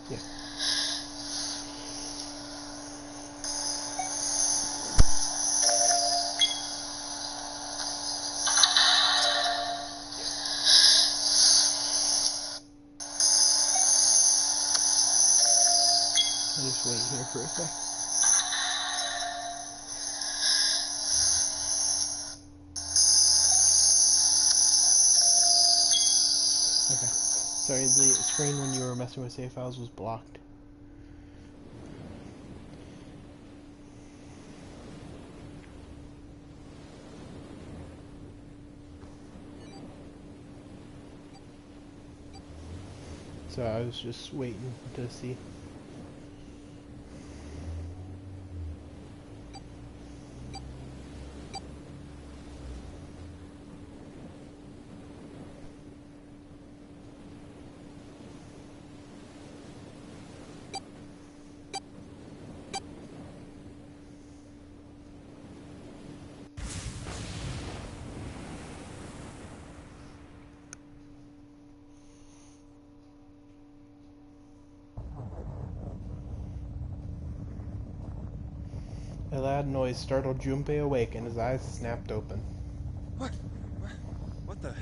Yeah. I'll just wait here for a sec. Okay. Sorry, the screen when you were messing with save files was blocked. So I was just waiting to see. A loud noise startled Junpei awake, and his eyes snapped open. What? What the?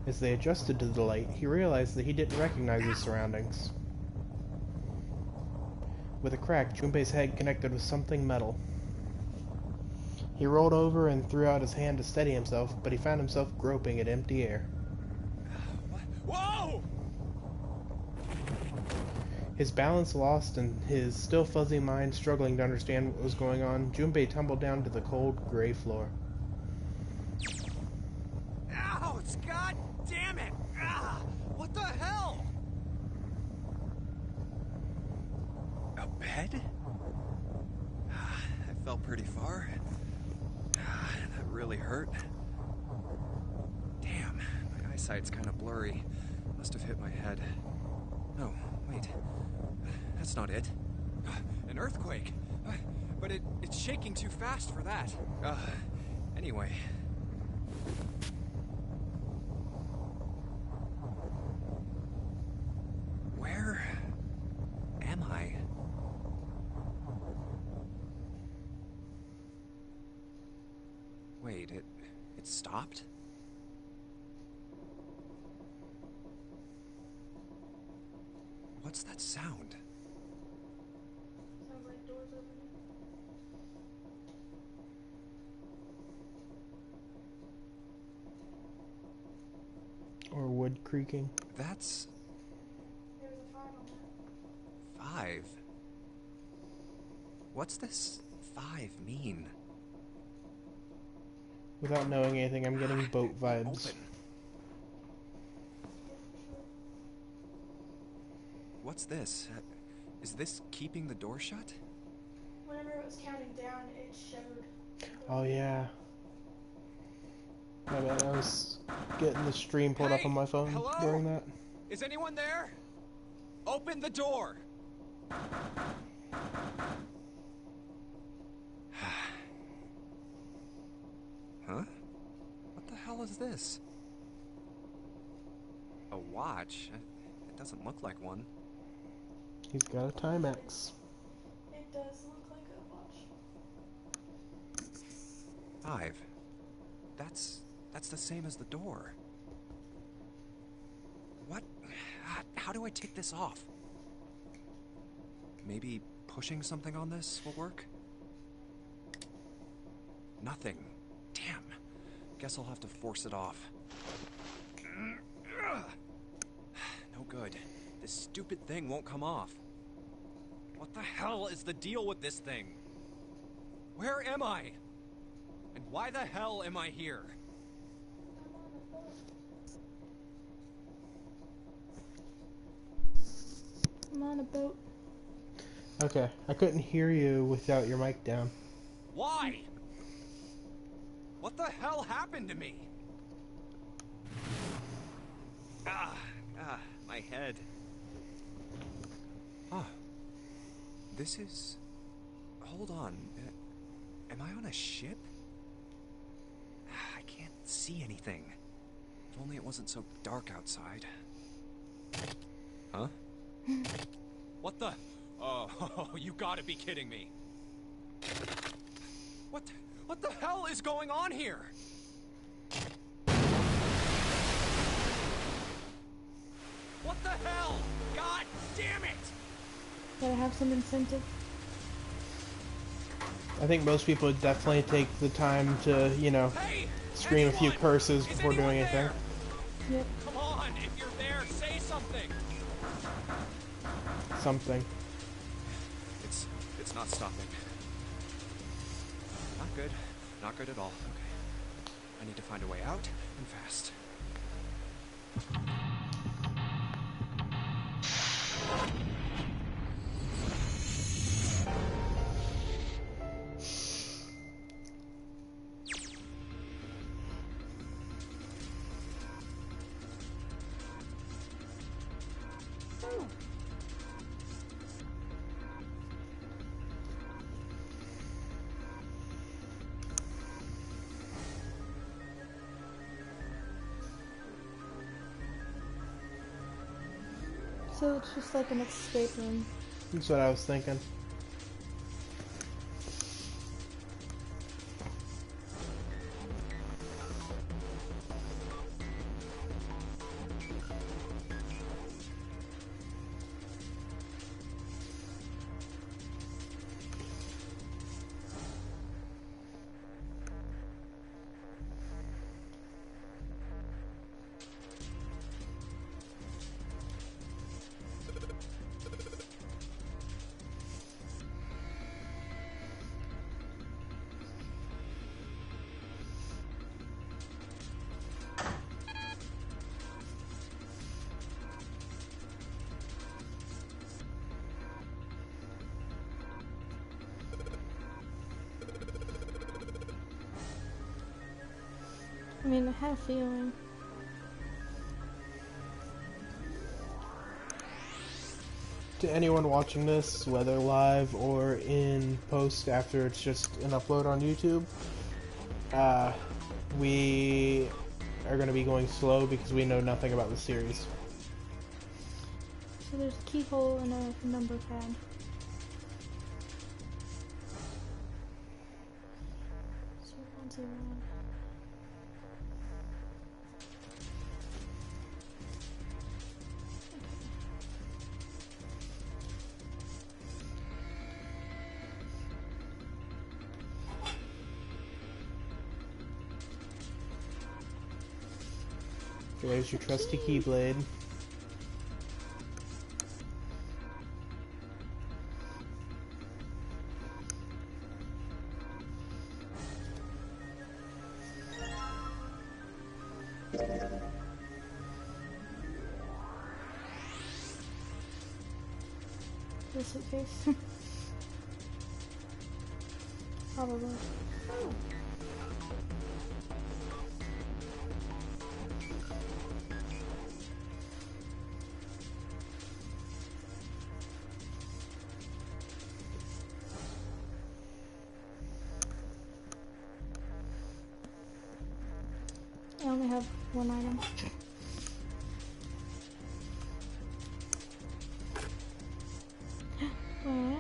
As they adjusted to the light, he realized that he didn't recognize his surroundings. With a crack, Junpei's head connected with something metal. He rolled over and threw out his hand to steady himself, but he found himself groping at empty air. What? Whoa! His balance lost and his still fuzzy mind struggling to understand what was going on, Junpei tumbled down to the cold, gray floor. Ouch! God damn it! Ah, what the hell? A bed? I fell pretty far. That really hurt. Damn, my eyesight's kind of blurry. Must have hit my head. No, wait. That's not it. An earthquake. But it's shaking too fast for that. Anyway. Where am I? Wait, it stopped? What's that sound? Sounds like doors opening. Or wood creaking. That's... There's a 5 on that. 5? What's this 5 mean? Without knowing anything, I'm getting boat vibes. Open. What's this? Is this keeping the door shut? Whenever it was counting down, it showed. Oh yeah. My bad, I was getting the stream pulled up on my phone hello? during that. Is anyone there? Open the door! Huh? What the hell is this? A watch? It doesn't look like one. He's got a Timex. It does look like a watch. 5. That's the same as the door. What? How do I take this off? Maybe pushing something on this will work? Nothing. Damn. Guess I'll have to force it off. No good. This stupid thing won't come off. What the hell is the deal with this thing? Where am I? And why the hell am I here? I'm on a boat. Okay, I couldn't hear you without your mic down. Why? What the hell happened to me? My head. Ah, this is hold on. Am I on a ship? I can't see anything. If only it wasn't so dark outside. Huh? What the? Oh, you gotta be kidding me. What the hell is going on here? What the hell? God damn it! Gotta have some incentive. I think most people would definitely take the time to, you know, Hey! scream a few Anyone? curses Is before anyone doing anything. there? Yep. Come on, if you're there, say something. Something. It's not stopping. Not good. Not good at all. Okay. I need to find a way out, and fast. So it's just like an escape room. That's what I was thinking. I mean, I have a feeling. To anyone watching this, whether live or in post after it's just an upload on YouTube, we are going to be going slow because we know nothing about the series. So there's a keyhole and a number pad. So 101. There's your trusty Keyblade. The suitcase. Probably. I only have one item. Wow.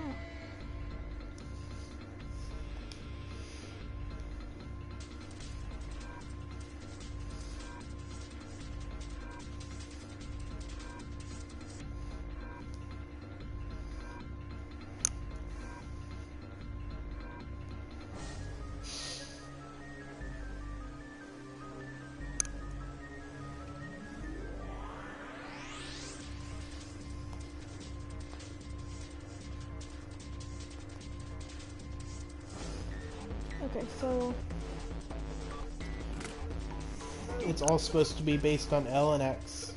Okay, so It's all supposed to be based on L and X.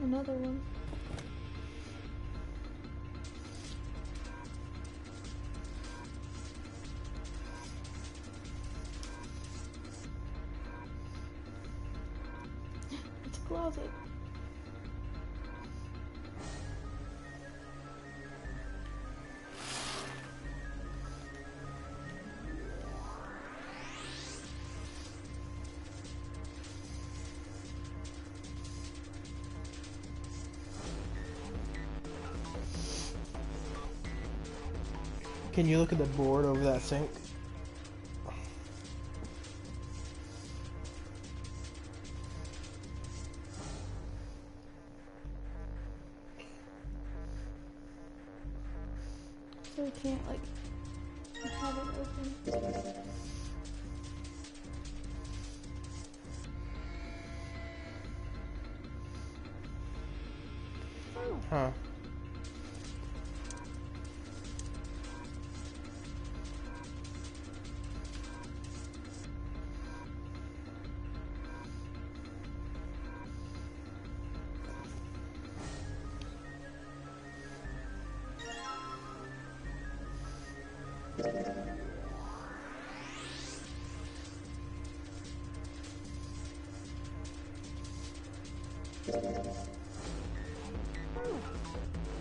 another one. closet. Can you look at the board over that sink? So we can't, like, have it open. Huh.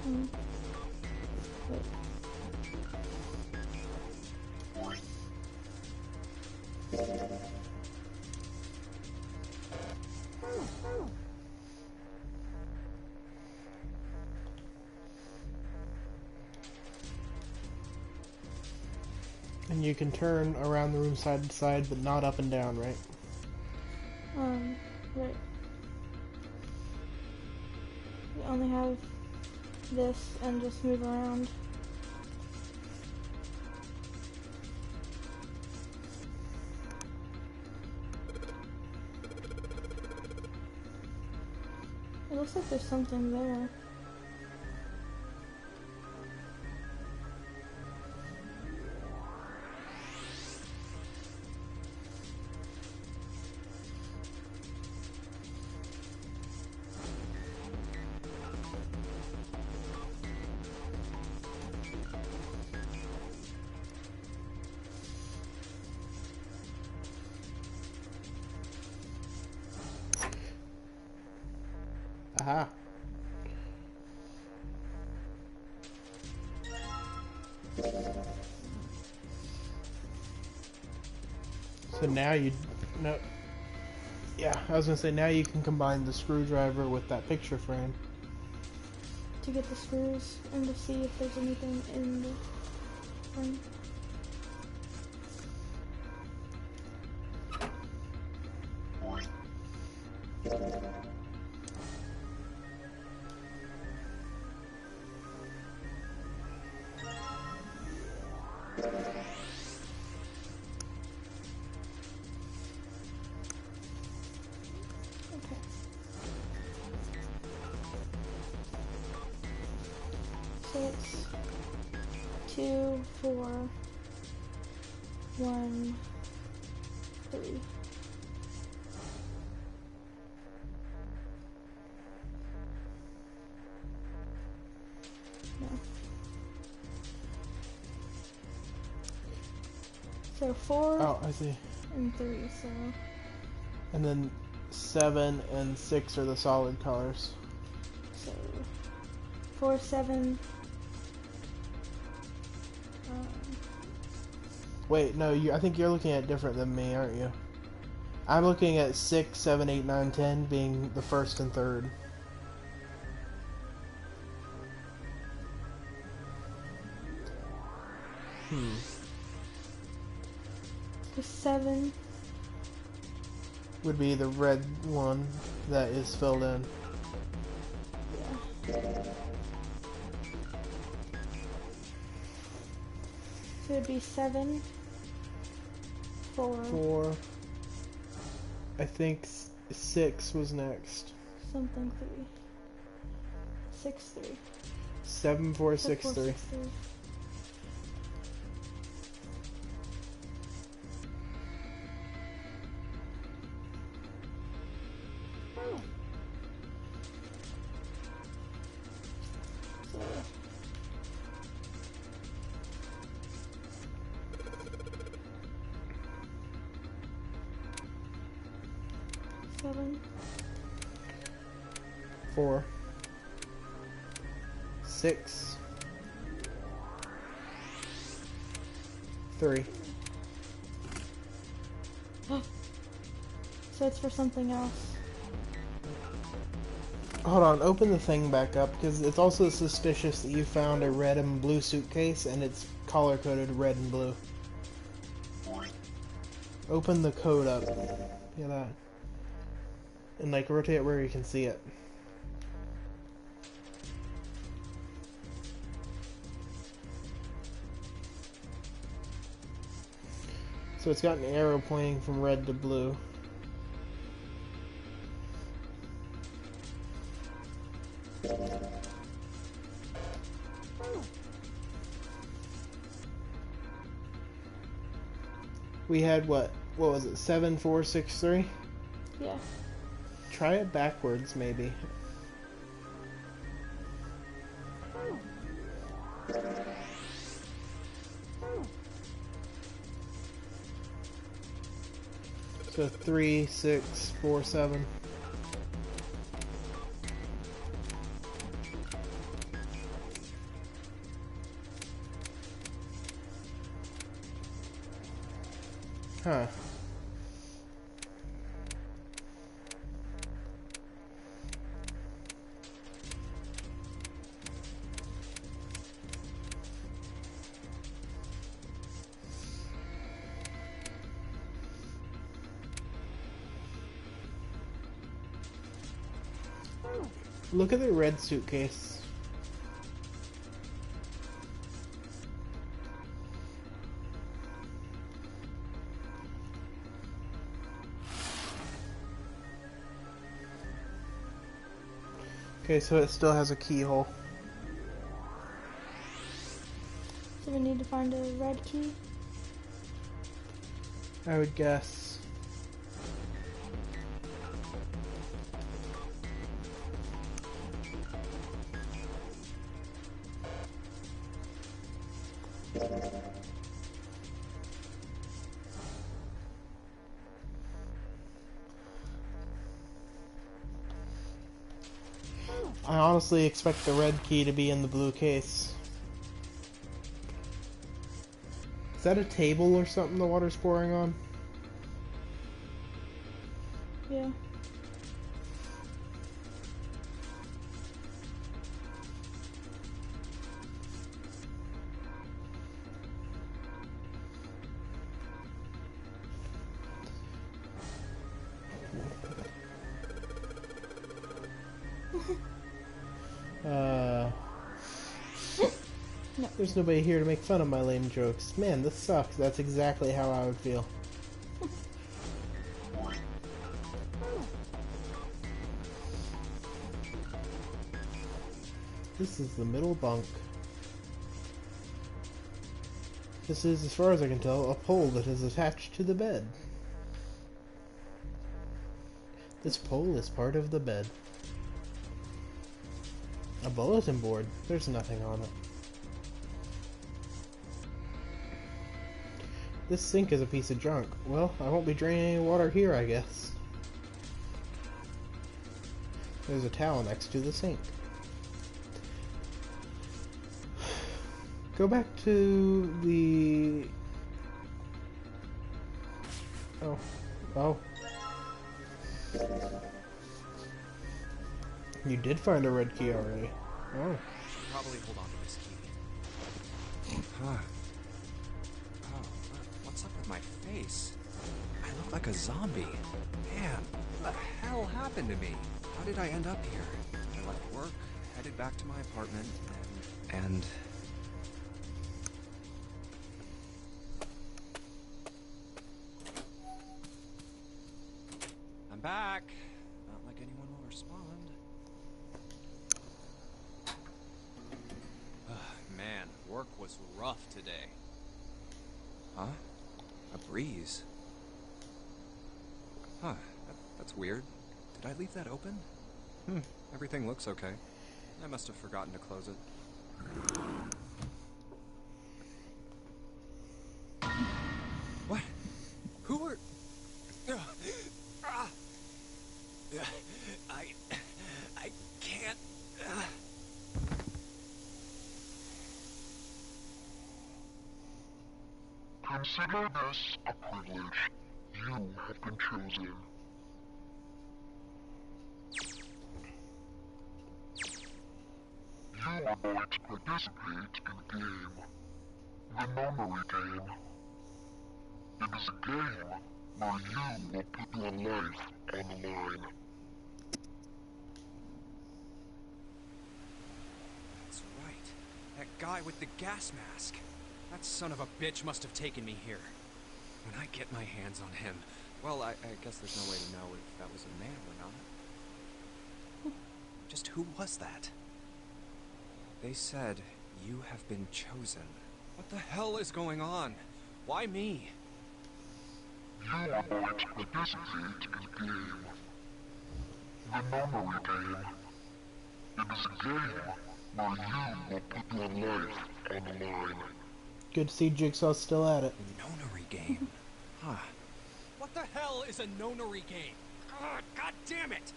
Mm. Wait. And you can turn around the room side to side, but not up and down, right? Right. We only have this and just move around. It looks like there's something there. Aha. So now you... No. Yeah, I was gonna say, now you can combine the screwdriver with that picture frame. To get the screws and to see if there's anything in the frame. Okay. So it's 2, 4, 1, 3. No. So 4 Oh, I see. and 3, so And then 7 and 6 are the solid colors. so 4, 7. Wait, no, I think you're looking at different than me, aren't you? I'm looking at 6, 7, 8, 9, 10 being the first and third. The 7. Would be the red one that is filled in. Yeah. So it'd be 7, 4, 4. I think 6 was next. something 3. 6, 3. 7, 4, 6, 3. 6, 3. So 7. 4, 6, 3. So it's for something else. Hold on, open the thing back up, because it's also suspicious that you found a red and blue suitcase, and it's color-coded red and blue. Open the code up. Yeah, that. And, like, rotate it where you can see it. So it's got an arrow pointing from red to blue. We had what was it, 7463? Yeah. Try it backwards, maybe. So 3, 6, 4, 7. Huh. Look at the red suitcase. Okay, so it still has a keyhole. So we need to find a red key. I would guess. I honestly expect the red key to be in the blue case. Is that a table or something the water's pouring on? Yeah. No. There's nobody here to make fun of my lame jokes. Man, this sucks. That's exactly how I would feel. This is the middle bunk. This is, as far as I can tell, a pole that is attached to the bed. This pole is part of the bed. A bulletin board. There's nothing on it. This sink is a piece of junk. Well, I won't be draining any water here, I guess. There's a towel next to the sink. Go back to the... Oh. Oh. You did find a red key already. Oh. Should probably hold on to this key. Huh. Oh, what's up with my face? I look like a zombie. Man, what the hell happened to me? How did I end up here? I left work, headed back to my apartment, and... I'm back. Not like anyone will respond. Man, work was rough today. Huh? A breeze. Huh, that's weird. Did I leave that open? Everything looks okay. I must have forgotten to close it. What? Who are... I I can't. Consider this a privilege. You have been chosen. You are going to participate in a game. The Nonary game. It is a game where you will put your life on the line. That's right. That guy with the gas mask. That son of a bitch must have taken me here. When I get my hands on him, well, I guess there's no way to know if that was a man or not. Just who was that? They said, you have been chosen. What the hell is going on? Why me? You are going to participate in a game. The Nonary game. It is a game where you will put your life on the line. Good to see Jigsaw's still at it. Nonary game. Huh. What the hell is a Nonary game? God damn it!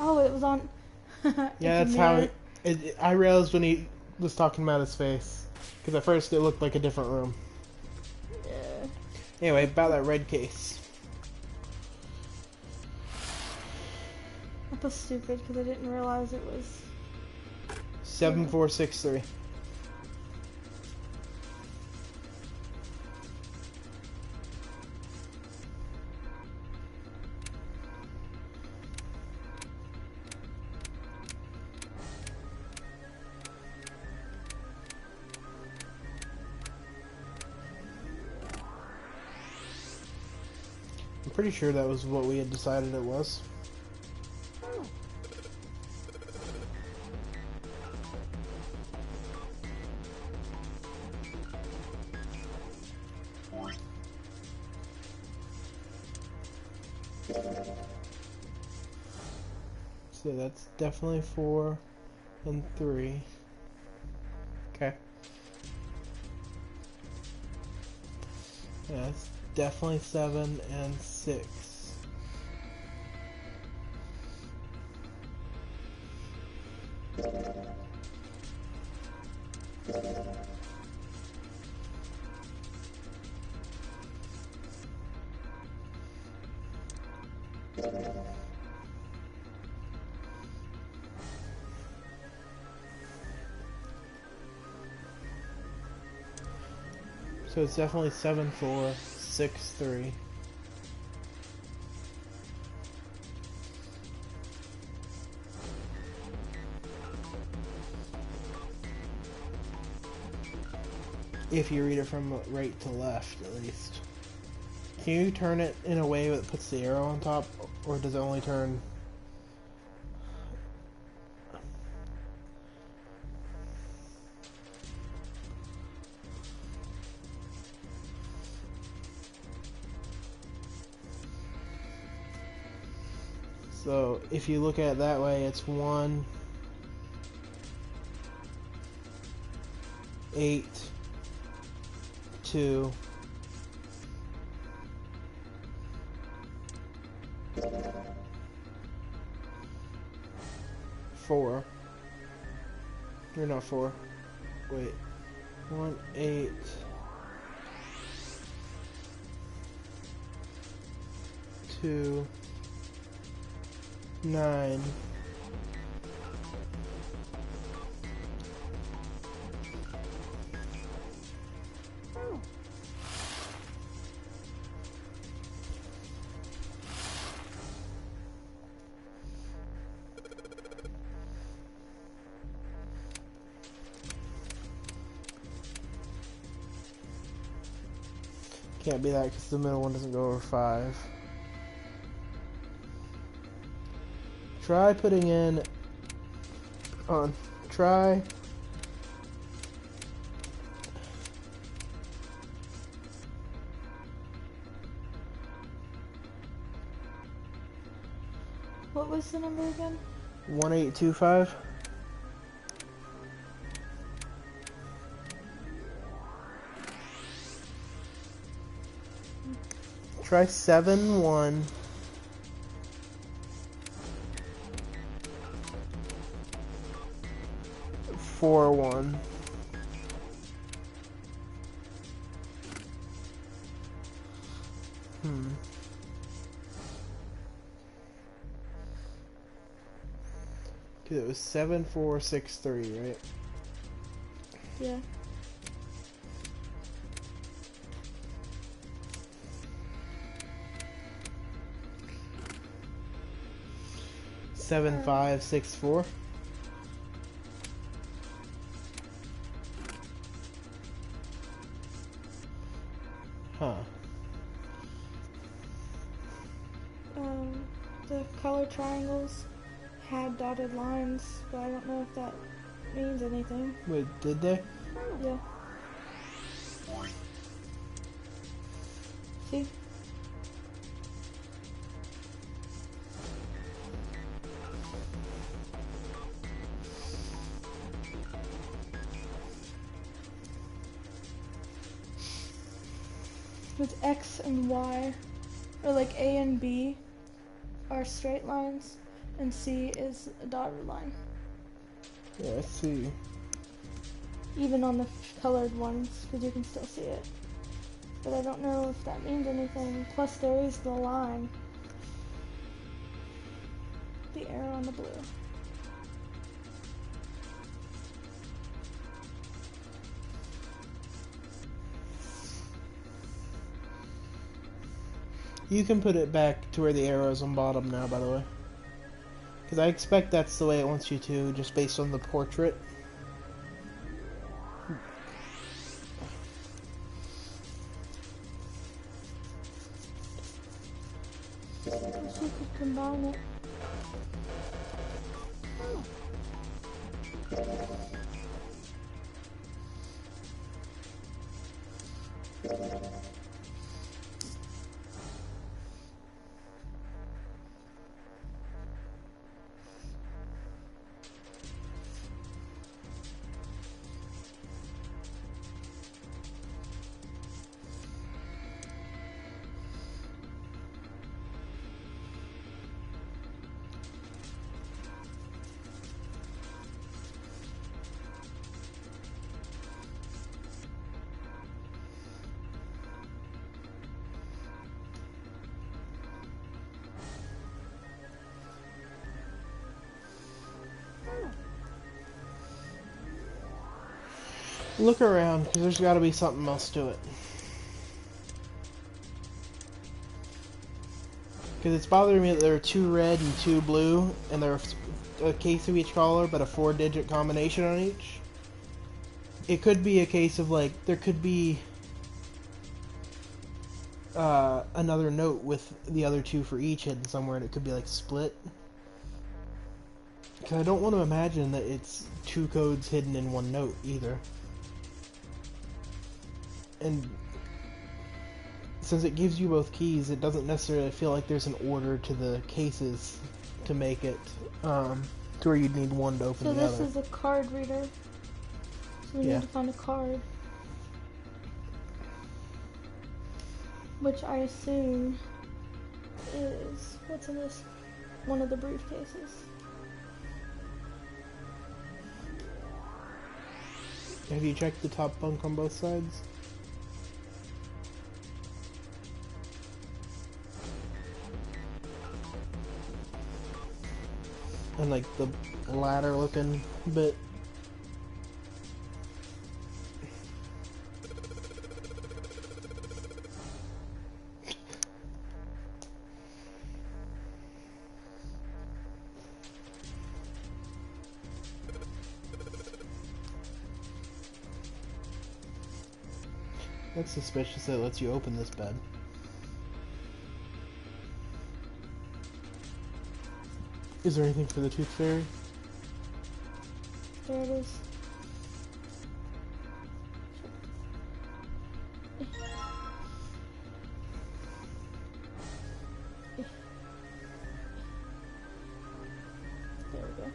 Oh, it was on. Yeah, that's how I realized when he was talking about his face. Because at first it looked like a different room. Yeah. Anyway, about that red case. That was stupid because I didn't realize it was. 7463. I'm pretty sure that was what we had decided it was. So that's definitely 4 and 3. Okay. Yeah, that's definitely 7 and 6. So it's definitely 7, 4, 6, 3. If you read it from right to left, at least. Can you turn it in a way that puts the arrow on top, or does it only turn... So, if you look at it that way, it's 1, 8, 2, 4. You're not 4. Wait. 1, 8. 2, 9. Can't be that because the middle one doesn't go over 5. Try putting in on try What was the number again? 1825. Try 7-1. 4-1. Cause it was 7-4-6-3, right? Yeah. Seven, 5-6-4. Huh. The color triangles had dotted lines, but I don't know if that means anything. Wait, did they? Yeah. See? With X and Y, or like A and B are straight lines, and C is a dotted line. Yeah, I see. Even on the colored ones, because you can still see it. But I don't know if that means anything. Plus there is the line. The arrow on the blue. You can put it back to where the arrow is on bottom now, by the way. Because I expect that's the way it wants you to, just based on the portrait. Wish you could combine it. Look around, because there's got to be something else to it. Because it's bothering me that there are 2 red and 2 blue, and there's a case of each color, but a 4-digit combination on each. It could be a case of, like, there could be another note with the other 2 for each hidden somewhere, and it could be, like, split. Because I don't want to imagine that it's 2 codes hidden in 1 note, either. And since it gives you both keys, it doesn't necessarily feel like there's an order to the cases to make it to where you'd need one to open So the this other. is a card reader. So we Yeah. need to find a card. Which I assume is, what's in this? One of the briefcases. Have you checked the top bunk on both sides? And like the ladder looking bit. That's suspicious that it lets you open this bed. Is there anything for the Tooth Fairy? There it is. There we go.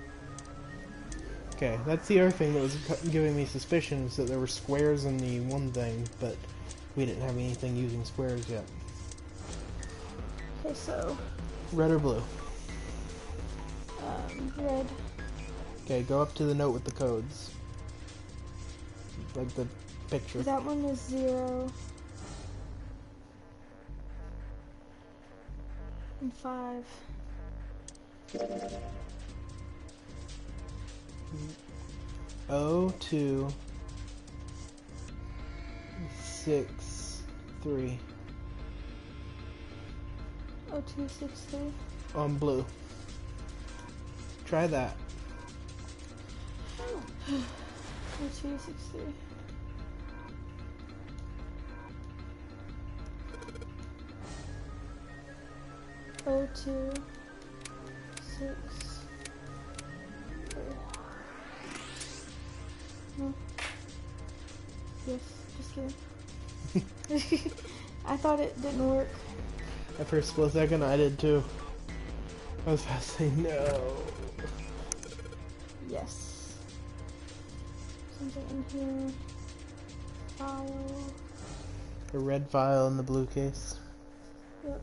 Okay, that's the other thing that was giving me suspicions, that there were squares in the one thing, but We didn't have anything using squares yet. Okay, so Red or blue? red. Okay, go up to the note with the codes. Like the picture. That one is 0 and 5. O 2 6 3 0263. on blue. Try that. 0263. O 2 6 3. No. Yes, just kidding. I thought it didn't work. At first split second, I did too. I was about to say no. Yes. Something in here. File. A red file in the blue case. Yep.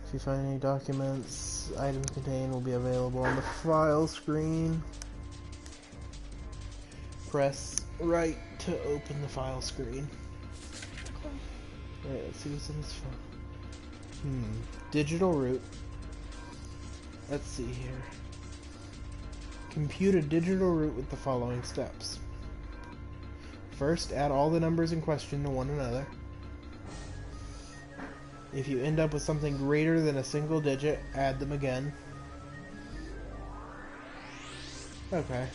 If you find any documents, items contained will be available on the file screen. Press right to open the file screen. Okay. Alright, let's see what's in this file. Digital root. Let's see here. Compute a digital root with the following steps. First, add all the numbers in question to one another. If you end up with something greater than a single digit, add them again. Okay.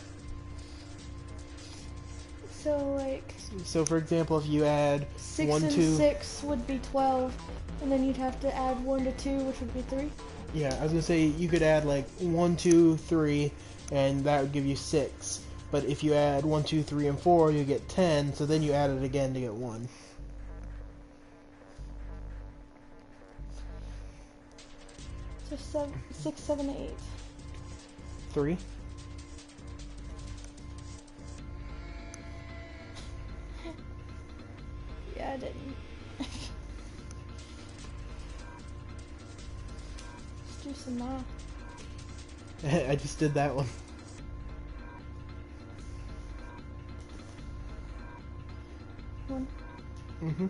So like So for example, if you add 6 1, and 2... 6 would be 12, and then you'd have to add 1 to 2, which would be 3. Yeah, I was gonna say you could add like 1, 2, 3, and that would give you 6. But if you add 1, 2, 3, and 4, you get 10. So then you add it again to get 1. So 6, 7, 8. 3. Yeah, I didn't. Let's do some math. I just did that one. One. Mm-hmm.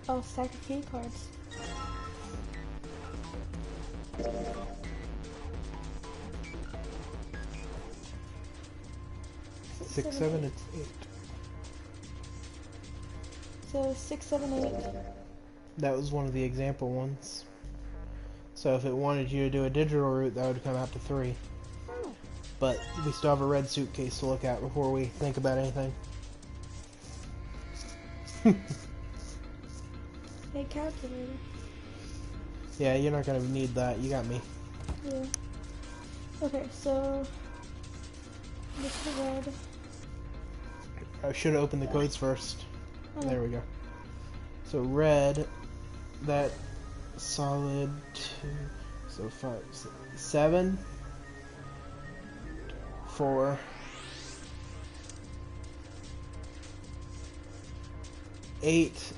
Oh, stack of key cards. Six, seven, it's 8. So 6, 7, 8. That was one of the example ones. So if it wanted you to do a digital route, that would come out to 3. But we still have a red suitcase to look at before we think about anything. Hey, calculator. Yeah, you're not gonna need that. You got me. Yeah. Okay, so this is red. I should have opened the codes first. Oh. There we go. So red, that solid 2, so 5, 7, 4, 8,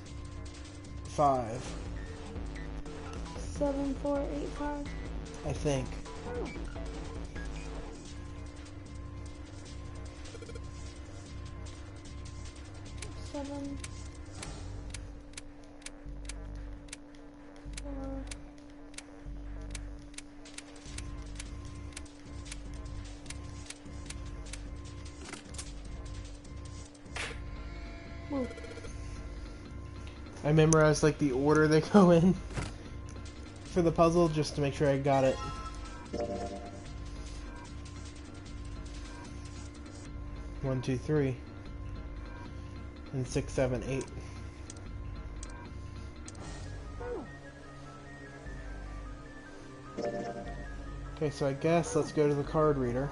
5, 7, 4, 8, 5. I think. Seven. 4. Whoa. I memorized like the order they go in for the puzzle just to make sure I got it. One, two, three, and 6, 7, 8. Okay, so I guess let's go to the card reader.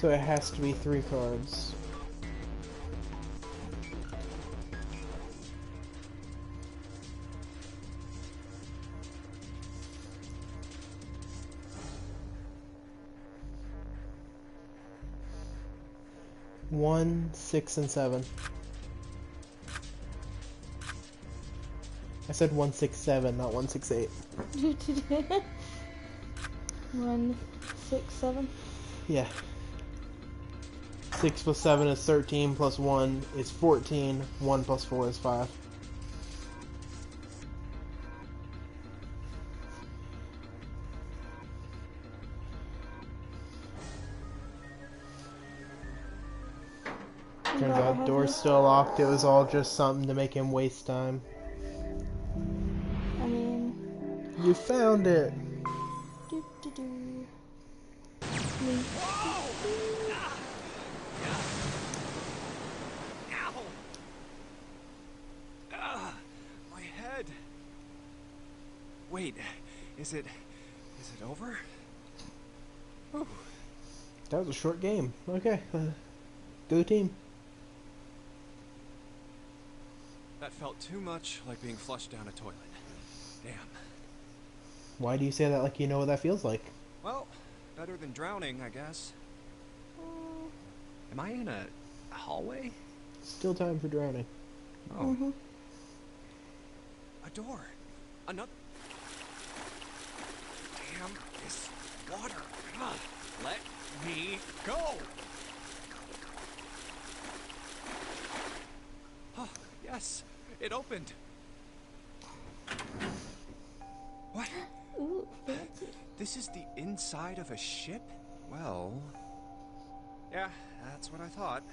So it has to be 3 cards. One, 6, and 7. I said 167, not 168. 1, 6, 7. Yeah. 6 plus 7 is 13, plus 1 is 14, 1 plus 4 is 5. Turns out the door's still locked. It was all just something to make him waste time. I mean... You found it! Me. Ow! My head. Wait, is it over? Ooh. That was a short game. Okay, go team. That felt too much like being flushed down a toilet. Damn. Why do you say that like you know what that feels like? Well, better than drowning, I guess. Am I in a hallway? Still time for drowning. Oh. Mm-hmm. A door. Another. Damn this water. Ugh. Let me go. Oh, yes. It opened. What? Ooh, fancy. This is the inside of a ship? Well... yeah, that's what I thought.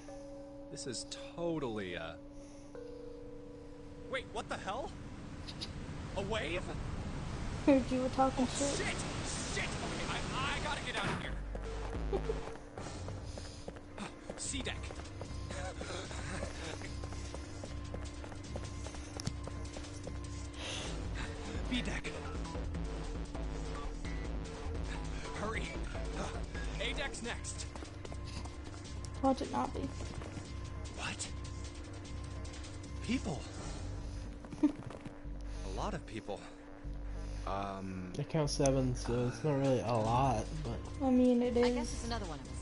This is totally a... Wait, what the hell? A wave? Heard you were talking Oh, shit. shit! Okay, I gotta get out of here. C deck. B deck. Hurry. A deck's next. Watch it not be. What? People. A lot of people. I count 7, so it's not really a lot, but I mean, it I guess is. it's another one of us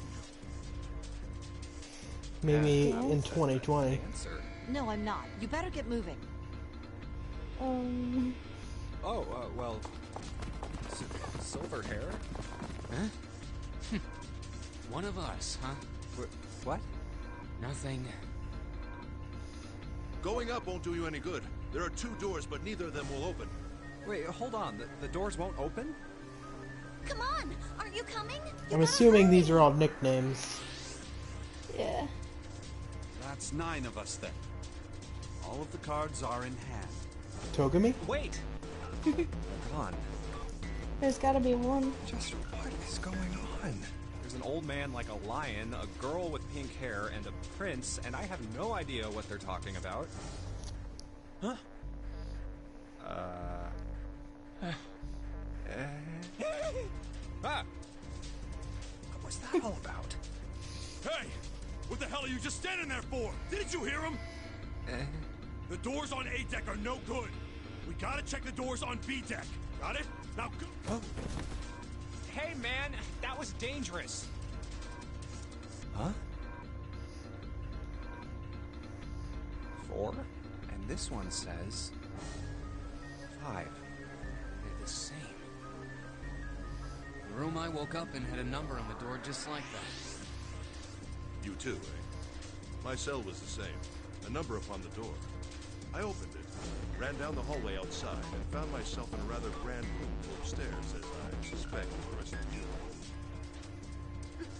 maybe Yeah. in 2020. Answer. now. No, I'm not. You better get moving. Oh, well... silver hair? Huh? One of us, huh? What? Nothing. Going up won't do you any good. There are 2 doors, but neither of them will open. Wait, hold on. The doors won't open? Come on! Aren't you coming? I'm assuming these are all nicknames. Yeah. That's 9 of us then. All of the cards are in hand. Togami? Wait! Come on. There's gotta be one. Just what is going on? There's an old man like a lion, a girl with pink hair, and a prince, and I have no idea what they're talking about. Huh? Ah! What was that all about? Hey! What the hell are you just standing there for? Didn't you hear him? The doors on A deck are no good. We gotta check the doors on B deck. Got it? Now go. Oh. Hey, man! That was dangerous! Huh? 4? And this one says... 5. They're the same. The room I woke up in had a number on the door just like that. You too, eh? My cell was the same. A number upon the door. I opened it, ran down the hallway outside, and found myself in a rather grand room full of stairs, as I suspect with the rest of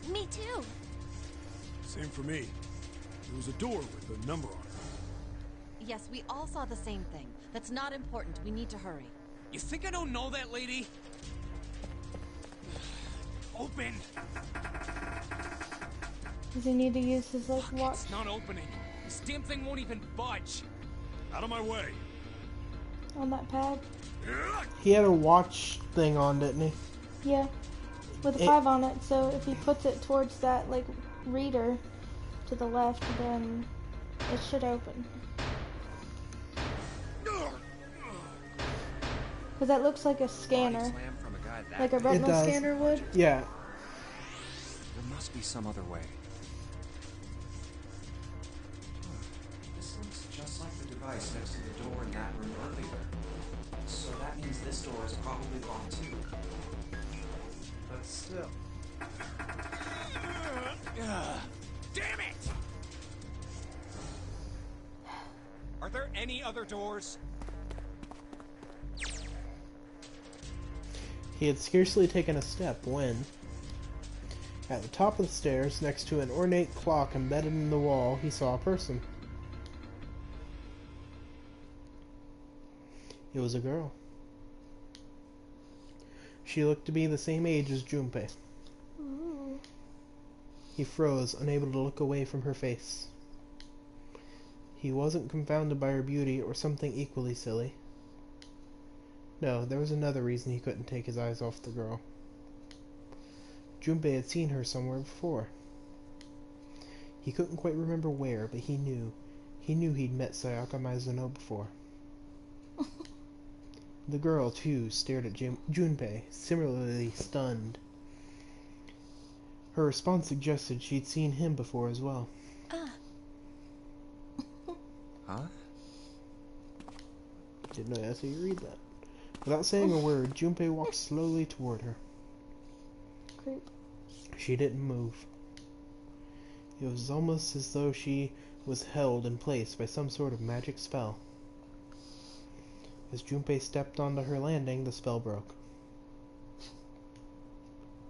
you. Me too. Same for me. There was a door with a number on it. Yes, we all saw the same thing. That's not important. We need to hurry. You think I don't know that lady? Open! Does he need to use his, like, watch? It's not opening. This damn thing won't even budge. Out of my way! On that pad? He had a watch thing on, didn't he? Yeah. with a 5 on it, so if he puts it towards that, like, reader to the left, then it should open. Because that looks like a scanner. Slam from a guy that Like a big. retinal does. scanner would. Yeah. There must be some other way. This looks just like the device next to the door in that room earlier. So that means this door is probably locked too. But still. Damn it! Are there any other doors? He had scarcely taken a step when, at the top of the stairs, next to an ornate clock embedded in the wall, he saw a person. It was a girl. She looked to be the same age as Junpei. Ooh. He froze, unable to look away from her face. He wasn't confounded by her beauty or something equally silly. No, there was another reason he couldn't take his eyes off the girl. Junpei had seen her somewhere before. He couldn't quite remember where, but he knew. He knew he'd met Sayaka Mizuno before. The girl, too, stared at Junpei, similarly stunned. Her response suggested she'd seen him before as well. Huh? Didn't know that's how you read that. Without saying a word, Junpei walked slowly toward her. Creep. She didn't move. It was almost as though she was held in place by some sort of magic spell. As Junpei stepped onto her landing, the spell broke.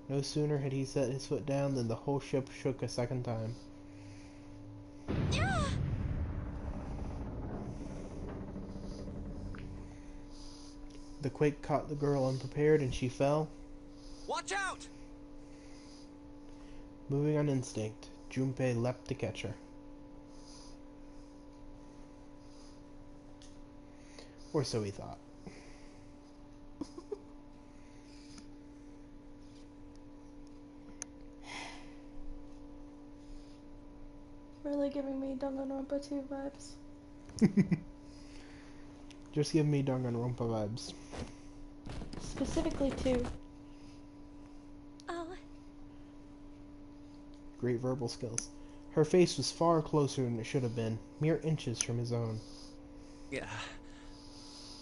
No sooner had he set his foot down than the whole ship shook a second time. The quake caught the girl unprepared and she fell. Watch out! Moving on instinct, Junpei leapt to catch her. Or so he thought. Really giving me Danganronpa 2 vibes. Just give me Danganronpa vibes. Specifically 2. Oh, Great verbal skills. Her face was far closer than it should have been, mere inches from his own. Yeah.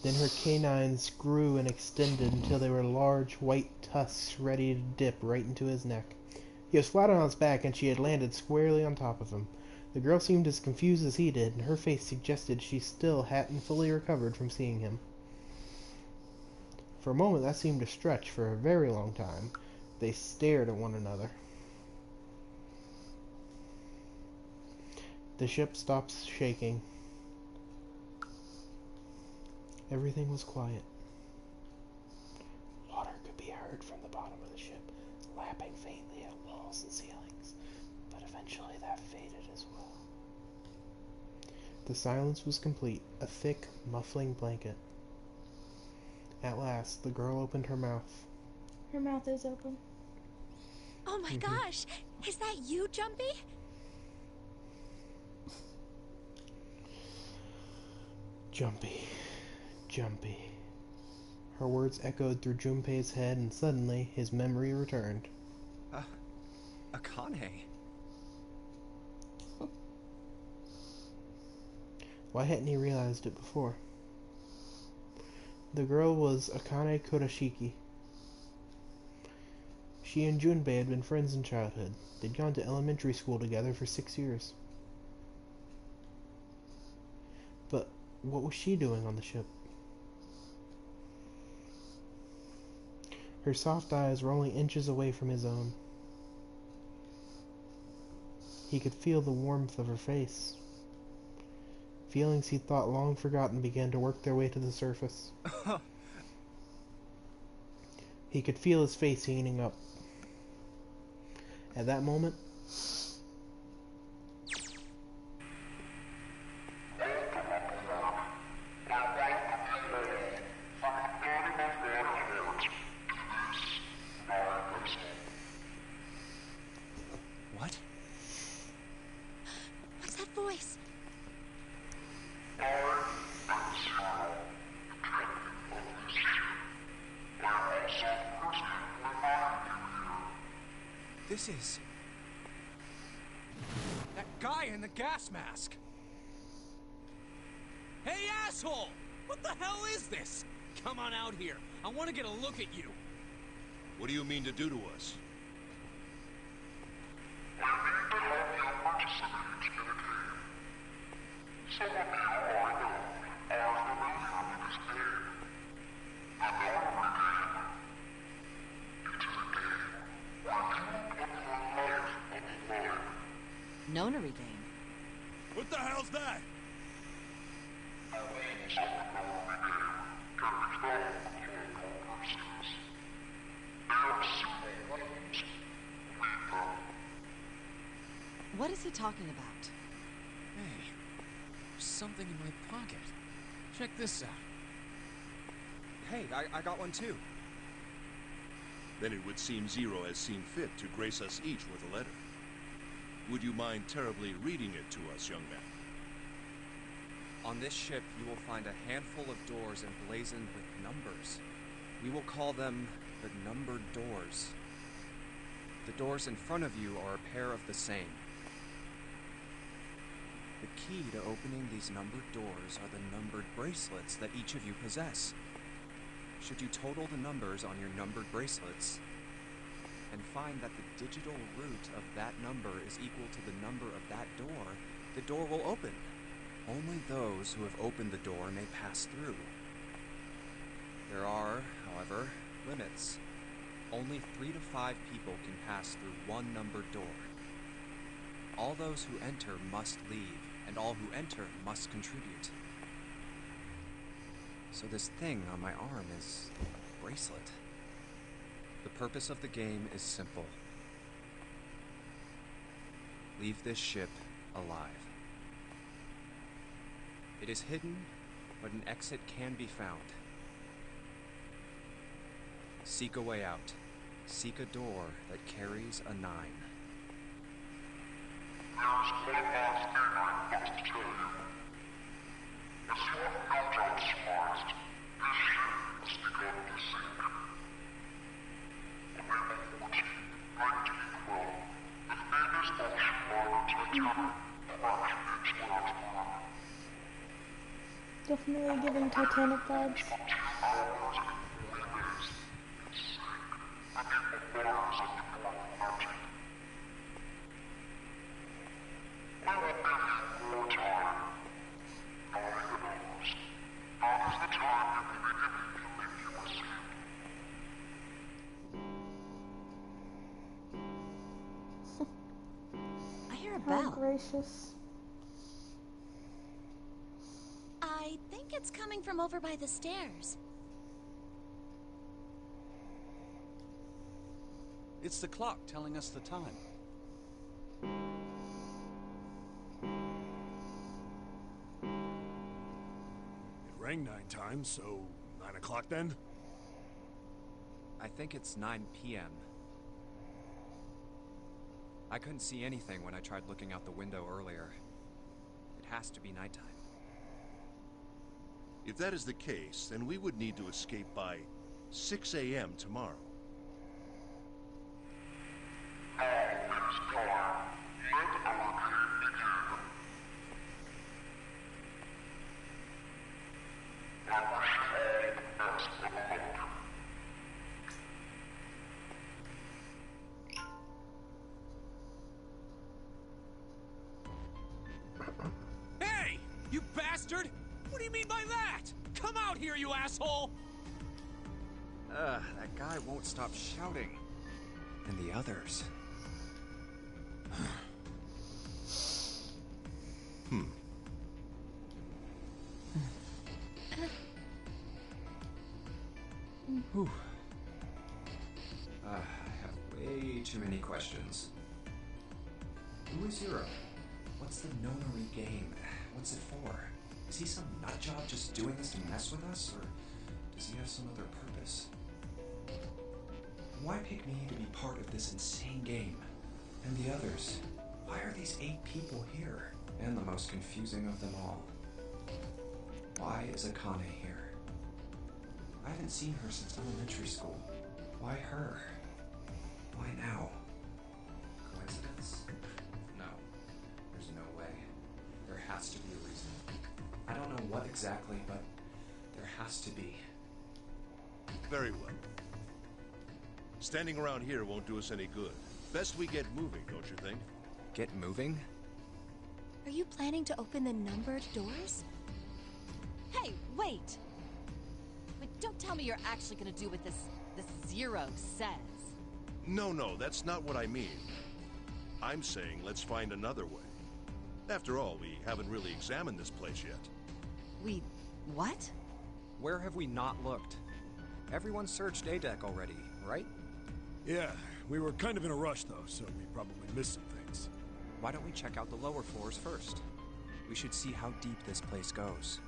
Then her canines grew and extended until they were large white tusks ready to dip right into his neck. He was flat on his back and she had landed squarely on top of him. The girl seemed as confused as he did, and her face suggested she still hadn't fully recovered from seeing him. For a moment that seemed to stretch for a very long time. They stared at one another. The ship stopped shaking. Everything was quiet. Water could be heard from the bottom of the ship, lapping faintly at walls and ceilings, but eventually that faded as well. The silence was complete, a thick, muffling blanket. At last, the girl opened her mouth. Her mouth is open. oh my gosh! Is that you, Jumpy? Jumpy. Jumpy. Her words echoed through Junpei's head, and suddenly his memory returned. Akane. Why hadn't he realized it before? The girl was Akane Kurashiki. She and Junpei had been friends in childhood. They'd gone to elementary school together for 6 years. But what was she doing on the ship? Her soft eyes were only inches away from his own. He could feel the warmth of her face. Feelings he thought long forgotten began to work their way to the surface. He could feel his face heating up. At that moment, This is... that guy in the gas mask! Hey, asshole! What the hell is this? Come on out here. I want to get a look at you. What do you mean to do to us? Nonary game. What the hell's that? What is he talking about? Hey, there's something in my pocket. Check this out. Hey, I got one too. Then it would seem Zero has seen fit to grace us each with a letter. Would you mind terribly reading it to us, young man? On this ship, you will find a handful of doors emblazoned with numbers. We will call them the numbered doors. The doors in front of you are a pair of the same. The key to opening these numbered doors are the numbered bracelets that each of you possess. Should you total the numbers on your numbered bracelets and find that the digital root of that number is equal to the number of that door, the door will open. Only those who have opened the door may pass through. There are, however, limits. Only 3 to 5 people can pass through one numbered door. All those who enter must leave, and all who enter must contribute. So this thing on my arm is a bracelet. The purpose of the game is simple. Leave this ship alive. It is hidden, but an exit can be found. Seek a way out. Seek a door that carries a 9. Definitely giving Titanic vibes. I hear a How bell. gracious. I think it's coming from over by the stairs. It's the clock telling us the time. It rang 9 times, so 9 o'clock then? I think it's 9 p.m. I couldn't see anything when I tried looking out the window earlier. It has to be nighttime. If that is the case, then we would need to escape by 6 a.m. tomorrow. Hey! You bastard! What do you mean by that? Come out here, you asshole! That guy won't stop shouting. And the others. Whew. I have way too many questions. Who is Zero? What's the Nonary game? What's it for? Is he some nutjob just doing this to mess with us, or does he have some other purpose? Why pick me to be part of this insane game? And the others? Why are these 8 people here? And the most confusing of them all. Why is Akane here? I haven't seen her since elementary school. Why her? Why now? coincidence? No. There's no way. There has to be a reason. I don't know what exactly, but there has to be. Very well. Standing around here won't do us any good. Best we get moving, don't you think? Get moving? Are you planning to open the numbered doors? Hey, wait! But don't tell me you're actually gonna do what this zero says. No, that's not what I mean. I'm saying let's find another way. After all, we haven't really examined this place yet. We... what? Where have we not looked? Everyone searched A-Deck already, right? Yeah, we were kind of in a rush though, so we probably missed some things. Why don't we check out the lower floors first? We should see how deep this place goes.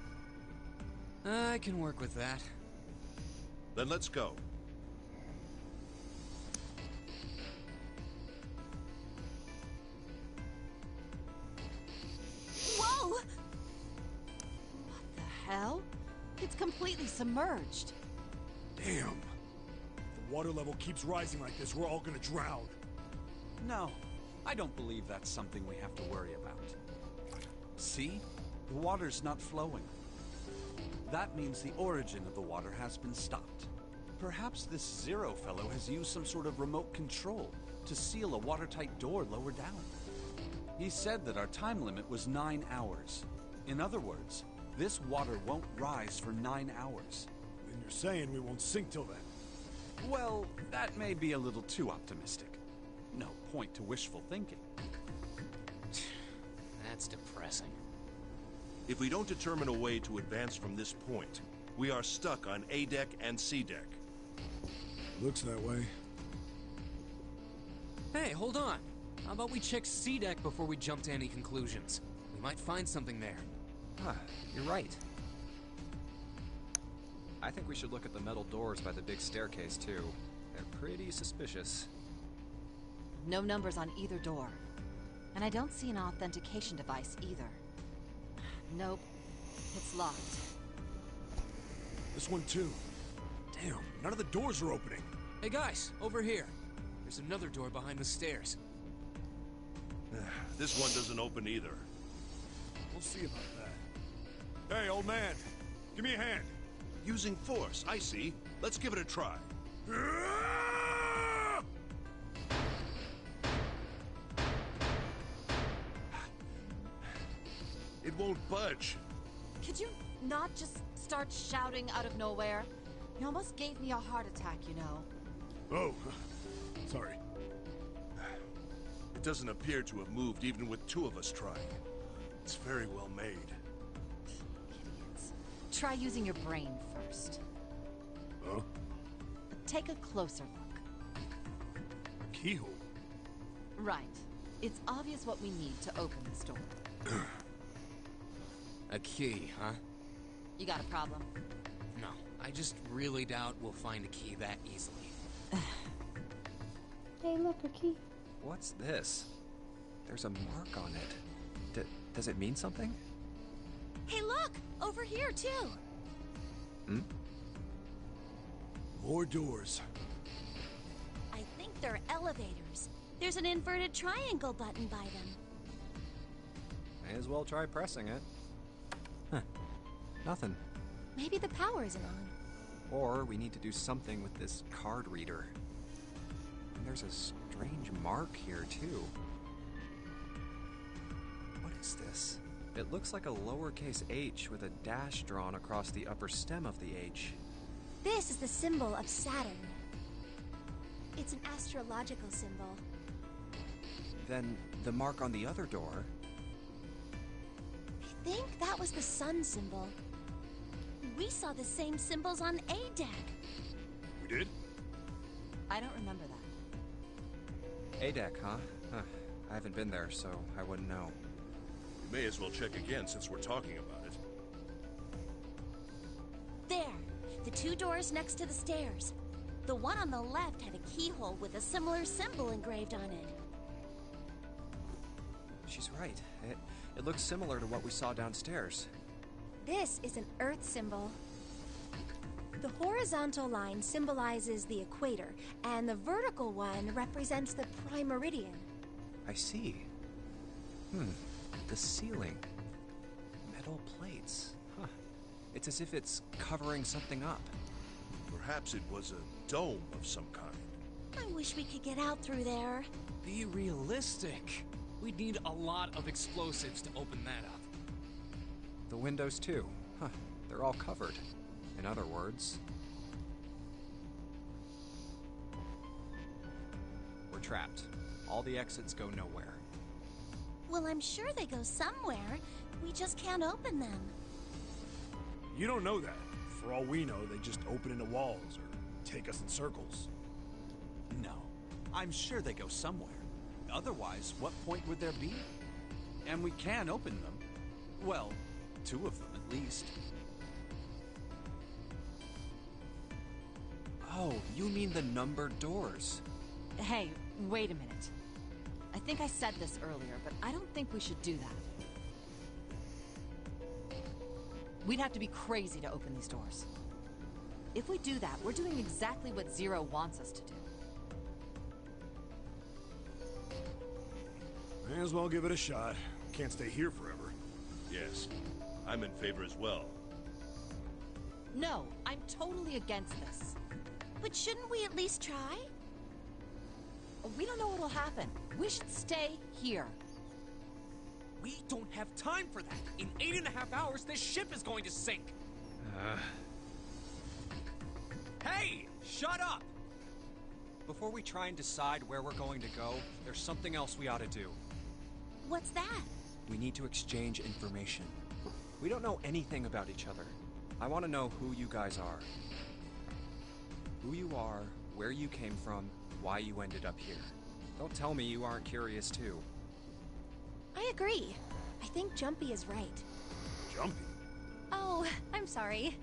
I can work with that. Then let's go. Whoa! What the hell? It's completely submerged. Damn. If the water level keeps rising like this, we're all gonna drown. No, I don't believe that's something we have to worry about. See? The water's not flowing. That means the origin of the water has been stopped. Perhaps this Zero fellow has used some sort of remote control to seal a watertight door lower down. He said that our time limit was 9 hours. In other words, this water won't rise for 9 hours. Then you're saying we won't sink till then? Well, that may be a little too optimistic. No point to wishful thinking. That's depressing. If we don't determine a way to advance from this point, we are stuck on A-Deck and C-Deck. Looks that way. Hey, hold on. How about we check C-Deck before we jump to any conclusions? We might find something there. You're right. I think we should look at the metal doors by the big staircase, too. They're pretty suspicious. No numbers on either door. And I don't see an authentication device either. Nope. It's locked. This one too. Damn, none of the doors are opening. Hey guys, over here. There's another door behind the stairs. This one doesn't open either. We'll see about that. Hey, old man, give me a hand. Using force, I see. Let's give it a try. It won't budge. Could you not just start shouting out of nowhere? You almost gave me a heart attack, you know. Oh, sorry. It doesn't appear to have moved even with two of us trying. It's very well made. Idiots. Try using your brain first. Huh? Take a closer look. A keyhole? Right. It's obvious what we need to open this door. A key, huh? You got a problem? No, I just really doubt we'll find a key that easily. Hey, look, a key. What's this? There's a mark on it. Does it mean something? Hey, look! Over here, too! Hmm? More doors. I think they're elevators. There's an inverted triangle button by them. May as well try pressing it. Huh. Nothing. Maybe the power isn't on. Or we need to do something with this card reader. And there's a strange mark here, too. What is this? It looks like a lowercase h with a dash drawn across the upper stem of the H. This is the symbol of Saturn. It's an astrological symbol. Then the mark on the other door. I think that was the sun symbol. We saw the same symbols on A-Deck. We did? I don't remember that. A-Deck, huh? I haven't been there, so I wouldn't know. We may as well check again since we're talking about it. There, the two doors next to the stairs. The one on the left had a keyhole with a similar symbol engraved on it. She's right. It looks similar to what we saw downstairs. This is an Earth symbol. The horizontal line symbolizes the equator, and the vertical one represents the prime meridian. I see. The ceiling. Metal plates. Huh. It's as if it's covering something up. Perhaps it was a dome of some kind. I wish we could get out through there. Be realistic. We'd need a lot of explosives to open that up. The windows, too. Huh. They're all covered. In other words, we're trapped. All the exits go nowhere. Well, I'm sure they go somewhere. We just can't open them. You don't know that. For all we know, they just open into walls or take us in circles. No. I'm sure they go somewhere. Otherwise, what point would there be? And we can open them. Well, 2 of them at least. Oh, you mean the numbered doors. Hey, wait a minute. I think I said this earlier, but I don't think we should do that. We'd have to be crazy to open these doors. If we do that, we're doing exactly what Zero wants us to do. May as well give it a shot. Can't stay here forever. Yes, I'm in favor as well. No, I'm totally against this. But shouldn't we at least try? We don't know what'll happen. We should stay here. We don't have time for that. In 8.5 hours, this ship is going to sink. Hey! Shut up! Before we try and decide where we're going to go, there's something else we ought to do. What's that? We need to exchange information. We don't know anything about each other. I want to know who you guys are. Who you are, where you came from, why you ended up here. Don't tell me you aren't curious too. I agree. I think Jumpy is right. Jumpy? Oh, I'm sorry.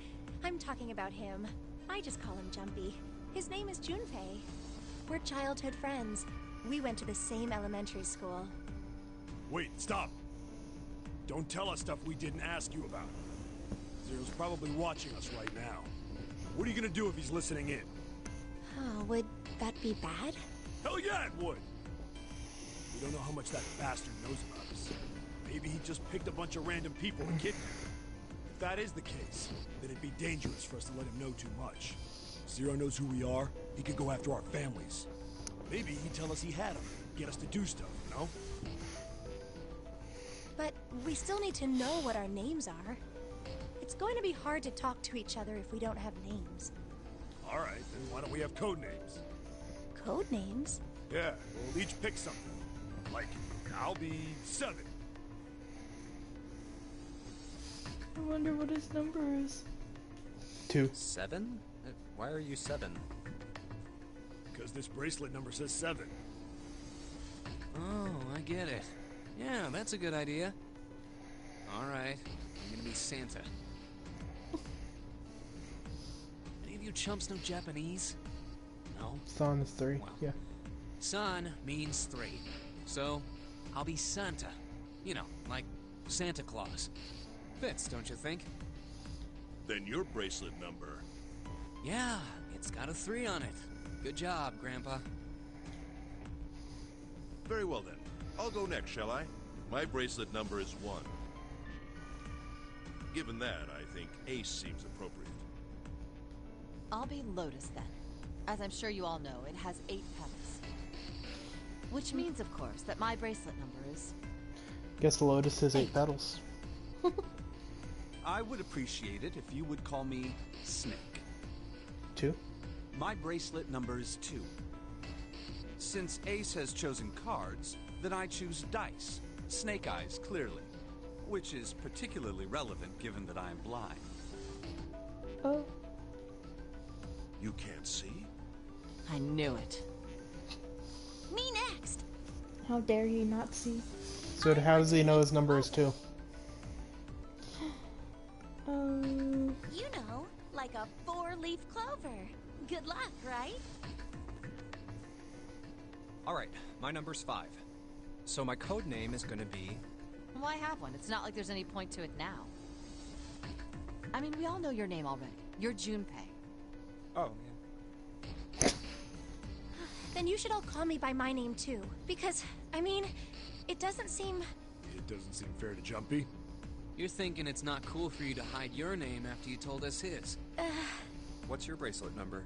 I'm talking about him. I just call him Jumpy. His name is Junpei. We're childhood friends. We went to the same elementary school. Wait, stop! Don't tell us stuff we didn't ask you about. Zero's probably watching us right now. What are you gonna do if he's listening in? Oh, would that be bad? Hell yeah, it would! We don't know how much that bastard knows about us. Maybe he just picked a bunch of random people and kidnapped them. If that is the case, then it'd be dangerous for us to let him know too much. If Zero knows who we are, he could go after our families. Maybe he'd tell us he had them, get us to do stuff, you know? But we still need to know what our names are. It's going to be hard to talk to each other if we don't have names. Alright, then why don't we have code names? Code names? Yeah, we'll each pick something. Like, I'll be 7. I wonder what his number is. 2. 7? Why are you 7? Because this bracelet number says 7. Oh, I get it. Yeah, that's a good idea. All right, I'm gonna be Santa. Any of you chumps know Japanese? No? San is 3. Well. Yeah. San means 3. So, I'll be Santa. You know, like Santa Claus. Fits, don't you think? Then your bracelet number. Yeah, it's got a 3 on it. Good job, Grandpa. Very well then. I'll go next, shall I? My bracelet number is 1. Given that, I think Ace seems appropriate. I'll be Lotus then. As I'm sure you all know, it has 8 petals. Which means, of course, that my bracelet number is... Guess the Lotus has 8 petals. I would appreciate it if you would call me Snake. 2. My bracelet number is 2. Since Ace has chosen cards, then I choose dice. Snake Eyes, clearly. Which is particularly relevant given that I am blind. Oh, You can't see? I knew it. Me next! how dare you not see? So how does he know his number is 2? You know, like a 4-leaf clover. Good luck, right? Alright, my number's 5. So my code name is gonna be... Why have one? It's not like there's any point to it now. I mean, we all know your name already. You're Junpei. Oh, yeah. Then you should all call me by my name too, because I mean, it doesn't seem... It doesn't seem fair to Jumpy. You're thinking it's not cool for you to hide your name after you told us his. What's your bracelet number?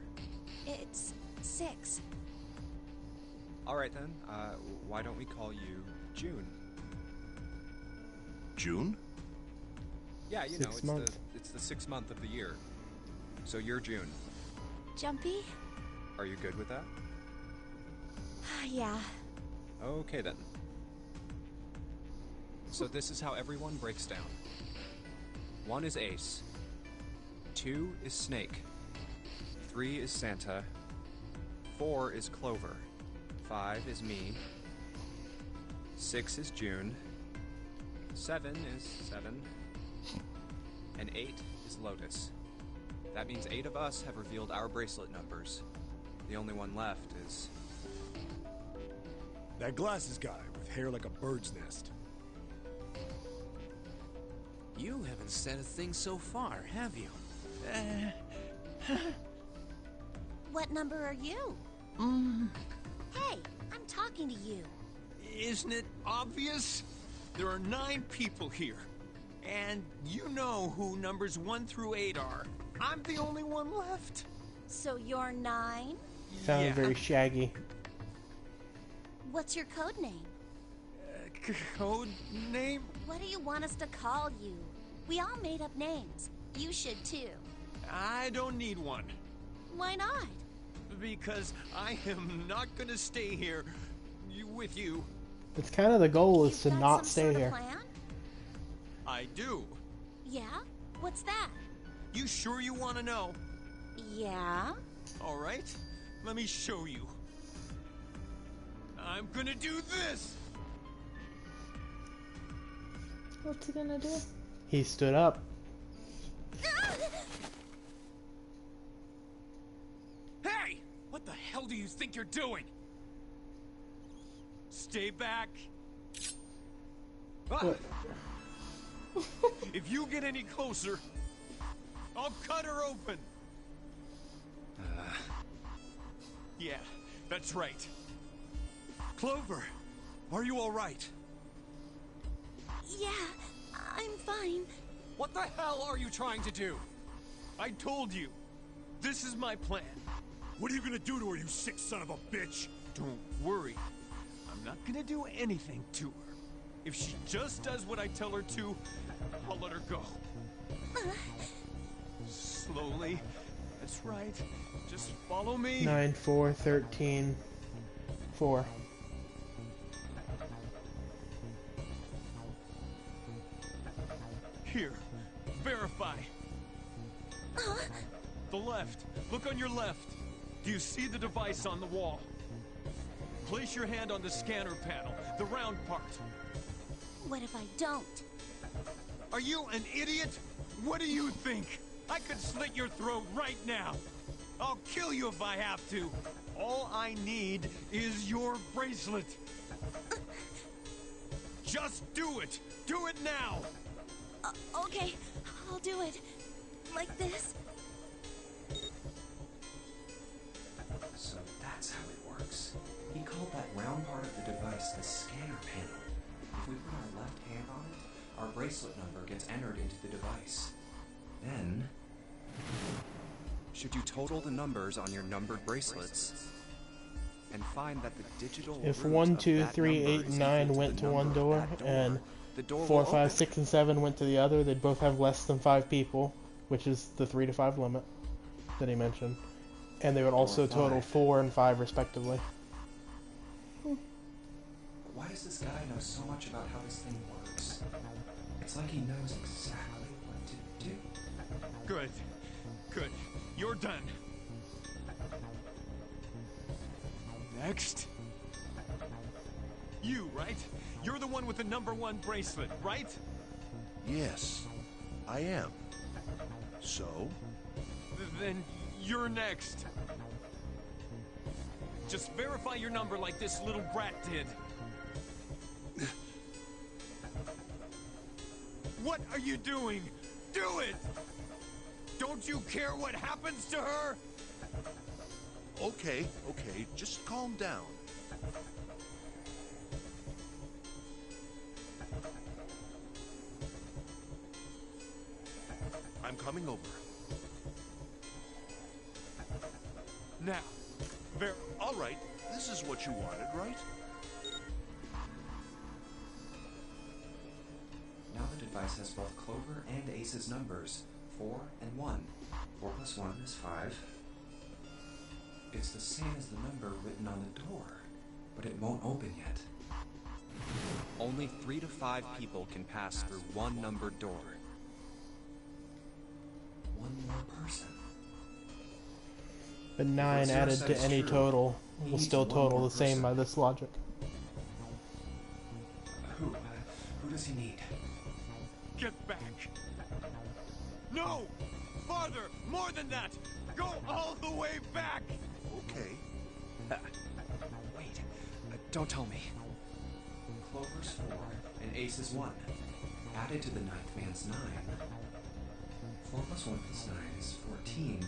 It's 6. Alright then, why don't we call you June? June? Yeah, you know, Sixth month. it's the 6th month of the year. So you're June. Jumpy? Are you good with that? Yeah. Okay then. So this is how everyone breaks down. 1 is Ace. 2 is Snake. 3 is Santa. 4 is Clover. 5 is me. 6 is June. 7 is 7. And 8 is Lotus. That means 8 of us have revealed our bracelet numbers. The only one left is... That glasses guy with hair like a bird's nest. You haven't said a thing so far, have you? What number are you? Hey, I'm talking to you. Isn't it obvious? There are 9 people here. And you know who numbers 1 through 8 are. I'm the only one left. So you're 9? Sounded very shaggy. What's your code name? Code name? What do you want us to call you? We all made up names. You should too. I don't need one. Why not? Because I am not gonna stay here with you. That's kind of the goal, is to You've got not some stay sort of here. plan? I do. Yeah? What's that? You sure you want to know? Yeah? All right. Let me show you. I'm gonna do this. What's he gonna do? He stood up. Hey! What the hell do you think you're doing? Stay back. Ah. If you get any closer, I'll cut her open. Yeah, that's right. Clover, are you all right? Yeah, I'm fine. What the hell are you trying to do? I told you. This is my plan. What are you gonna do to her, you sick son of a bitch? Don't worry. I'm not gonna do anything to her. If she just does what I tell her to, I'll let her go. Slowly. That's right. Just follow me. 9, 4, 13, 4. Here. Verify. The left. Look on your left. Do you see the device on the wall? Place your hand on the scanner panel, the round part. What if I don't? Are you an idiot? What do you think? I could slit your throat right now. I'll kill you if I have to. All I need is your bracelet. Just do it. Do it now. Okay, I'll do it. Like this. So that's how it works. He called that round part of the device the scanner panel. If we put our left hand on it, our bracelet number gets entered into the device. Then, should you total the numbers on your numbered bracelets and find that the digital If root 1, of 2, that 3, number 8, is and 9 equal to went the to one number of door, that and the door 4, will 5, open. 6, and 7 went to the other, they'd both have less than 5 people, which is the 3 to 5 limit that he mentioned. And they would also Or 5. total 4 and 5 respectively. Why does this guy know so much about how this thing works? It's like he knows exactly what to do. Good. Good. You're done. Next. You, right? You're the one with the number 1 bracelet, right? Yes, I am. So? Then you're next. Just verify your number like this little brat did. What are you doing? Do it! Don't you care what happens to her? Okay, just calm down. coming over. Now, All right, this is what you wanted, right? Now the device has both Clover and Ace's numbers, 4 and 1. 4 plus 1 is 5. It's the same as the number written on the door, but it won't open yet. Only 3 to 5 people can pass through one numbered door. One more person. But 9 added to any total will still total the same by this logic. Who does he need? get back. No! Farther! More than that! Go all the way back! Okay. Wait. Don't tell me. Clover's 4 and Ace is 1. Added to the ninth man's 9. 4 plus 1 plus 9 is 14.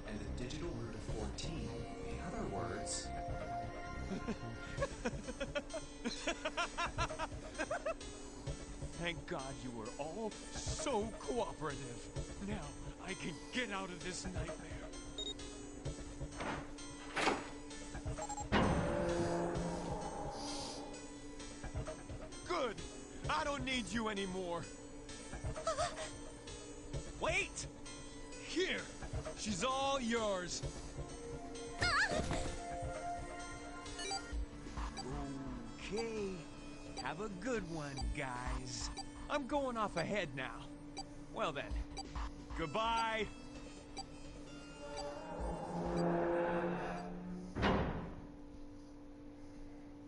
And the digital root of 14, in other words... Thank God you were all so cooperative. Now I can get out of this nightmare. Good. I don't need you anymore. Wait! Here. She's all yours. Okay. Have a good one, guys. I'm going off ahead now. Well then, goodbye.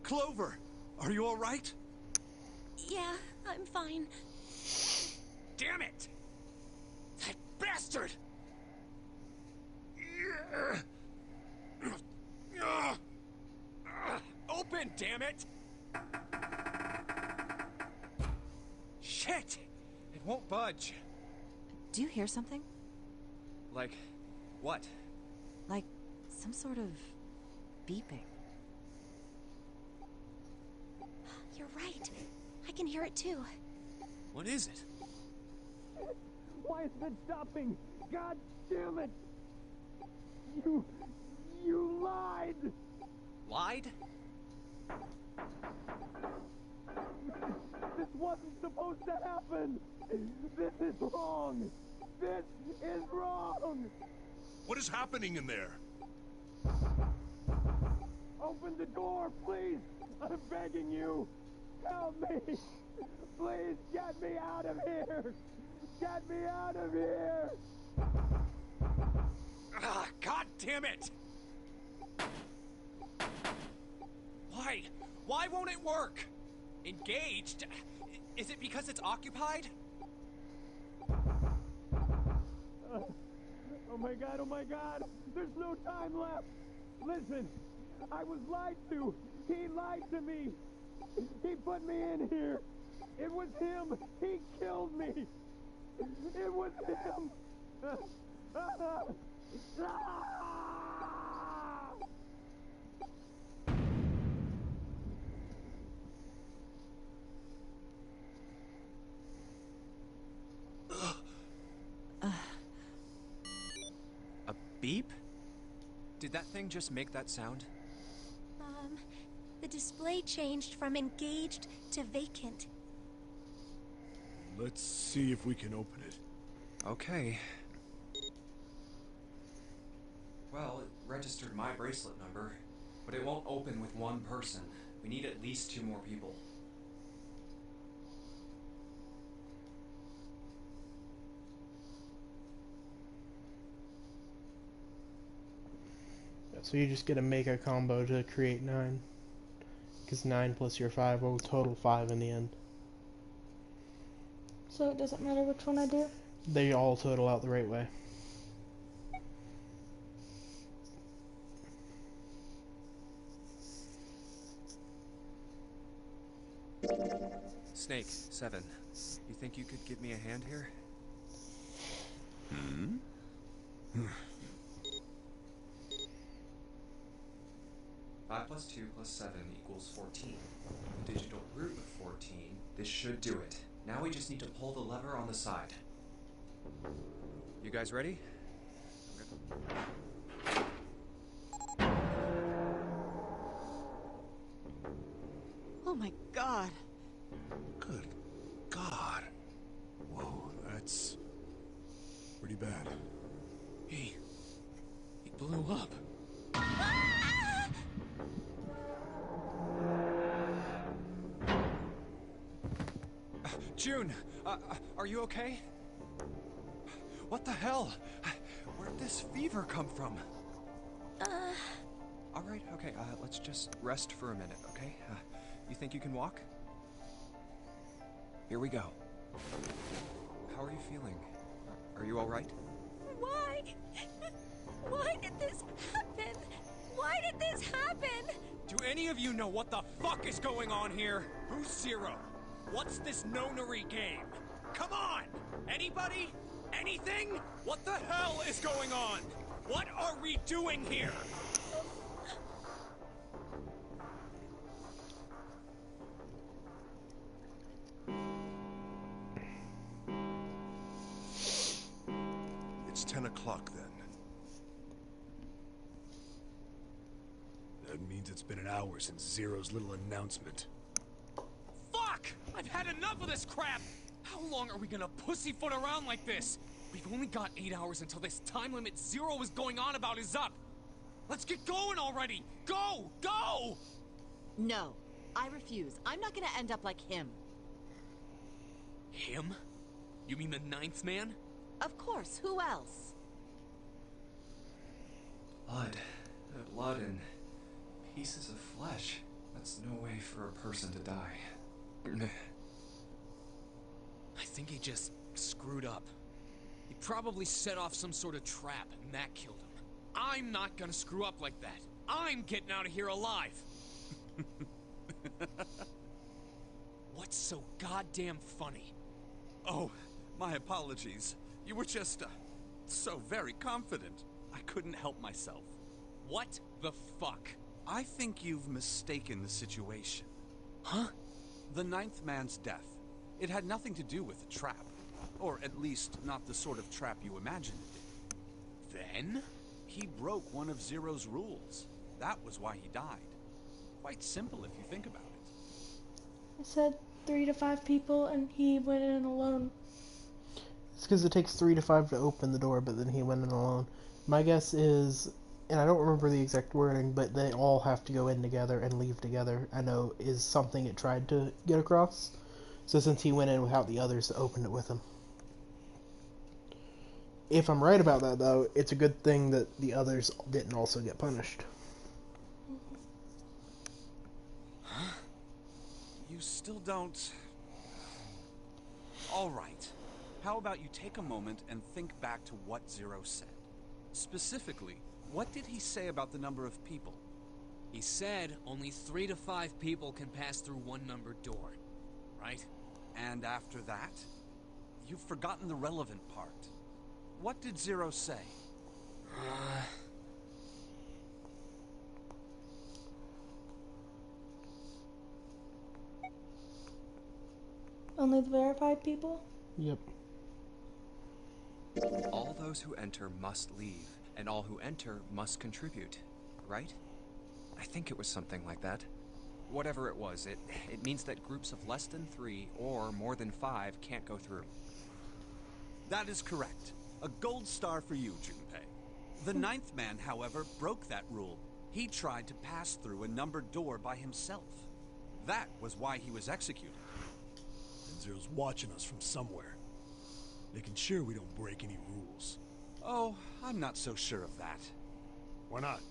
Clover, are you all right? Yeah, I'm fine. Damn it! That bastard! Open, damn it! Shit! It won't budge. Do you hear something? Like, what? Like some sort of beeping. You're right. I can hear it too. What is it? Why is it stopping? God damn it! You lied! Lied? This wasn't supposed to happen! This is wrong! This is wrong! What is happening in there? Open the door, please! I'm begging you! Help me! Please get me out of here! Get me out of here! Ah, God damn it! Why? Why won't it work? Engaged? Is it because it's occupied? Oh my God, oh my God! There's no time left! Listen, I was lied to! He lied to me! He put me in here! It was him! He killed me! It was him! A beep? Did that thing just make that sound? The display changed from engaged to vacant. Let's see if we can open it. Okay. Well, it registered my bracelet number, but it won't open with one person. We need at least 2 more people. So you just get to make a combo to create 9. Because 9 plus your 5 will total 5 in the end. So it doesn't matter which one I do? They all total out the right way. Snake, 7. You think you could give me a hand here? 5 plus 2 plus 7 equals 14. The digital root of 14. This should do it. Now we just need to pull the lever on the side. You guys ready? Oh my god. Good God. Whoa, that's pretty bad. He blew up. June, are you okay? What the hell? Where'd this fever come from? All right, okay, let's just rest for a minute, okay? You think you can walk? Here we go. How are you feeling? Are you all right? Why? Why did this happen? Why did this happen? Do any of you know what the fuck is going on here? Who's Zero? What's this Nonary game? Come on! Anybody? Anything? What the hell is going on? What are we doing here? It's 10 o'clock then. That means it's been an hour since Zero's little announcement. Fuck! I've had enough of this crap! How long are we gonna pussyfoot around like this? We've only got 8 hours until this time limit Zero was going on about is up! Let's get going already! Go! Go! No, I refuse. I'm not gonna end up like him. Him? You mean the ninth man? Of course, who else? Blood. Blood and pieces of flesh. That's no way for a person to die. I think he just screwed up. He probably set off some sort of trap, and that killed him. I'm not gonna screw up like that. I'm getting out of here alive. What's so goddamn funny? Oh, my apologies. You were just, so very confident. I couldn't help myself. What the fuck? I think you've mistaken the situation. Huh? The ninth man's death. It had nothing to do with a trap. Or at least, not the sort of trap you imagined it did. Then? He broke one of Zero's rules. That was why he died. Quite simple if you think about it. I said 3 to 5 people, and he went in alone. It's because it takes 3 to 5 to open the door, but then he went in alone. My guess is, and I don't remember the exact wording, but they all have to go in together and leave together, I know is something it tried to get across. So since he went in without the others to open it with him. If I'm right about that, though, it's a good thing that the others didn't also get punished. Huh? You still don't... All right. How about you take a moment and think back to what Zero said? Specifically, what did he say about the number of people? He said only 3 to 5 people can pass through one numbered door, right? And after that? You've forgotten the relevant part. What did Zero say? Only the verified people? Yep. All those who enter must leave, and all who enter must contribute, right? I think it was something like that. Whatever it was, it means that groups of less than 3 or more than 5 can't go through. That is correct. A gold star for you, Junpei. The ninth man, however, broke that rule. He tried to pass through a numbered door by himself. That was why he was executed. And Zero's watching us from somewhere, making sure we don't break any rules. Oh, I'm not so sure of that. Why not?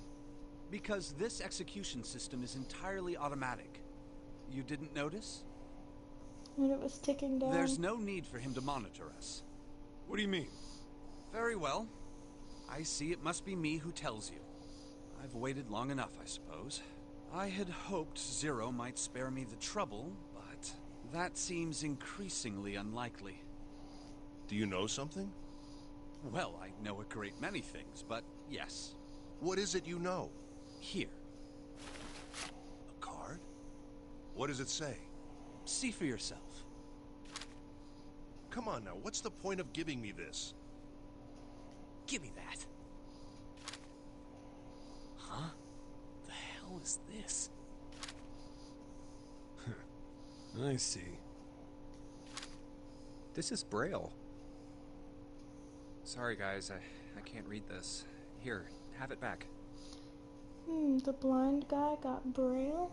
Because this execution system is entirely automatic. You didn't notice? When it was ticking down. There's no need for him to monitor us. What do you mean? Very well. I see it must be me who tells you. I've waited long enough, I suppose. I had hoped Zero might spare me the trouble, but that seems increasingly unlikely. Do you know something? Well, I know a great many things, but yes. What is it you know? Here. A card? What does it say? See for yourself. Come on now, what's the point of giving me this? Give me that. Huh? The hell is this? I see. This is Braille. Sorry guys, I can't read this. Here, have it back. The blind guy got Braille?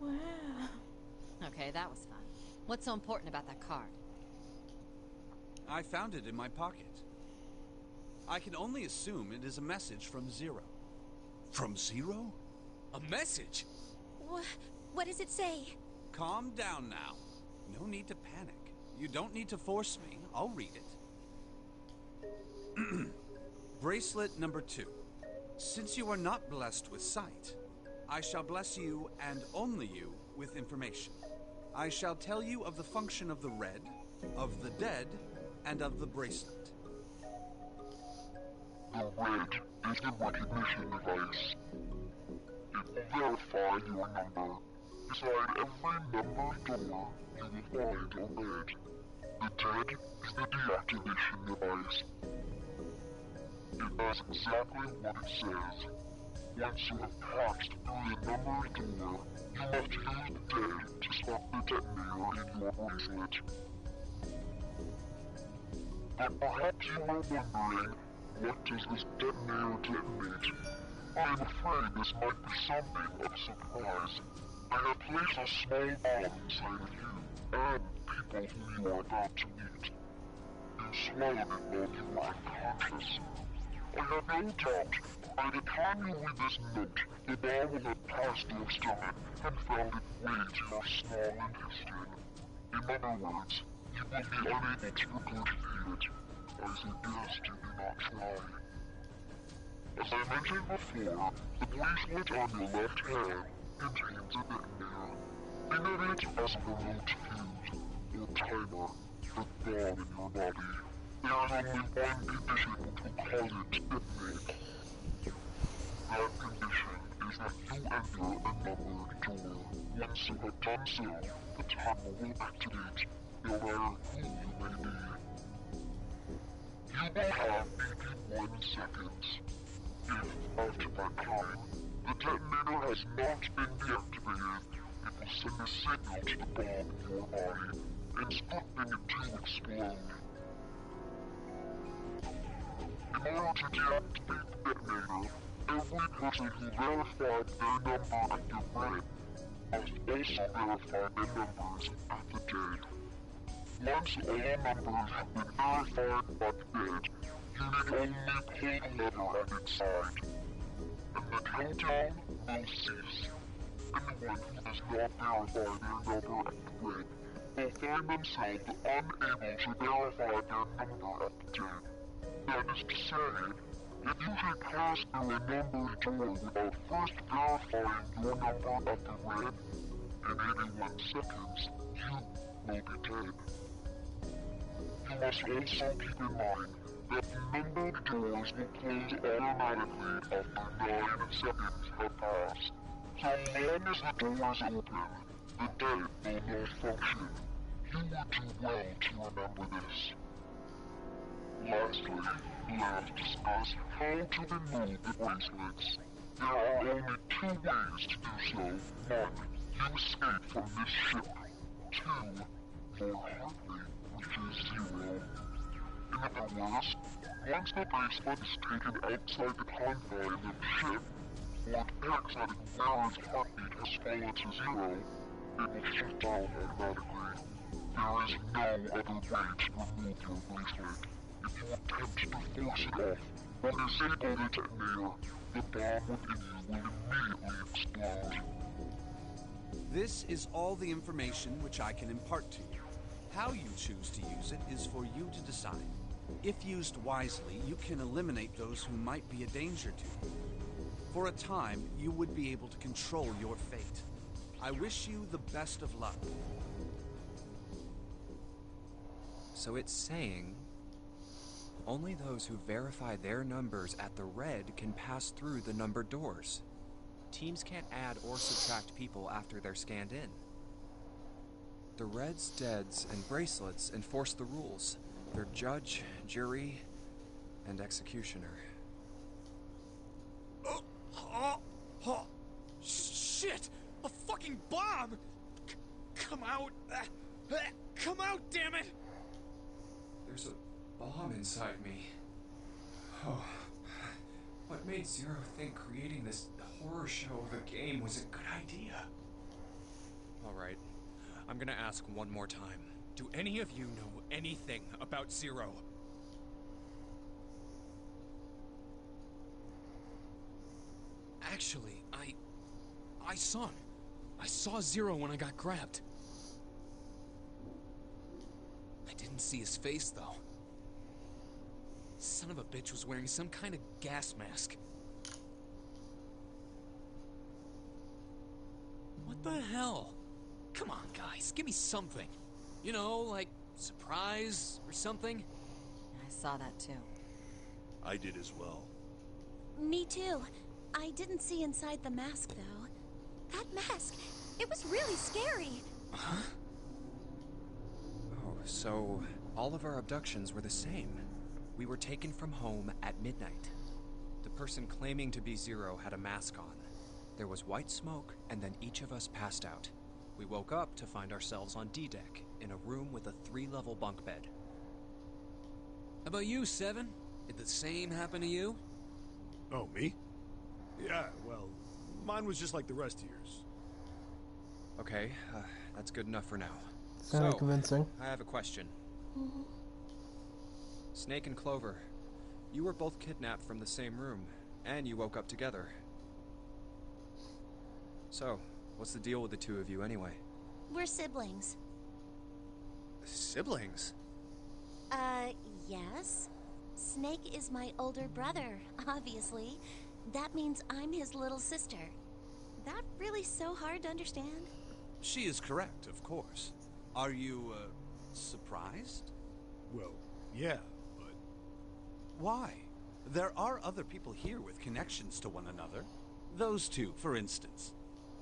Wow. Okay, that was fun. What's so important about that card? I found it in my pocket. I can only assume it is a message from Zero. From Zero? A message? What does it say? Calm down now. No need to panic. You don't need to force me. I'll read it. Bracelet number 2. Since you are not blessed with sight, I shall bless you, and only you, with information. I shall tell you of the function of the red, of the dead, and of the bracelet. The red is the recognition device. It will verify your number. Beside every numbered door, you will find a red. The dead is the deactivation device. It does exactly what it says. Once you have passed through the numbered door, you must use the dead to stop the detonator in your bracelet. But perhaps you are wondering, what does this detonator detonate? I am afraid this might be something of a surprise. I have placed a small bomb inside of you, and people who you are about to meet. You swallowed it while you were unconscious. I have no doubt, by the time you read this note, the bomb will have passed your stomach and found its way to your small intestine. In other words, you will be unable to regurgitate it. I suggest you do not try. As I mentioned before, the bracelet on your left hand contains a detonator. Think of it as a remote fuse, or timer, for the bomb in your body. There is only one condition to cause it to detonate. That condition is that you enter a numbered door. Once you have done so, the timer will activate, no matter who you may be. You will have 81 seconds. If, after that time, the detonator has not been deactivated, it will send a signal to the bomb in your body, instructing it to explode. In order to deactivate the detonator, every person who verified their number at the red must also verify their numbers at the dead. Once all numbers have been verified by the dead, you need only pull the lever at its side, and the countdown will cease. Anyone who does not verify their number at the red will find themselves unable to verify their number at the dead. That is to say, if you should pass through a numbered door without first verifying your number at the red, in 81 seconds, you will be dead. You must also keep in mind that the numbered doors will close automatically after 9 seconds have passed. So long as the door is open, the dead will not function. You would do well to remember this. Lastly, let us discuss how to remove the bracelets. There are only 2 ways to do so. 1. You escape from this ship. 2. Your heart rate reaches 0. In other words, once the bracelet is taken outside the confines of the ship, or detects that its heartbeat has fallen to 0, it will shut down automatically. There is no other way to remove your bracelet. If you attempt to force it off, or disable the detonator, the bomb within you will immediately explode. This is all the information which I can impart to you. How you choose to use it is for you to decide. If used wisely, you can eliminate those who might be a danger to you. For a time, you would be able to control your fate. I wish you the best of luck. So it's saying only those who verify their numbers at the red can pass through the numbered doors. Teams can't add or subtract people after they're scanned in. The Reds, Deads, and Bracelets enforce the rules. They're judge, jury, and executioner. Shit! A fucking bomb! Come out! Come out, damn it! There's a bomb inside me. Oh. What made Zero think creating this horror show of a game was a good idea? Alright. I'm gonna ask one more time. Do any of you know anything about Zero? Actually, I saw him. I saw Zero when I got grabbed. I didn't see his face, though. Son of a bitch was wearing some kind of gas mask. What the hell? Come on, guys, give me something. You know, like surprise or something. I saw that too. I did as well. Me too. I didn't see inside the mask, though. That mask, it was really scary. Huh? Oh, so all of our abductions were the same. We were taken from home at midnight. The person claiming to be Zero had a mask on. There was white smoke, and then each of us passed out. We woke up to find ourselves on D-Deck, in a room with a 3-level bunk bed. How about you, Seven? Did the same happen to you? Oh, me? Yeah, well, mine was just like the rest of yours. Okay, that's good enough for now. Sounded convincing. I have a question. Snake and Clover, you were both kidnapped from the same room, and you woke up together. So, what's the deal with the two of you anyway? We're siblings. Siblings? Yes. Snake is my older brother, obviously. That means I'm his little sister. That really so hard to understand? She is correct, of course. Are you, surprised? Well, yeah, but... Why? There are other people here with connections to one another. Those two, for instance.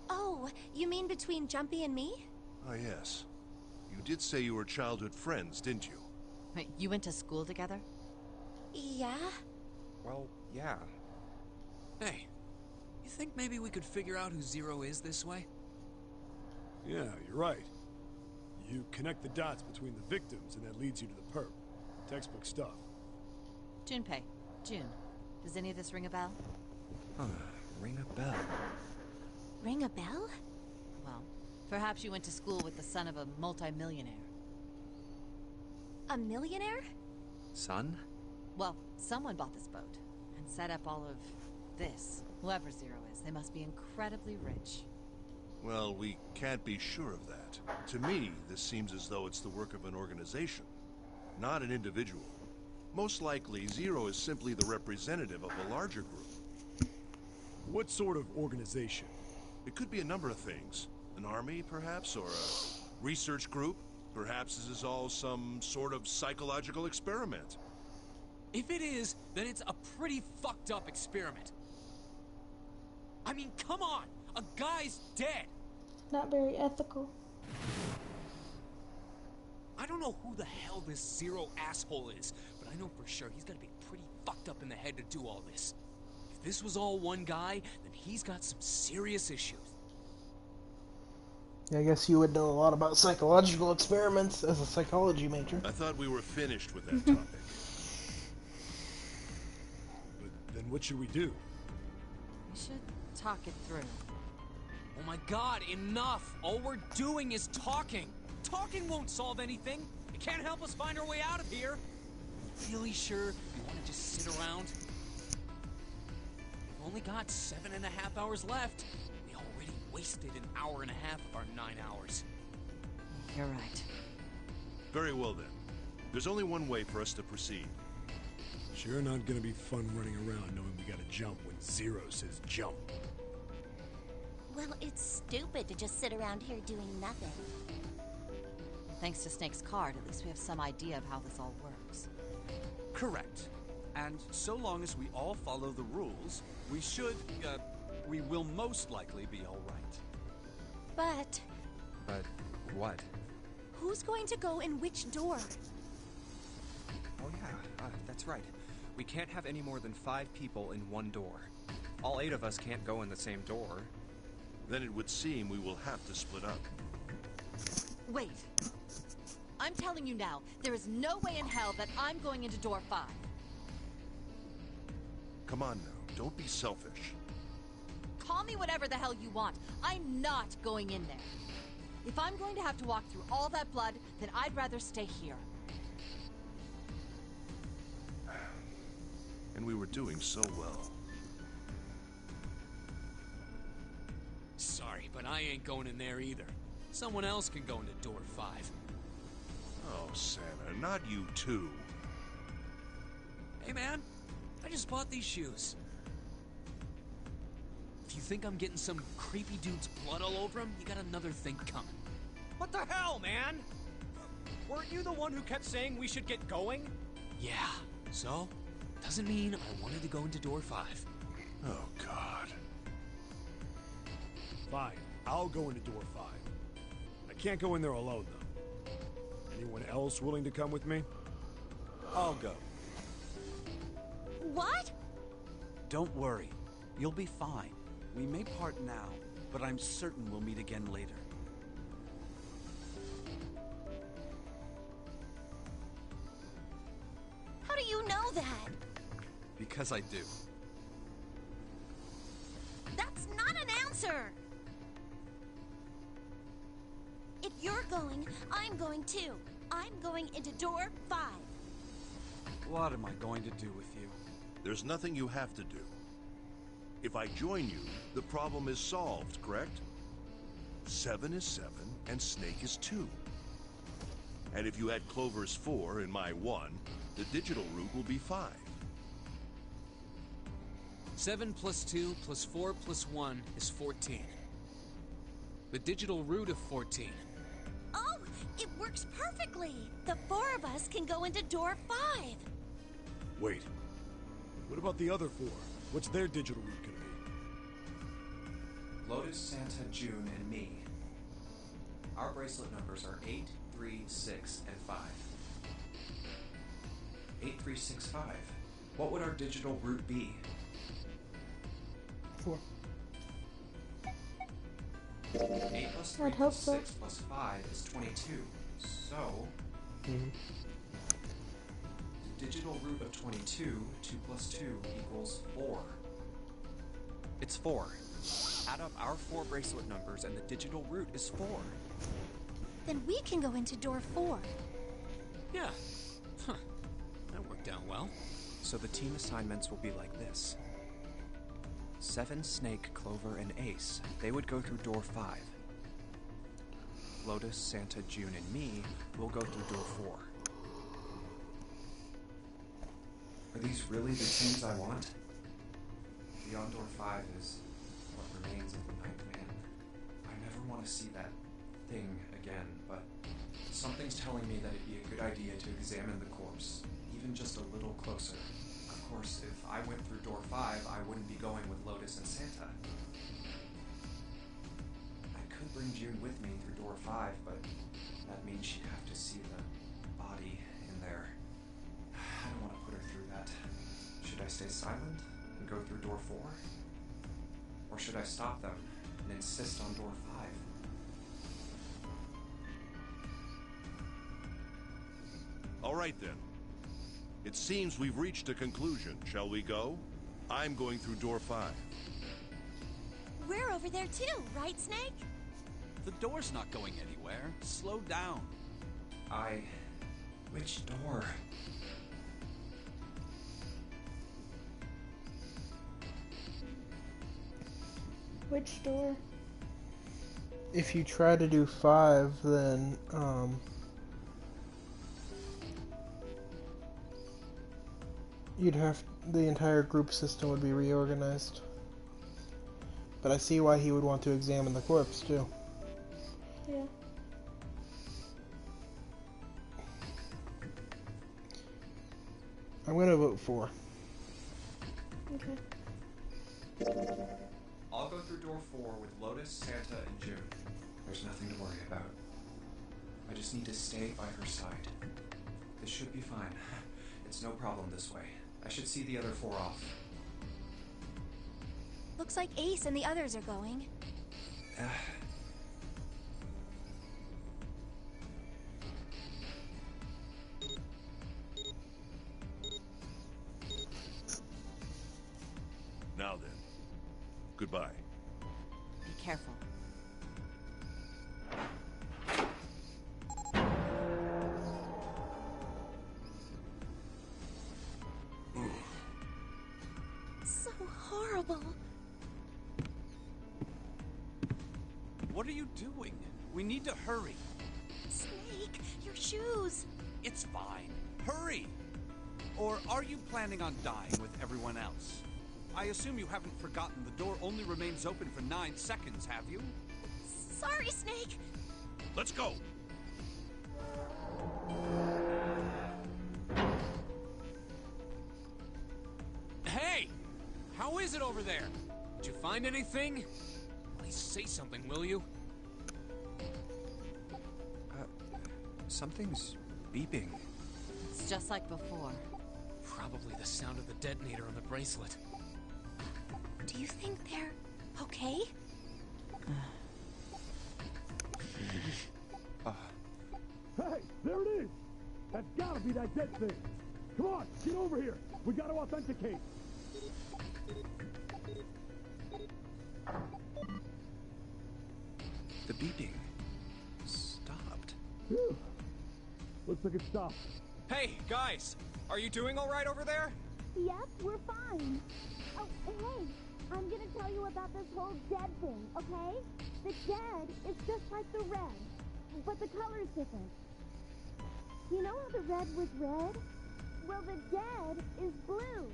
Oh, you mean between Jumpy and me? Ah, yes. You did say you were childhood friends, didn't you? Wait, you went to school together? Yeah. Well, yeah. Hey, you think maybe we could figure out who Zero is this way? Yeah, you're right. You connect the dots between the victims, and that leads you to the perp. Textbook stuff. Junpei. June. Does any of this ring a bell? Ring a bell. Ring a bell? Well, perhaps you went to school with the son of a multimillionaire. A millionaire? Son? Well, someone bought this boat and set up all of this. Whoever Zero is, they must be incredibly rich. Well, we can't be sure of that. To me, this seems as though it's the work of an organization, not an individual. Most likely, Zero is simply the representative of a larger group. What sort of organization? It could be a number of things. An army, perhaps, or a research group. Perhaps this is all some sort of psychological experiment. If it is, then it's a pretty fucked up experiment. I mean, come on! A guy's dead! Not very ethical. I don't know who the hell this Zero asshole is, but I know for sure he's gotta be pretty fucked up in the head to do all this. If this was all one guy, then he's got some serious issues. Yeah, I guess you would know a lot about psychological experiments as a psychology major. I thought we were finished with that topic. But then what should we do? We should talk it through. Oh my god, enough! All we're doing is talking! Talking won't solve anything! It can't help us find our way out of here! Really sure you want to just sit around? We've only got 7.5 hours left. We already wasted an hour and a half of our 9 hours. You're right. Very well then. There's only one way for us to proceed. Sure not gonna be fun running around knowing we gotta jump when Zero says jump. Well, it's stupid to just sit around here doing nothing. Thanks to Snake's card, at least we have some idea of how this all works. Correct. And so long as we all follow the rules, we will most likely be all right. But But what? Who's going to go in which door? Oh yeah, that's right. We can't have any more than 5 people in one door. All 8 of us can't go in the same door. Then it would seem we will have to split up. Wait. I'm telling you now, there is no way in hell that I'm going into door 5. Come on now, don't be selfish. Call me whatever the hell you want. I'm not going in there. If I'm going to have to walk through all that blood, then I'd rather stay here. And we were doing so well. Sorry, but I ain't going in there either. Someone else can go into door 5. Oh, Santa, not you too. Hey, man, I just bought these shoes. If you think I'm getting some creepy dude's blood all over him, you got another thing coming. What the hell, man? Weren't you the one who kept saying we should get going? Yeah, so? Doesn't mean I wanted to go into door 5. Oh, God. Fine, I'll go into door 5. I can't go in there alone, though. Anyone else willing to come with me? I'll go. What? Don't worry. You'll be fine. We may part now, but I'm certain we'll meet again later. How do you know that? Because I do. That's not an answer! If you're going, I'm going too. I'm going into door 5. What am I going to do with you? There's nothing you have to do. If I join you, the problem is solved, correct? 7 is 7, and Snake is 2. And if you add Clover's 4 and my 1, the digital route will be 5. 7 plus 2 plus 4 plus 1 is 14. The digital root of 14. Oh, it works perfectly. The 4 of us can go into door 5. Wait. What about the other 4? What's their digital route gonna be? Lotus, Santa, June, and me. Our bracelet numbers are 8, 3, 6, and 5. 8, 3, 6, 5. What would our digital route be? 4. 8 plus 3 I'd hope plus so. 6 plus 5 is 22. So, the digital root of 22, 2 plus 2 equals 4. It's 4. Add up our 4 bracelet numbers and the digital root is 4. Then we can go into door 4. Yeah. Huh. That worked out well. So the team assignments will be like this. 7, Snake, Clover, and Ace. They would go through door 5. Lotus, Santa, June, and me will go through door 4. Are these really the teams I want? Beyond door 5 is what remains of the Ninth Man. I never want to see that thing again, but something's telling me that it'd be a good idea to examine the corpse, even just a little closer. Of course, if I went through door 5, I wouldn't be going with Lotus and Santa. I could bring June with me through door 5, but that means she'd have to see the body in there. I don't want to put her through that. Should I stay silent and go through door 4? Or should I stop them and insist on door 5? All right, then. It seems we've reached a conclusion. Shall we go? I'm going through door 5. We're over there too, right, Snake? The door's not going anywhere. Slow down. Which door? Which door? If you try to do 5, then, you'd have, the entire group system would be reorganized. But I see why he would want to examine the corpse, too. Yeah. I'm gonna vote 4. Okay. I'll go through door 4 with Lotus, Santa, and June. There's nothing to worry about. I just need to stay by her side. This should be fine. It's no problem this way. I should see the other 4 off. Looks like Ace and the others are going. Now then, goodbye. Be careful. So horrible. What are you doing? We need to hurry. Snake, your shoes. It's fine. Hurry! Or are you planning on dying with everyone else? I assume you haven't forgotten the door only remains open for 9 seconds, have you? Sorry, Snake. Let's go! Hey! How is it over there? Did you find anything? Please say something, will you? Something's beeping. It's just like before. Probably the sound of the detonator on the bracelet. Do you think they're okay? Hey, there it is! That's gotta be that dead thing! Come on, get over here! We gotta authenticate! The beeping stopped. Phew. Looks like it stopped. Hey, guys! Are you doing alright over there? Yep, we're fine. Oh, hey, I'm gonna tell you about this whole dead thing, okay? The dead is just like the red, but the color's different. You know how the red was red? Well, the dead is blue.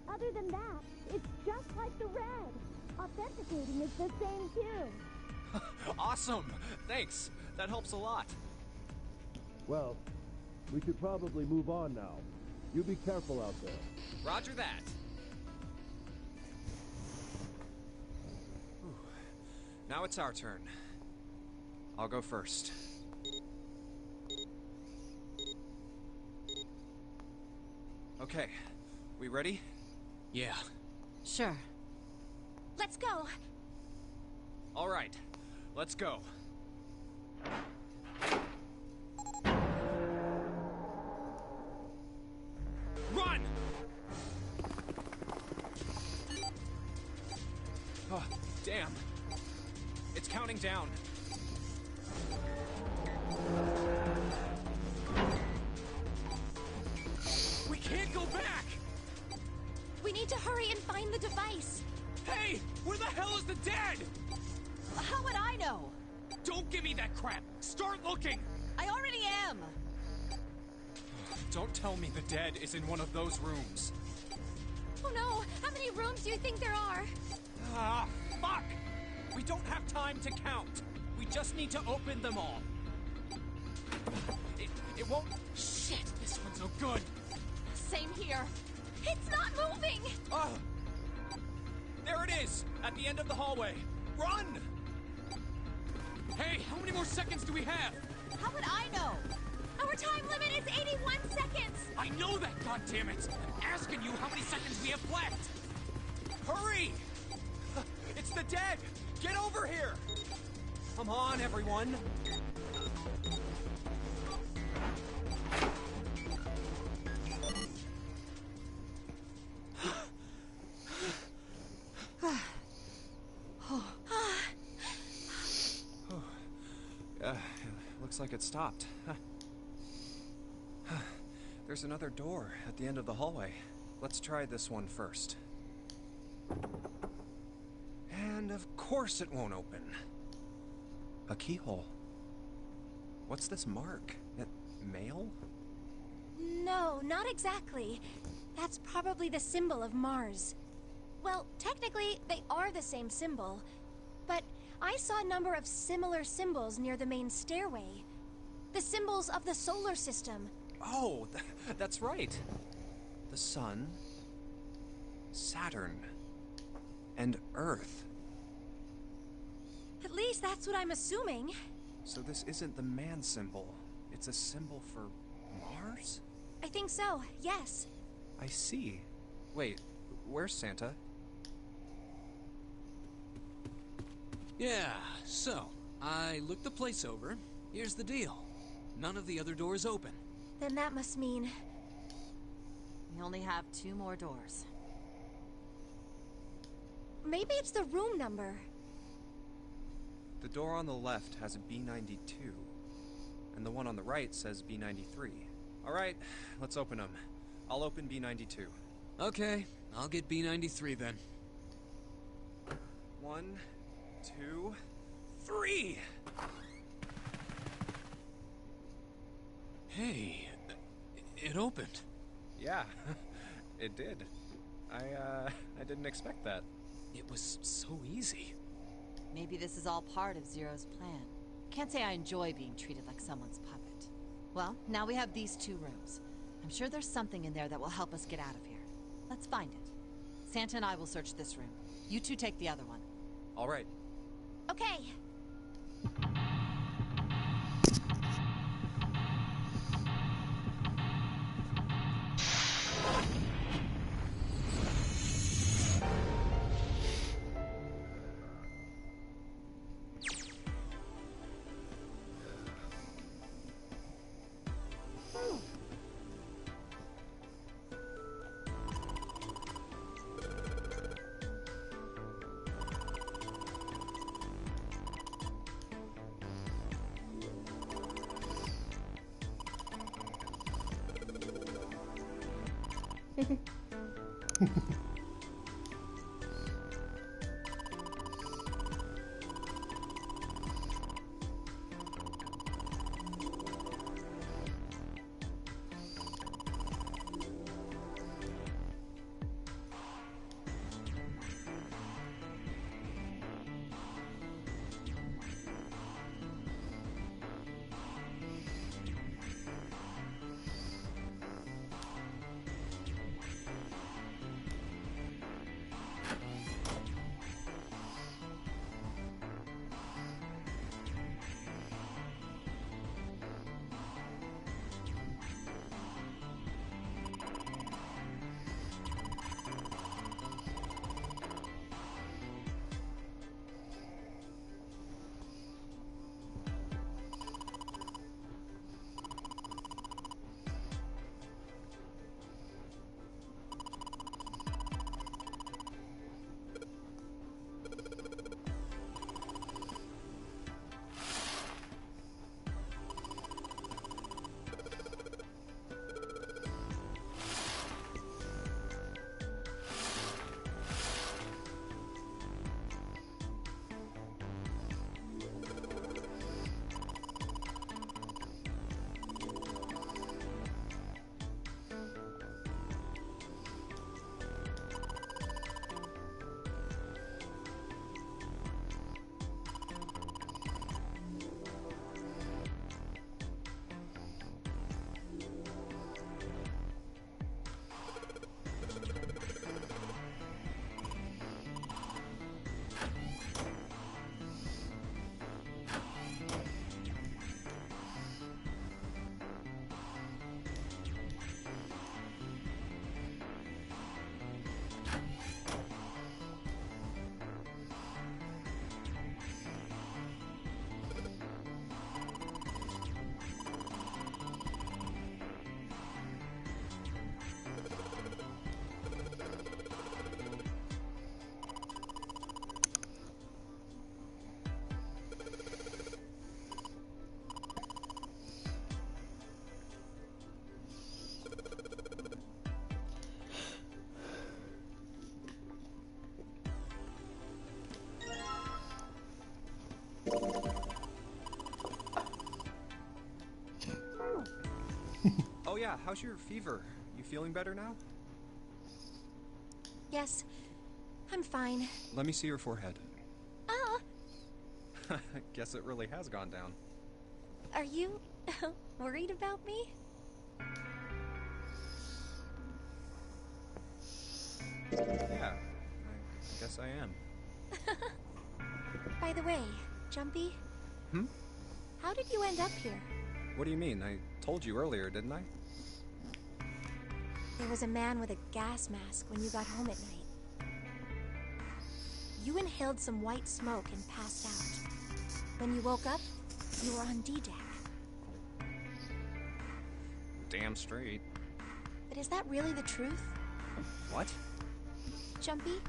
Other than that, it's just like the red. Authenticating is the same too. Awesome! Thanks. That helps a lot. Well, we should probably move on now. You be careful out there. Roger that. Whew. Now it's our turn. I'll go first. Okay, we ready? Yeah. Sure. Let's go. All right, let's go. Run! Oh, damn. It's counting down. We can't go back! We need to hurry and find the device. Hey! Where the hell is the dead? How would I know? Don't give me that crap! Start looking! I already am! Don't tell me the dead is in one of those rooms. Oh no! How many rooms do you think there are? Ah, fuck! We don't have time to count. We just need to open them all. It won't... Shit, this one's no good. Same here. It's not moving! Oh! There it is, at the end of the hallway. Run! Hey, how many more seconds do we have? How would I know? Our time limit is 81 seconds! I know that, goddammit! I'm asking you how many seconds we have left! Hurry! It's the dead! Get over here! Come on, everyone! Looks like it stopped. There's another door at the end of the hallway. Let's try this one first. And of course it won't open. A keyhole. What's this mark? Mail? No, not exactly. That's probably the symbol of Mars. Well, technically, they are the same symbol. But I saw a number of similar symbols near the main stairway. The symbols of the solar system. Oh, that's right. The Sun, Saturn, and Earth. At least that's what I'm assuming. So this isn't the man symbol. It's a symbol for Mars? I think so, yes. I see. Wait, where's Santa? Yeah, so, I looked the place over. Here's the deal. None of the other doors open. Then that must mean... We only have 2 more doors. maybe it's the room number. The door on the left has a B92, and the one on the right says B93. All right, let's open them. I'll open B92. Okay, I'll get B93 then. 1, 2, 3! Hey, it opened. Yeah, it did. I didn't expect that. It was so easy. Maybe this is all part of Zero's plan. Can't say I enjoy being treated like someone's puppet. Well, now we have these 2 rooms. I'm sure there's something in there that will help us get out of here. Let's find it. Santa and I will search this room. You 2 take the other one. All right. Okay. Oh yeah, how's your fever? You feeling better now? Yes, I'm fine. Let me see your forehead. Oh, Guess it really has gone down. are you worried about me? Yeah, I guess I am. By the way, Jumpy, Hmm? how did you end up here? What do you mean? I told you earlier, didn't I? There was a man with a gas mask when you got home at night. You inhaled some white smoke and passed out. When you woke up, you were on D-Deck. Damn straight. But is that really the truth? What? Jumpy,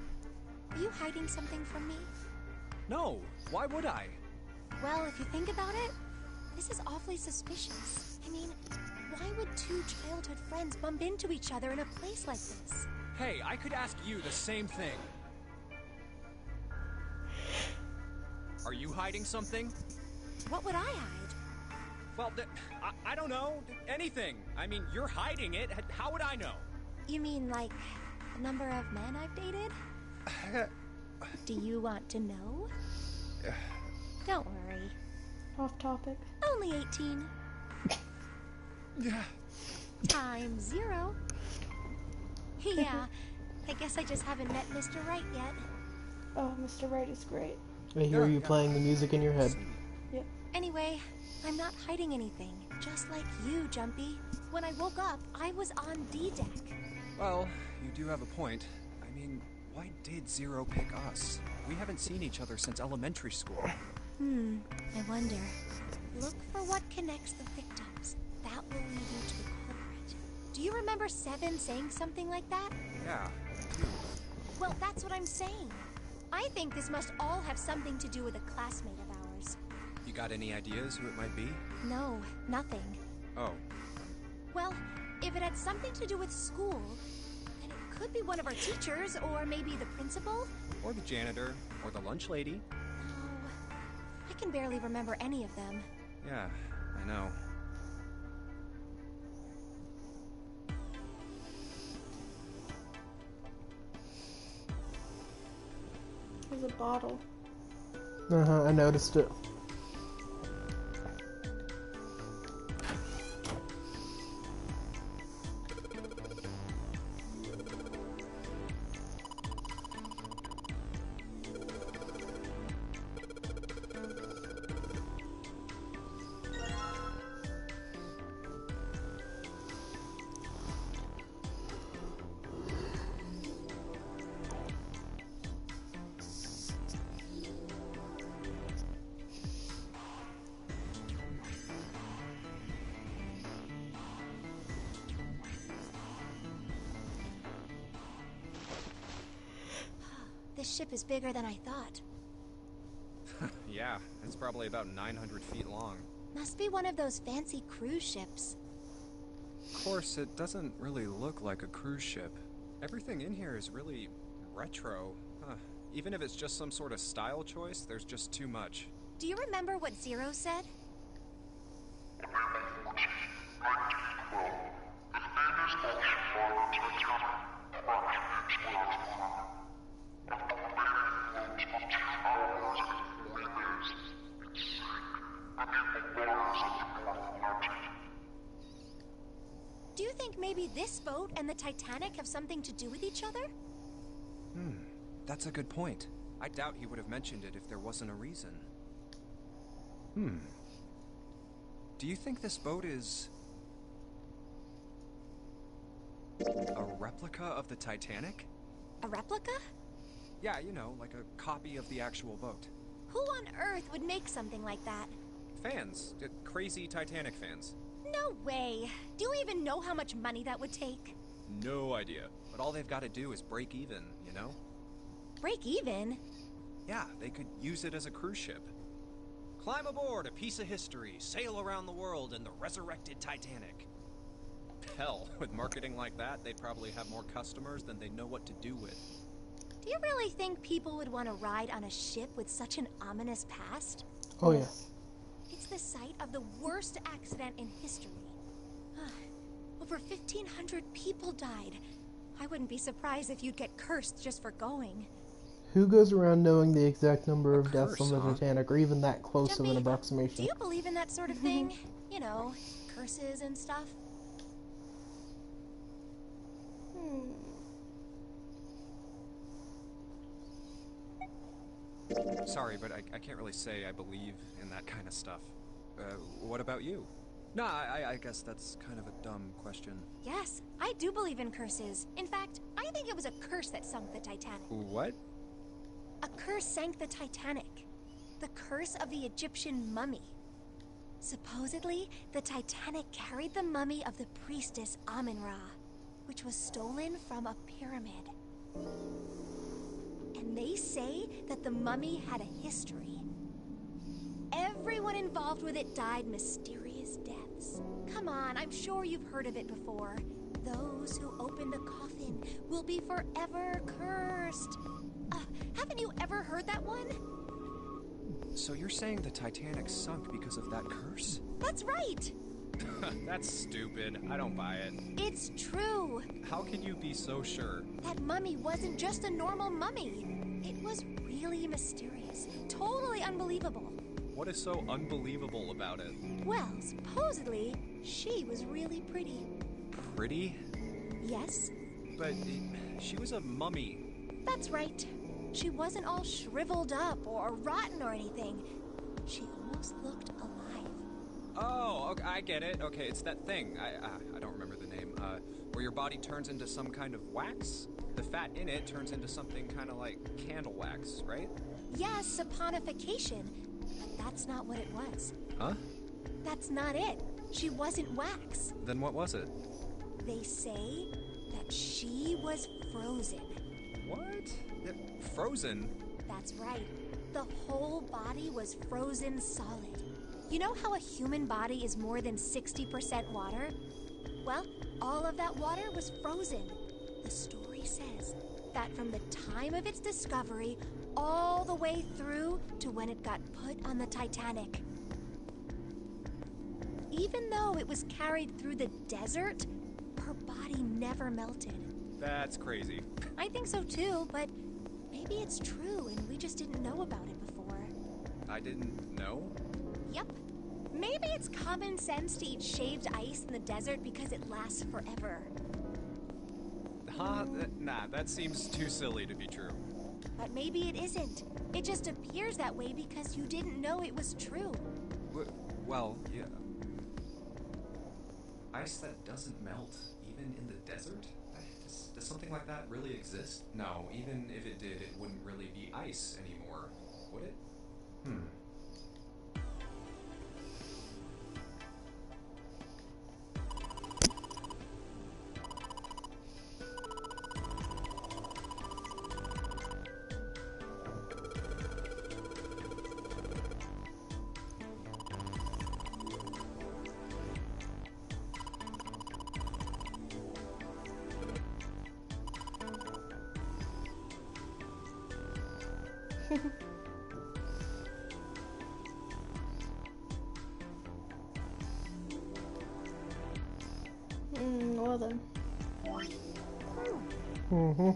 are you hiding something from me? No, why would I? Well, if you think about it, this is awfully suspicious. I mean, why would two childhood friends bump into each other in a place like this? Hey, I could ask you the same thing. Are you hiding something? What would I hide? Well, I don't know. Anything. I mean, you're hiding it. How would I know? You mean like the number of men I've dated? Do you want to know? Don't worry. Off topic. Only 18. Yeah. Times 0. Yeah, I guess I just haven't met Mr. Right yet. Oh, Mr. Right is great. I hear you playing the music in your head. Yep. Anyway, I'm not hiding anything. Just like you, Jumpy. When I woke up, I was on D-Deck. Well, you do have a point. I mean, why did Zero pick us? We haven't seen each other since elementary school. I wonder. Look for what connects the victims. That will lead you to the culprit. Do you remember Seven saying something like that? Yeah, I do. Well, that's what I'm saying. I think this must all have something to do with a classmate of ours. You got any ideas who it might be? No, nothing. Oh. Well, if it had something to do with school, then it could be one of our teachers, or maybe the principal. Or the janitor, or the lunch lady. Oh, I can barely remember any of them. Yeah, I know. There's a bottle. I noticed it. This ship is bigger than I thought. Yeah, it's probably about 900 feet long. Must be one of those fancy cruise ships. Of course, it doesn't really look like a cruise ship. Everything in here is really retro. Even if it's just some sort of style choice, there's just too much. Do you remember what Zero said? Do you think maybe this boat and the Titanic have something to do with each other? That's a good point. I doubt he would have mentioned it if there wasn't a reason. Do you think this boat is a replica of the Titanic? A replica? Yeah, you know, like a copy of the actual boat. Who on earth would make something like that? Fans. Crazy Titanic fans. No way. Do you even know how much money that would take? No idea. But all they've got to do is break even, you know? Break even? Yeah, they could use it as a cruise ship. Climb aboard a piece of history, sail around the world in the resurrected Titanic. Hell, with marketing like that, they'd probably have more customers than they know what to do with. Do you really think people would want to ride on a ship with such an ominous past? Oh, yeah. It's the site of the worst accident in history. Over 1,500 people died. I wouldn't be surprised if you'd get cursed just for going. Who goes around knowing the exact number of deaths on the huh? Titanic, or even that close of Jumpy, an approximation? Do you believe in that sort of thing? You know, curses and stuff? Sorry, but I can't really say I believe in that kind of stuff. What about you? No, I guess that's kind of a dumb question. Yes, I do believe in curses. In fact, I think it was a curse that sunk the Titanic. What? A curse sank the Titanic. The curse of the Egyptian mummy. Supposedly, the Titanic carried the mummy of the priestess Amun-Ra, which was stolen from a pyramid. And they say that the mummy had a history. Everyone involved with it died mysterious deaths. Come on, I'm sure you've heard of it before. Those who open the coffin will be forever cursed. Haven't you ever heard that one? So you're saying the Titanic sunk because of that curse? That's right! That's stupid. I don't buy it. It's true. How can you be so sure? That mummy wasn't just a normal mummy. It was really mysterious. Totally unbelievable. What is so unbelievable about it? Well, supposedly, she was really pretty. Pretty? Yes. But she was a mummy. That's right. She wasn't all shriveled up or rotten or anything. She almost looked alive. Oh, okay, I get it. Okay, it's that thing. I don't remember the name. Where your body turns into some kind of wax? The fat in it turns into something kind of like candle wax, right? Yes, saponification. But that's not what it was. Huh? That's not it. She wasn't wax. Then what was it? They say that she was frozen. What? Frozen? That's right. The whole body was frozen solid. You know how a human body is more than 60% water? Well, all of that water was frozen. The story says that from the time of its discovery all the way through to when it got put on the Titanic. Even though it was carried through the desert, her body never melted. That's crazy. I think so too, but maybe it's true and we just didn't know about it before. I didn't know? Yep. Maybe it's common sense to eat shaved ice in the desert because it lasts forever. Huh? Nah, that seems too silly to be true. But maybe it isn't. It just appears that way because you didn't know it was true. Well, yeah. Ice that doesn't melt, even in the desert? Does something like that really exist? No, even if it did, it wouldn't really be ice anymore, would it? Well then. Mm-hmm.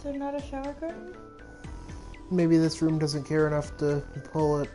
Is there not a shower curtain? Maybe this room doesn't care enough to pull it.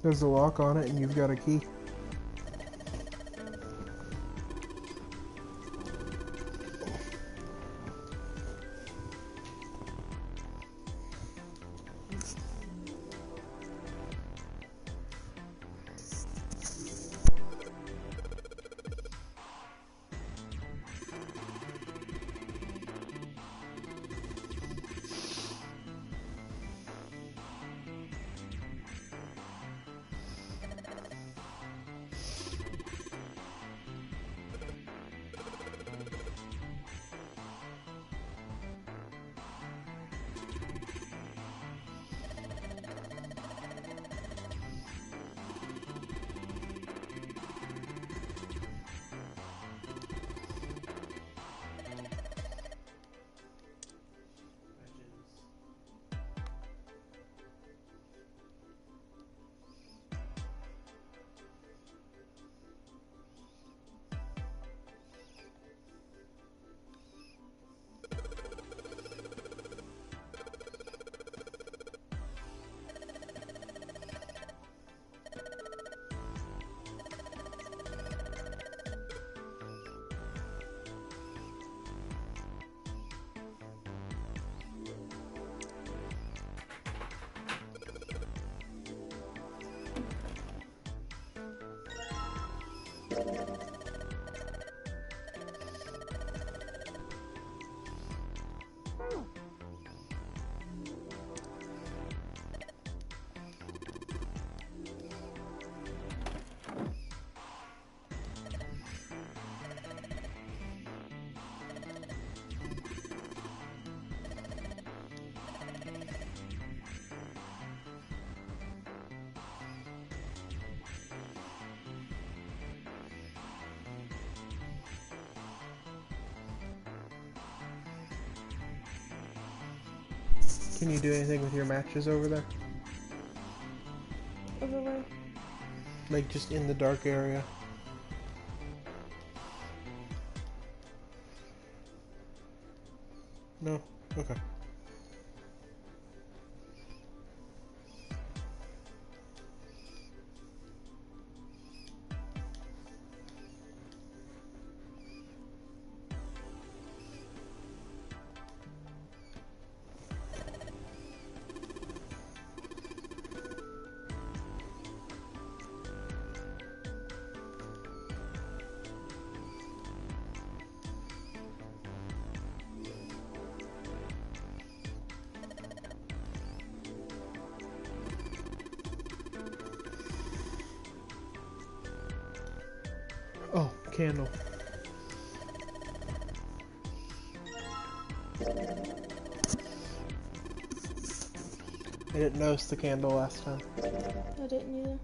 There's a lock on it and you've got a key. Can you do anything with your matches over there? Over where? Like just in the dark area? No? Okay. Oh, candle. I didn't notice the candle last time. I didn't either.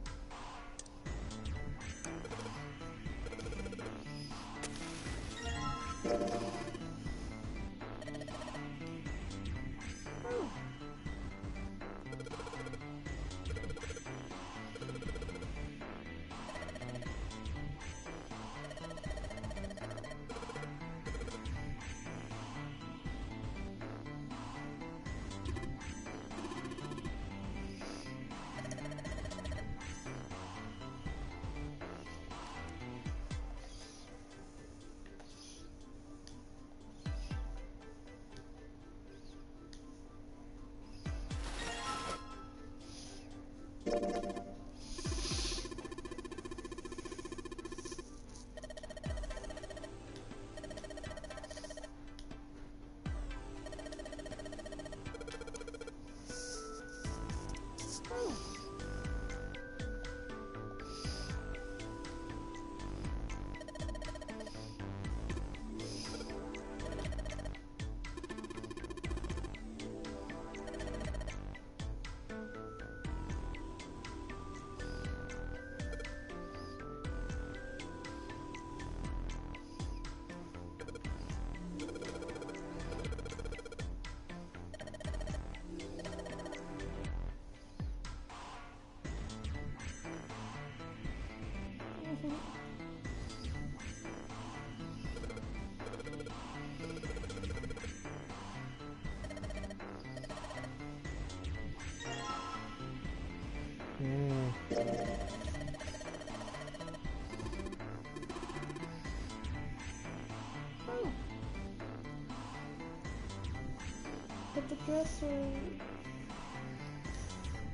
But the dresser...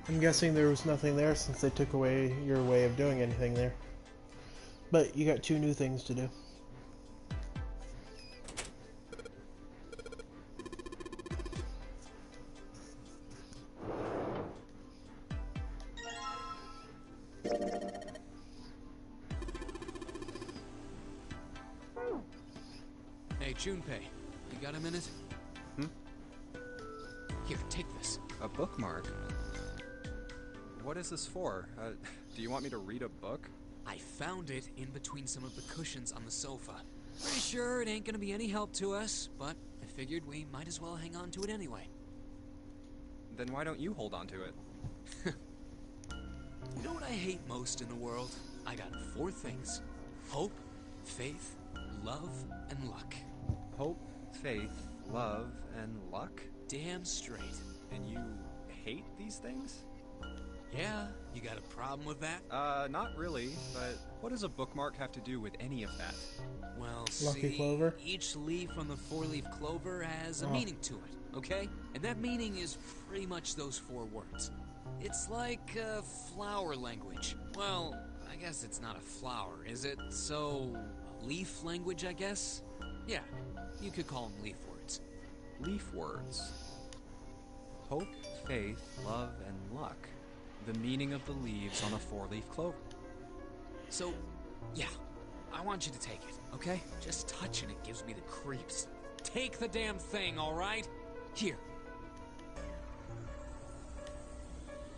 I'm guessing there was nothing there since they took away your way of doing anything there. But you got 2 new things to do. Hey, Junpei, you got a minute? Here, take this. A bookmark? What is this for? Do you want me to read a book? I found it in between some of the cushions on the sofa. Pretty sure it ain't gonna be any help to us, but I figured we might as well hang on to it anyway. Then why don't you hold on to it? You know what I hate most in the world? I got 4 things. Hope, faith, love, and luck. Hope, faith, love, and luck? Damn straight. And you hate these things? Yeah, you got a problem with that? Not really, but what does a bookmark have to do with any of that? Well, Lucky see, clover? each leaf on the 4-leaf clover has a meaning to it, okay? And that meaning is pretty much those 4 words. It's like flower language. Well, I guess it's not a flower, is it? So, leaf language, I guess? Yeah, you could call them leaf words. Leaf words. Hope, faith, love, and luck. The meaning of the leaves on a 4-leaf clover. So, yeah, I want you to take it, okay? Just touching it gives me the creeps. Take the damn thing, all right? Here.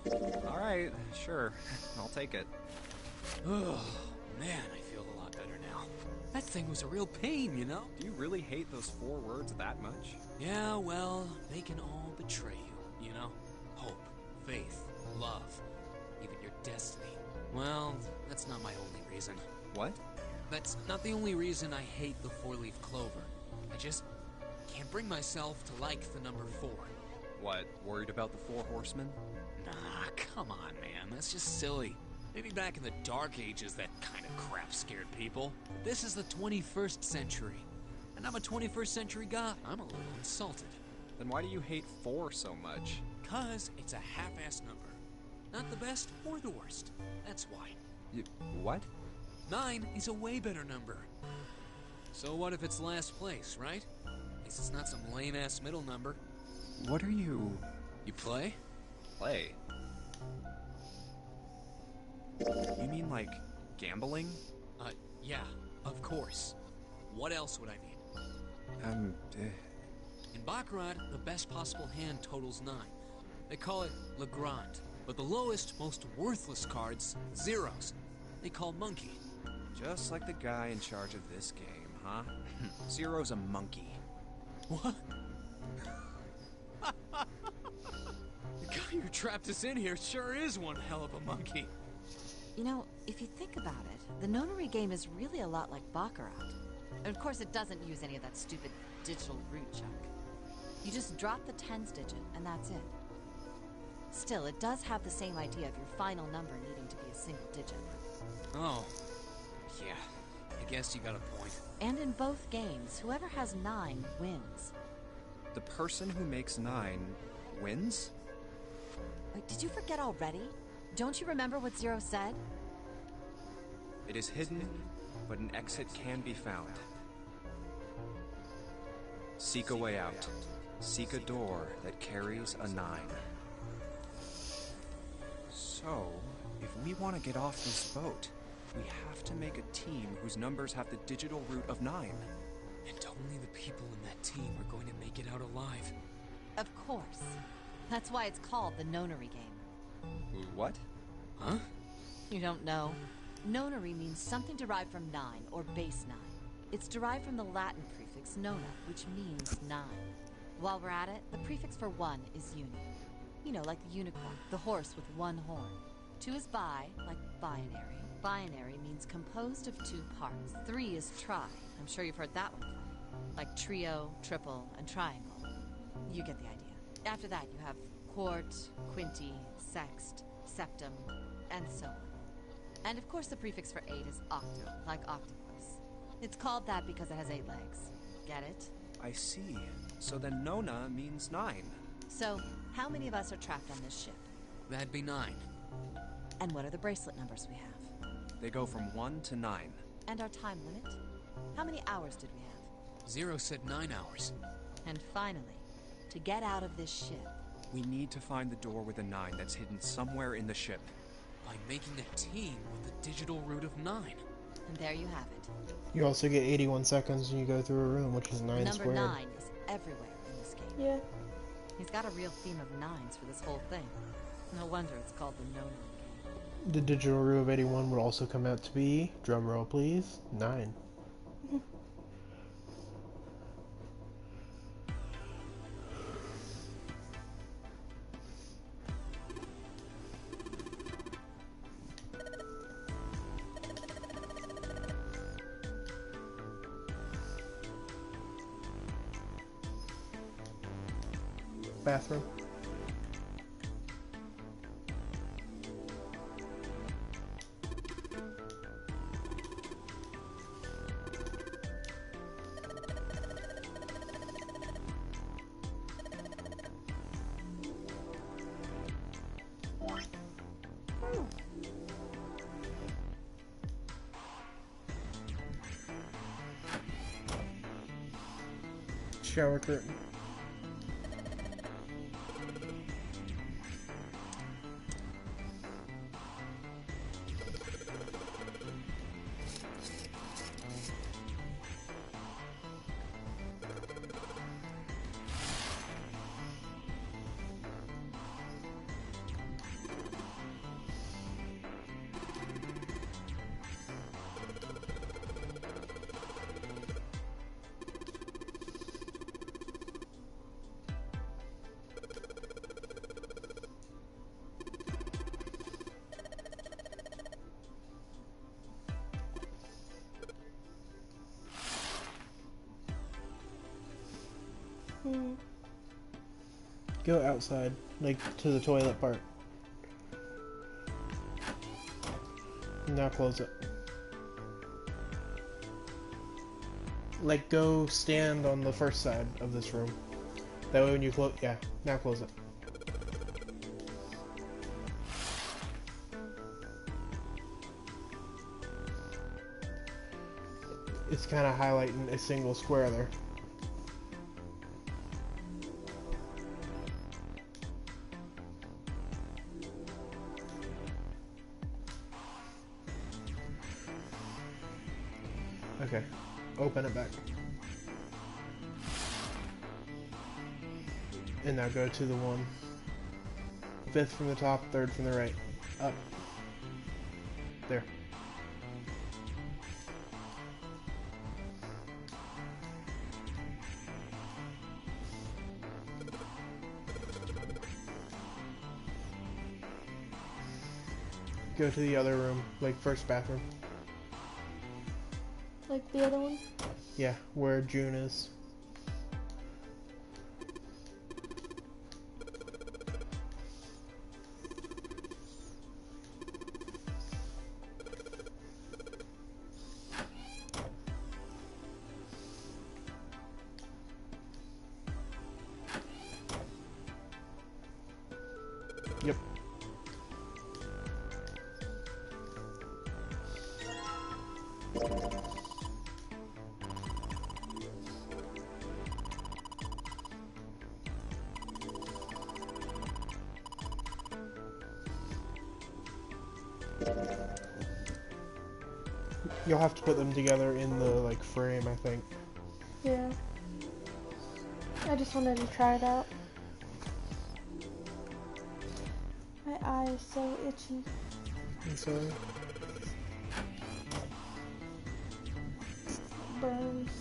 All right, sure. I'll take it. Oh, man, I feel a lot better now. That thing was a real pain, you know? Do you really hate those 4 words that much? Yeah, well, they can all betray you. You know? Hope, faith, love, even your destiny. Well, that's not my only reason. What? That's not the only reason I hate the four-leaf clover. I just can't bring myself to like the number 4. What, worried about the 4 horsemen? Nah, come on, man. That's just silly. Maybe back in the Dark Ages that kind of crap scared people. But this is the 21st century. And I'm a 21st century guy. I'm a little insulted. Then why do you hate 4 so much? 'Cause it's a half-ass number. Not the best or the worst. That's why. What? 9 is a way better number. So what if it's last place, right? At least it's not some lame-ass middle number. What are you... You play? Play? You mean like gambling? Yeah, of course. What else would I need? In Baccarat, the best possible hand totals 9. They call it Le Grand. But the lowest, most worthless cards, zeros. They call Monkey. Just like the guy in charge of this game, huh? Zero's a monkey. What? The guy who trapped us in here sure is one hell of a monkey. You know, if you think about it, the Nonary game is really a lot like Baccarat. And of course, it doesn't use any of that stupid digital root junk. You just drop the tens digit, and that's it. Still, it does have the same idea of your final number needing to be a single digit. Oh. Yeah, I guess you got a point. And in both games, whoever has 9 wins. The person who makes 9 wins? Wait, did you forget already? Don't you remember what Zero said? It is hidden, but an exit can be found. Seek a way out. Seek a door that carries a 9. So, if we want to get off this boat, we have to make a team whose numbers have the digital root of 9. And only the people in that team are going to make it out alive. Of course. That's why it's called the Nonary game. What? Huh? You don't know? Nonary means something derived from 9, or base 9. It's derived from the Latin prefix nona, which means 9. While we're at it, the prefix for 1 is uni. You know, like the unicorn, the horse with 1 horn. 2 is bi, like binary. Binary means composed of 2 parts. 3 is tri. I'm sure you've heard that one before. Like trio, triple, and triangle. You get the idea. After that, you have quart, quinty, sext, septum, and so on. And of course, the prefix for 8 is octo, like octopus. It's called that because it has 8 legs. Get it? I see. So then Nona means 9. So, how many of us are trapped on this ship? That'd be 9. And what are the bracelet numbers we have? They go from 1 to 9. And our time limit? How many hours did we have? Zero said 9 hours. And finally, to get out of this ship, we need to find the door with a 9 that's hidden somewhere in the ship. By making a team with the digital root of 9. And there you have it. You also get 81 seconds when you go through a room, which is 9 squared. Number 9 is everywhere in this game. Yeah. He's got a real theme of 9s for this whole thing. No wonder it's called the Nonary game. The digital root of 81 would also come out to be, drum roll please, 9. Bathroom. Shower curtain. Go outside, like to the toilet part. Now close it. Like, go stand on the first side of this room. That way when you close, yeah, now close it. It's kind of highlighting a single square there. Okay, open it back. And now go to the one. 5th from the top, 3rd from the right. Up. There. Go to the other room, like first bathroom. Like the other one? Yeah, where June is. Yep. You'll have to put them together in the, like, frame, I think. Yeah. I just wanted to try it out. My eye is so itchy. I'm sorry. Burns.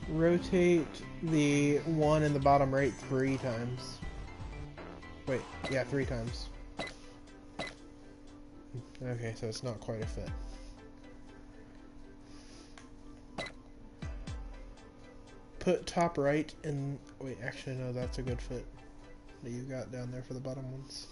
Rotate the one in the bottom right 3 times. Wait, yeah, 3 times. Okay, so it's not quite a fit. Put top right and... Wait, actually no, that's a good fit that you got down there for the bottom ones.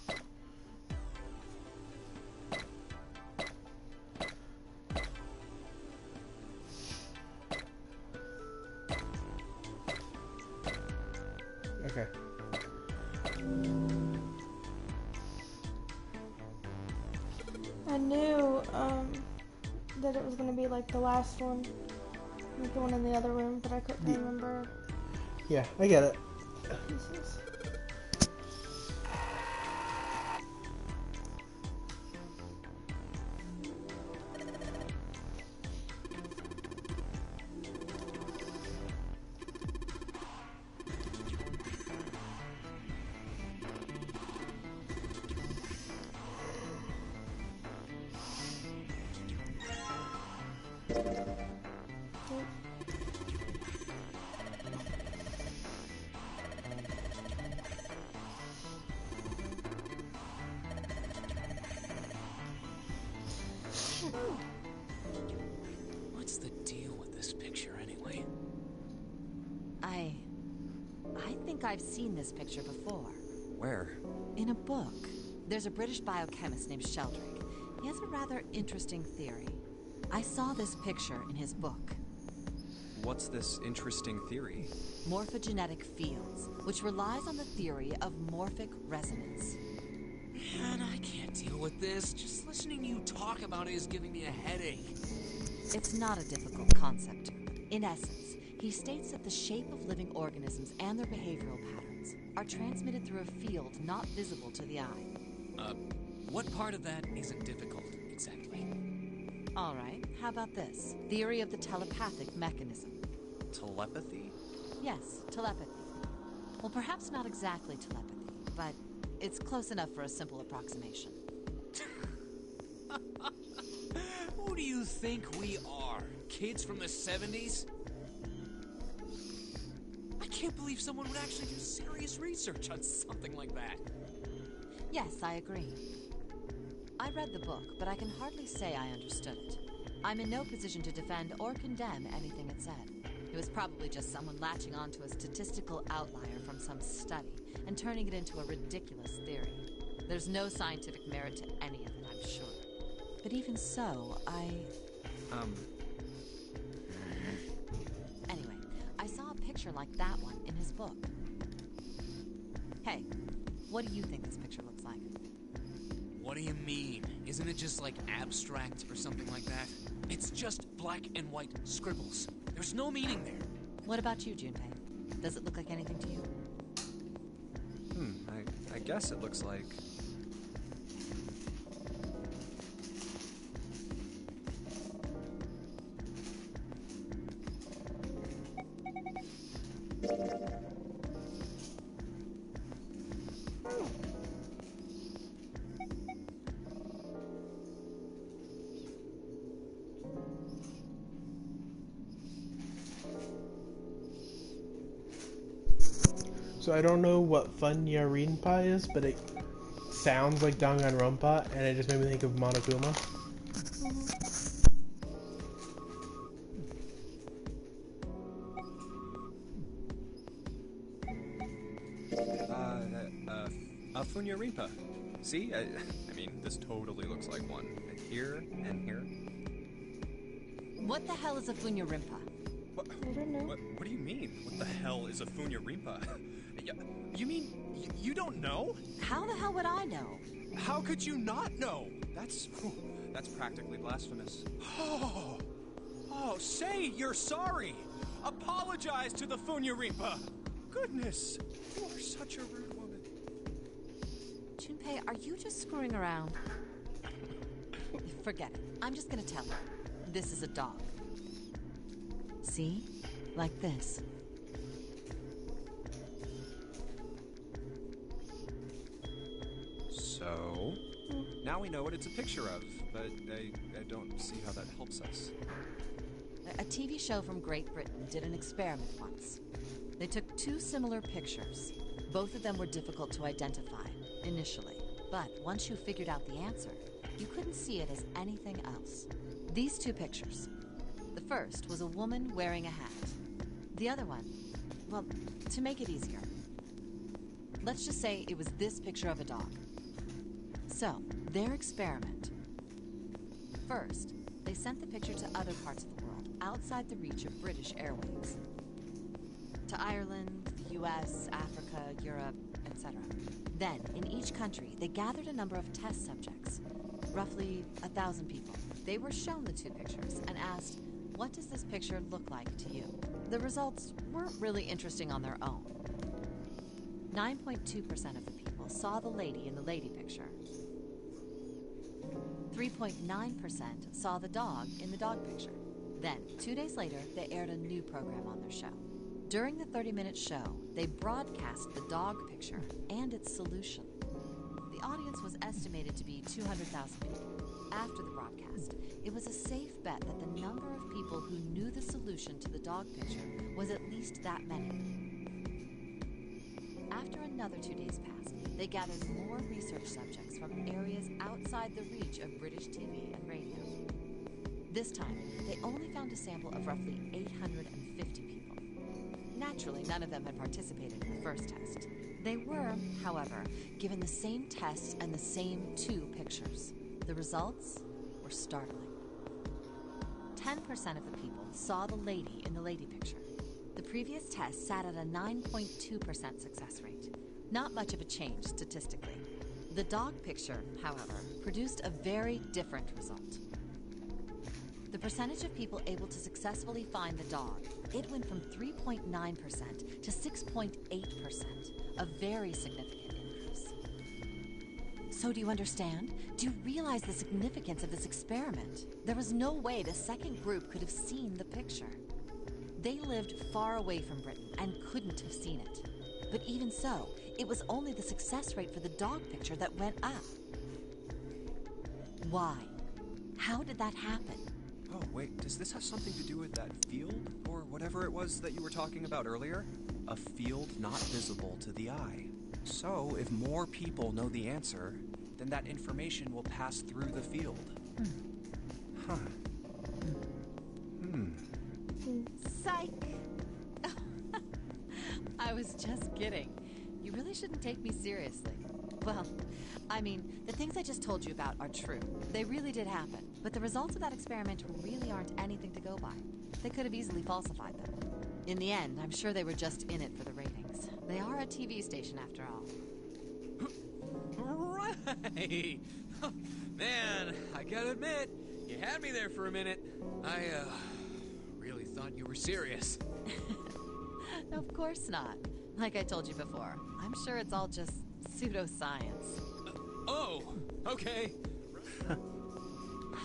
Okay. I knew that it was gonna be like the last one, like the one in the other room, but I couldn't remember Yeah, I get it. pieces. What's the deal with this picture anyway? I think I've seen this picture before. Where? In a book. There's a British biochemist named Sheldrake. He has a rather interesting theory. I saw this picture in his book. What's this interesting theory? Morphogenetic fields, which relies on the theory of morphic resonance. Man, I can't deal with this. Just listening to you talk about it is giving me a headache. It's not a difficult concept. In essence, he states that the shape of living organisms and their behavioral patterns are transmitted through a field not visible to the eye. What part of that isn't difficult, exactly? All right, how about this? Theory of the telepathic mechanism. Telepathy? Yes, telepathy. Well, perhaps not exactly telepathy, but it's close enough for a simple approximation. Who do you think we are? Kids from the 70s? can't believe someone would actually do serious research on something like that. Yes, I agree. I read the book, but I can hardly say I understood it. I'm in no position to defend or condemn anything it said. It was probably just someone latching onto a statistical outlier from some study and turning it into a ridiculous theory. There's no scientific merit to any of it, I'm sure. But even so, Anyway, I saw a picture like that one in his book. Hey, what do you think this picture looks like? What do you mean? Isn't it just like abstract or something like that? It's just black and white scribbles. There's no meaning there. What about you, Junpei? Does it look like anything to you? I guess it looks like... So I don't know what Funyarinpa is, but it sounds like Danganronpa, and it just made me think of Monokuma. Funyarinpa. See? I mean, this totally looks like one. Here and here. What the hell is a Funyarinpa? What do you mean? What the hell is a Funyarinpa? You mean you don't know? How the hell would I know? How could you not know? That's practically blasphemous. Oh, say you're sorry. Apologize to the Funyarinpa. Goodness, you are such a rude woman. Junpei, are you just screwing around? Forget it. I'm just gonna tell her. This is a dog. See? Like this. So, now we know what it's a picture of, but I don't see how that helps us. A TV show from Great Britain did an experiment once. They took two similar pictures. Both of them were difficult to identify, initially. But once you figured out the answer, you couldn't see it as anything else. These two pictures. The first was a woman wearing a hat. The other one, well, to make it easier, let's just say it was this picture of a dog. So, their experiment. First, they sent the picture to other parts of the world, outside the reach of British airwaves. To Ireland, the US, Africa, Europe, etc. Then, in each country, they gathered a number of test subjects, roughly 1,000 people. They were shown the two pictures and asked, what does this picture look like to you? The results weren't really interesting on their own. 9.2% of the people saw the lady in the lady picture. 3.9% saw the dog in the dog picture. Then, 2 days later, they aired a new program on their show. During the 30-minute show, they broadcast the dog picture and its solution. The audience was estimated to be 200,000 people. After the broadcast, it was a safe bet that the number of people who knew the solution to the dog picture was at least that many. After another 2 days passed, they gathered more research subjects from areas outside the reach of British TV and radio. This time, they only found a sample of roughly 850 people. Naturally, none of them had participated in the first test. They were, however, given the same tests and the same two pictures. The results were startling. 10% of the people saw the lady in the lady picture. The previous test sat at a 9.2% success rate. Not much of a change statistically. The dog picture, however, produced a very different result. The percentage of people able to successfully find the dog, it went from 3.9% to 6.8%, a very significant increase. So do you understand? Do you realize the significance of this experiment? There was no way the second group could have seen the picture. They lived far away from Britain and couldn't have seen it. But even so, it was only the success rate for the dog picture that went up. Why? How did that happen? Oh, wait, does this have something to do with that field? Or whatever it was that you were talking about earlier? A field not visible to the eye. So, if more people know the answer, then that information will pass through the field. Huh. Psych! I was just kidding. You really shouldn't take me seriously. Well, I mean, the things I just told you about are true. They really did happen. But the results of that experiment really aren't anything to go by. They could have easily falsified them. In the end, I'm sure they were just in it for the ratings. They are a TV station after all. Right! Man, I gotta admit, you had me there for a minute. I, really thought you were serious. Of course not. Like I told you before, I'm sure it's all just pseudoscience. Oh, okay.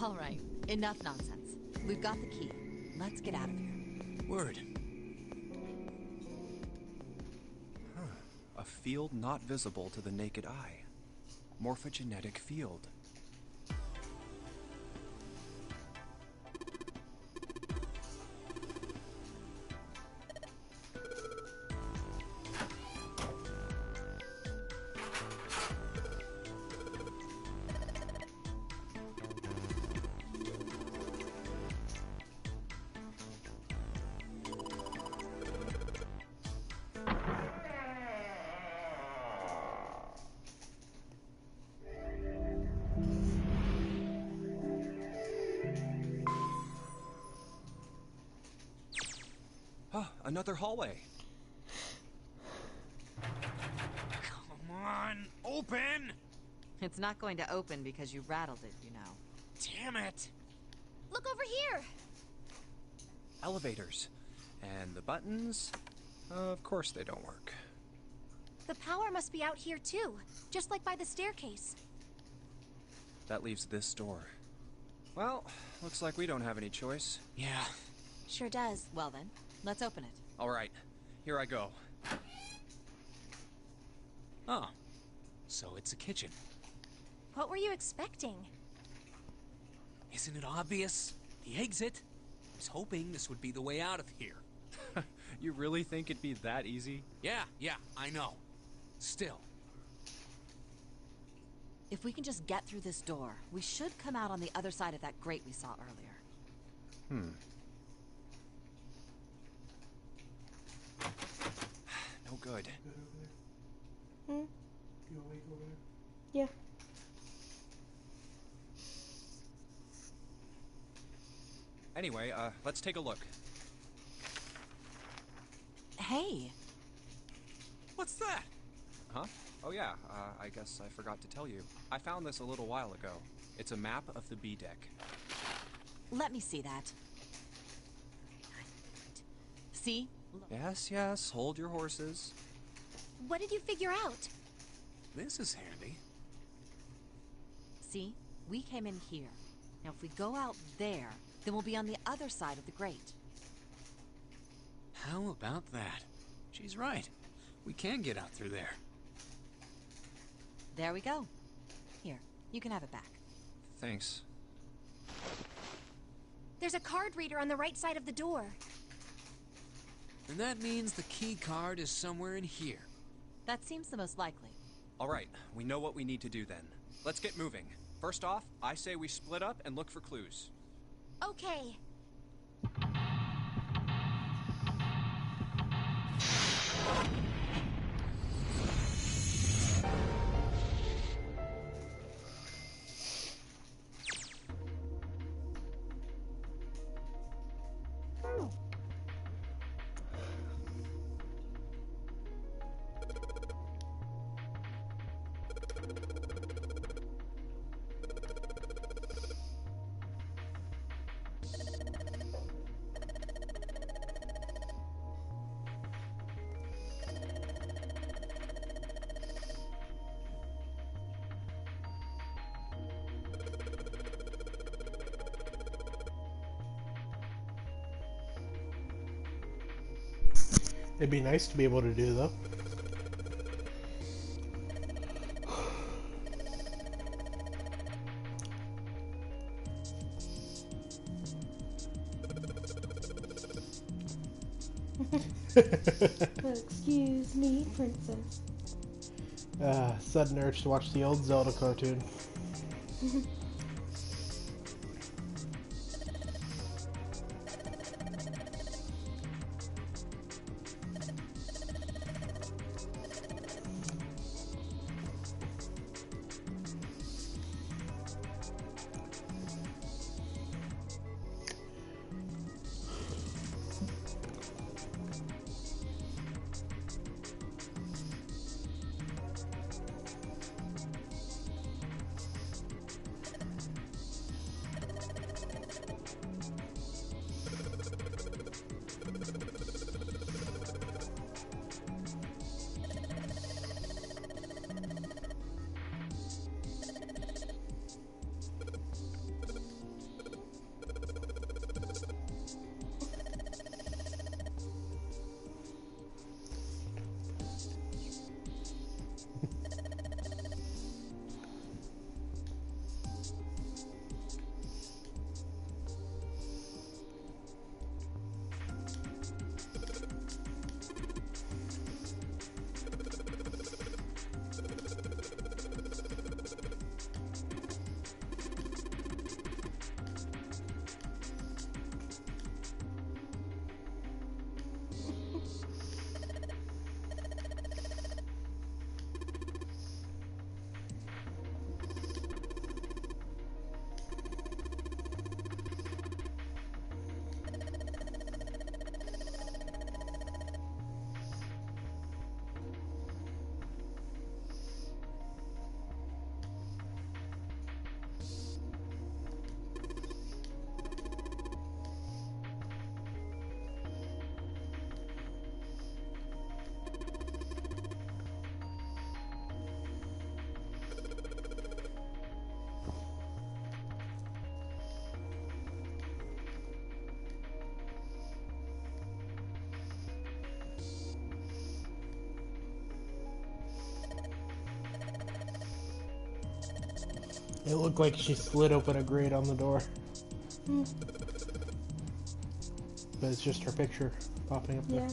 All right, enough nonsense. We've got the key. Let's get out of here. Word. A field not visible to the naked eye. Morphogenetic field. Another hallway. Come on, open! It's not going to open because you rattled it, you know. Damn it! Look over here! Elevators. And the buttons? Of course they don't work. The power must be out here too, just like by the staircase. That leaves this door. Well, looks like we don't have any choice. Yeah. Sure does. Well then, let's open it. All right, here I go. Oh, so it's a kitchen. What were you expecting? Isn't it obvious? The exit. I was hoping this would be the way out of here. You really think it'd be that easy? Yeah, I know. Still. If we can just get through this door, we should come out on the other side of that grate we saw earlier. No good. Hmm? You awake over there? Yeah. Anyway, let's take a look. Hey! What's that? Huh? Oh yeah, I guess I forgot to tell you. I found this a little while ago. It's a map of the B deck. Let me see that. See? Look. Yes, hold your horses. What did you figure out? This is handy. See? We came in here. Now if we go out there, then we'll be on the other side of the grate. How about that? She's right. We can get out through there. There we go. Here, you can have it back. Thanks. There's a card reader on the right side of the door. And that means the key card is somewhere in here. That seems the most likely. All right, we know what we need to do then. Let's get moving. First off, I say we split up and look for clues. Okay. It'd be nice to be able to do, though. Excuse me, princess. Sudden urge to watch the old Zelda cartoon. It looked like she slid open a grate on the door. But it's just her picture popping up there. Yeah.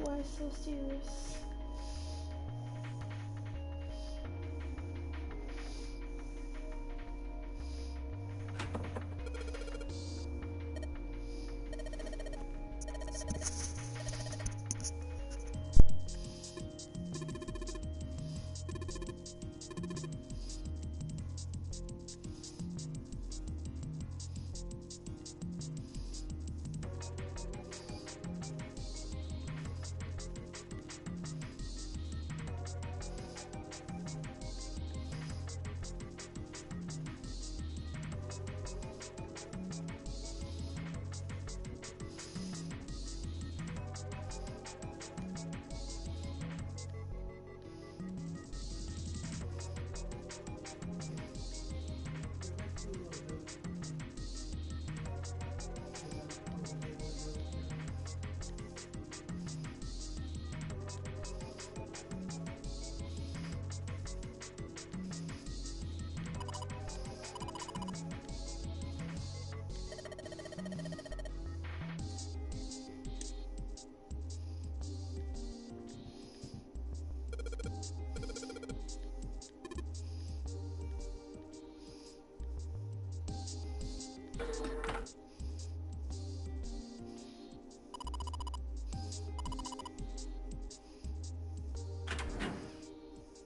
Why so serious?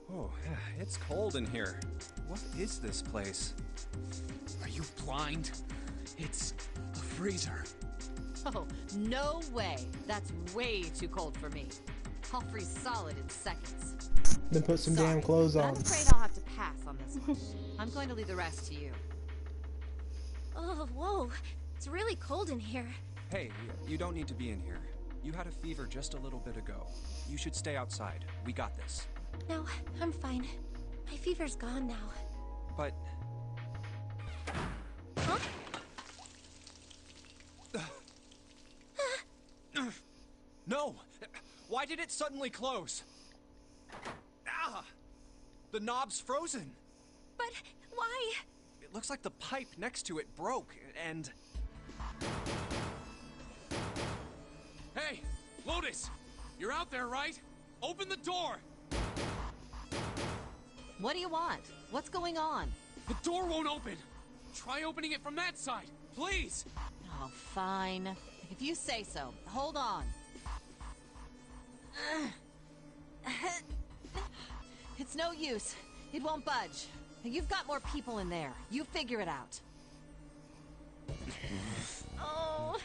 Oh, it's cold in here. What is this place? Are you blind? It's a freezer. Oh, no way. That's way too cold for me. I'll freeze solid in seconds. Then put some Sorry, damn clothes but on. I'm afraid I'll have to pass on this one. I'm going to leave the rest to you. Oh, whoa. It's really cold in here. Hey, you don't need to be in here. You had a fever just a little bit ago. You should stay outside. We got this. No, I'm fine. My fever's gone now. But... Huh? No! Why did it suddenly close? Ah! The knob's frozen. But why? It looks like the pipe next to it broke, and... Hey, Lotus! You're out there, right? Open the door! What do you want? What's going on? The door won't open! Try opening it from that side, please! Oh, fine. If you say so. Hold on. It's no use. It won't budge. You've got more people in there. You figure it out. Oh.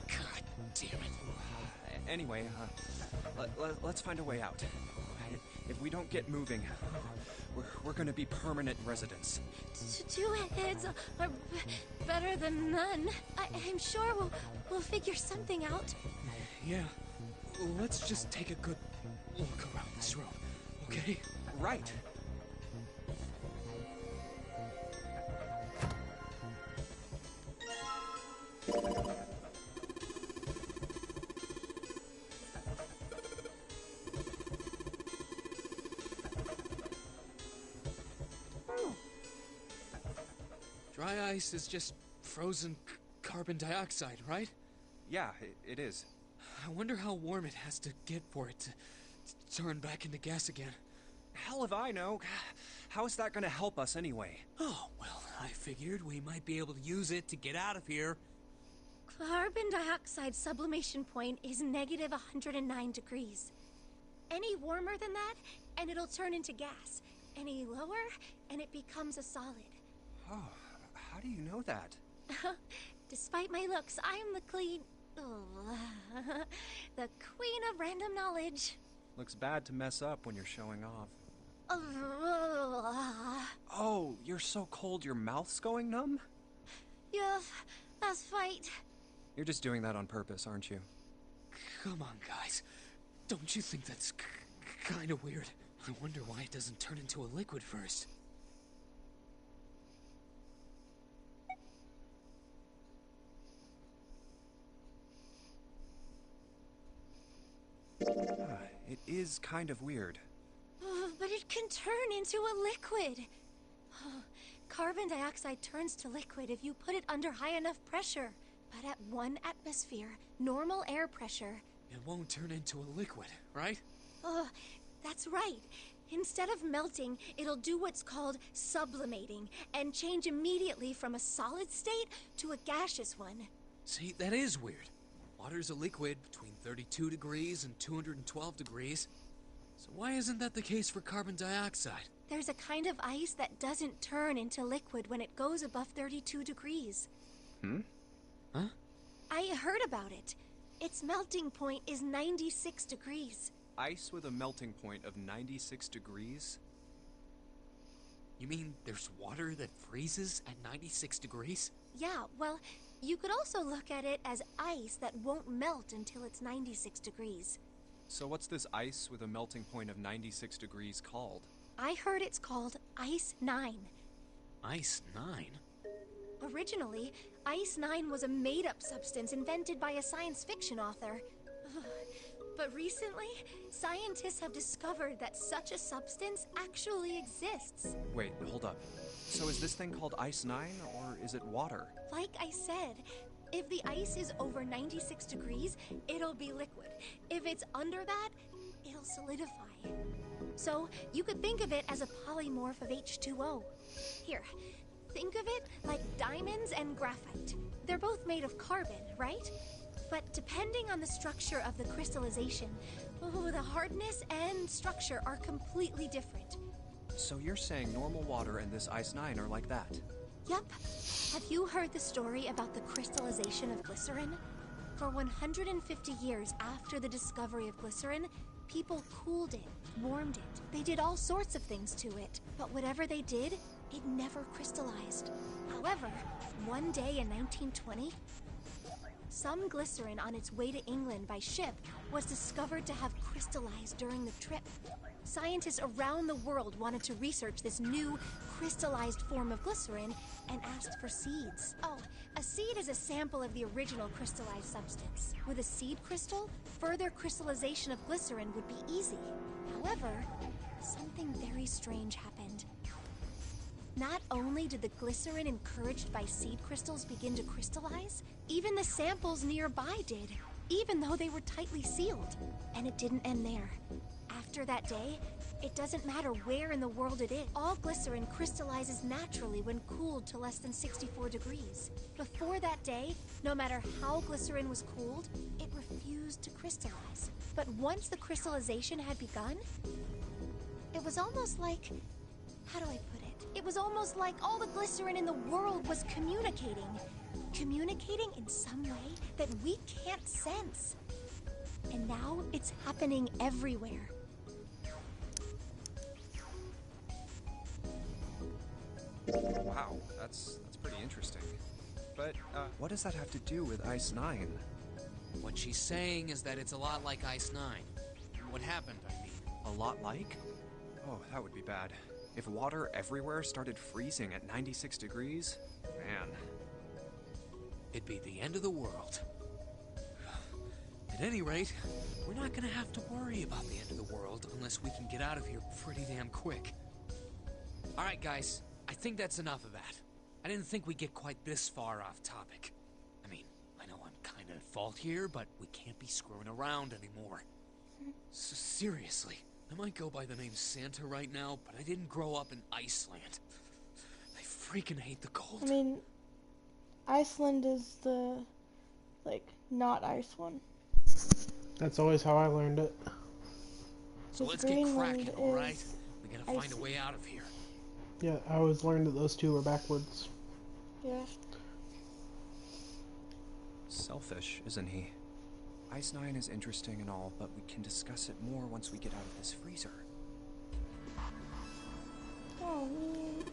God damn it. Anyway, let's find a way out. If we don't get moving, we're gonna be permanent residents. Two heads are better than none. I'm sure we'll figure something out. Yeah. Let's just take a good look around this room, okay? Right. Dry ice is just frozen carbon dioxide, right? Yeah, it is. I wonder how warm it has to get for it to turn back into gas again. Hell if I know. How is that gonna help us anyway? Oh, well, I figured we might be able to use it to get out of here. Carbon dioxide sublimation point is -109 degrees. Any warmer than that, and it'll turn into gas. Any lower, and it becomes a solid. Oh, how do you know that? Despite my looks, I'm the the queen of random knowledge. Looks bad to mess up when you're showing off. Oh, you're so cold your mouth's going numb? Yes, that's right. You're just doing that on purpose, aren't you? Come on, guys. Don't you think that's kind of weird? I wonder why it doesn't turn into a liquid first. It is kind of weird. But it can turn into a liquid. Carbon dioxide turns to liquid if you put it under high enough pressure. But at 1 atmosphere, normal air pressure... It won't turn into a liquid, right? That's right. Instead of melting, it'll do what's called sublimating and change immediately from a solid state to a gaseous one. See, that is weird. Water's a liquid between 32 degrees and 212 degrees. So why isn't that the case for carbon dioxide? There's a kind of ice that doesn't turn into liquid when it goes above 32 degrees. Huh? I heard about it. Its melting point is 96 degrees. Ice with a melting point of 96 degrees? You mean there's water that freezes at 96 degrees? Yeah, well, you could also look at it as ice that won't melt until it's 96 degrees. So what's this ice with a melting point of 96 degrees called? I heard it's called Ice 9. Ice 9? Originally, Ice 9 was a made-up substance invented by a science fiction author. But recently, scientists have discovered that such a substance actually exists. Wait, hold up. So is this thing called Ice 9, or is it water? Like I said, if the ice is over 96 degrees, it'll be liquid. If it's under that, it'll solidify. So you could think of it as a polymorph of H2O. Here, think of it like diamonds and graphite. They're both made of carbon, right? But depending on the structure of the crystallization, the hardness and structure are completely different. So you're saying normal water and this Ice 9 are like that? Yup. Have you heard the story about the crystallization of glycerin? For 150 years after the discovery of glycerin, people cooled it, warmed it. They did all sorts of things to it. But whatever they did, it never crystallized. However, one day in 1920, some glycerin on its way to England by ship was discovered to have crystallized during the trip. Scientists around the world wanted to research this new crystallized form of glycerin and asked for seeds. Oh, a seed is a sample of the original crystallized substance. With a seed crystal, further crystallization of glycerin would be easy. However, something very strange happened. Not only did the glycerin encouraged by seed crystals begin to crystallize, even the samples nearby did, even though they were tightly sealed. And it didn't end there. After that day, it doesn't matter where in the world it is. All glycerin crystallizes naturally when cooled to less than 64 degrees. Before that day, no matter how glycerin was cooled, it refused to crystallize. But once the crystallization had begun, it was almost like... how do I put it? It was almost like all the glycerin in the world was communicating. Communicating in some way that we can't sense. And now it's happening everywhere. Wow, that's pretty interesting. But, what does that have to do with Ice 9? What she's saying is that it's a lot like Ice 9. What happened, I mean. A lot like? Oh, that would be bad. If water everywhere started freezing at 96 degrees, man. It'd be the end of the world. At any rate, we're not gonna have to worry about the end of the world unless we can get out of here pretty damn quick. Alright guys, I think that's enough of that. I didn't think we'd get quite this far off topic. I mean, I know I'm kinda at fault here, but we can't be screwing around anymore. So seriously, I might go by the name Santa right now, but I didn't grow up in Iceland. I freaking hate the cold. I mean, Iceland is the, like, not ice one. That's always how I learned it. So Because let's get Greenland cracking, alright? is We gotta find a icy. way out of here. Yeah, I always learned that those two were backwards. Yeah. Selfish, isn't he? Ice 9 is interesting and all, but we can discuss it more once we get out of this freezer. Oh, man.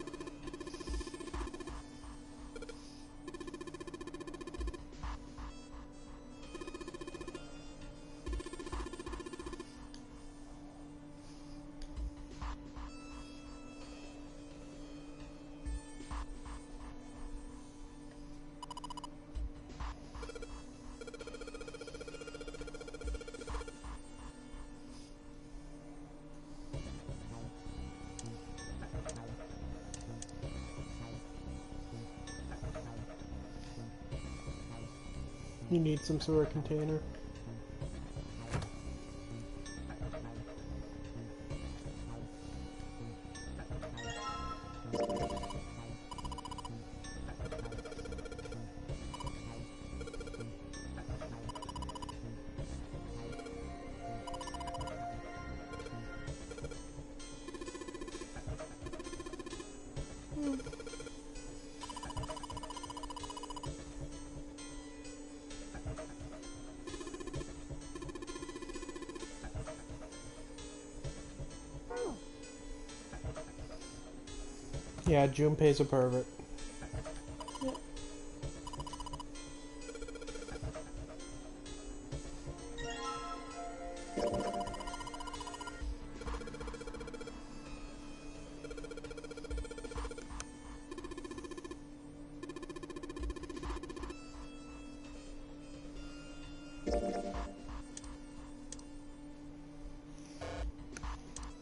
You need some sort of container. Yeah, Junpei's a pervert. Yep.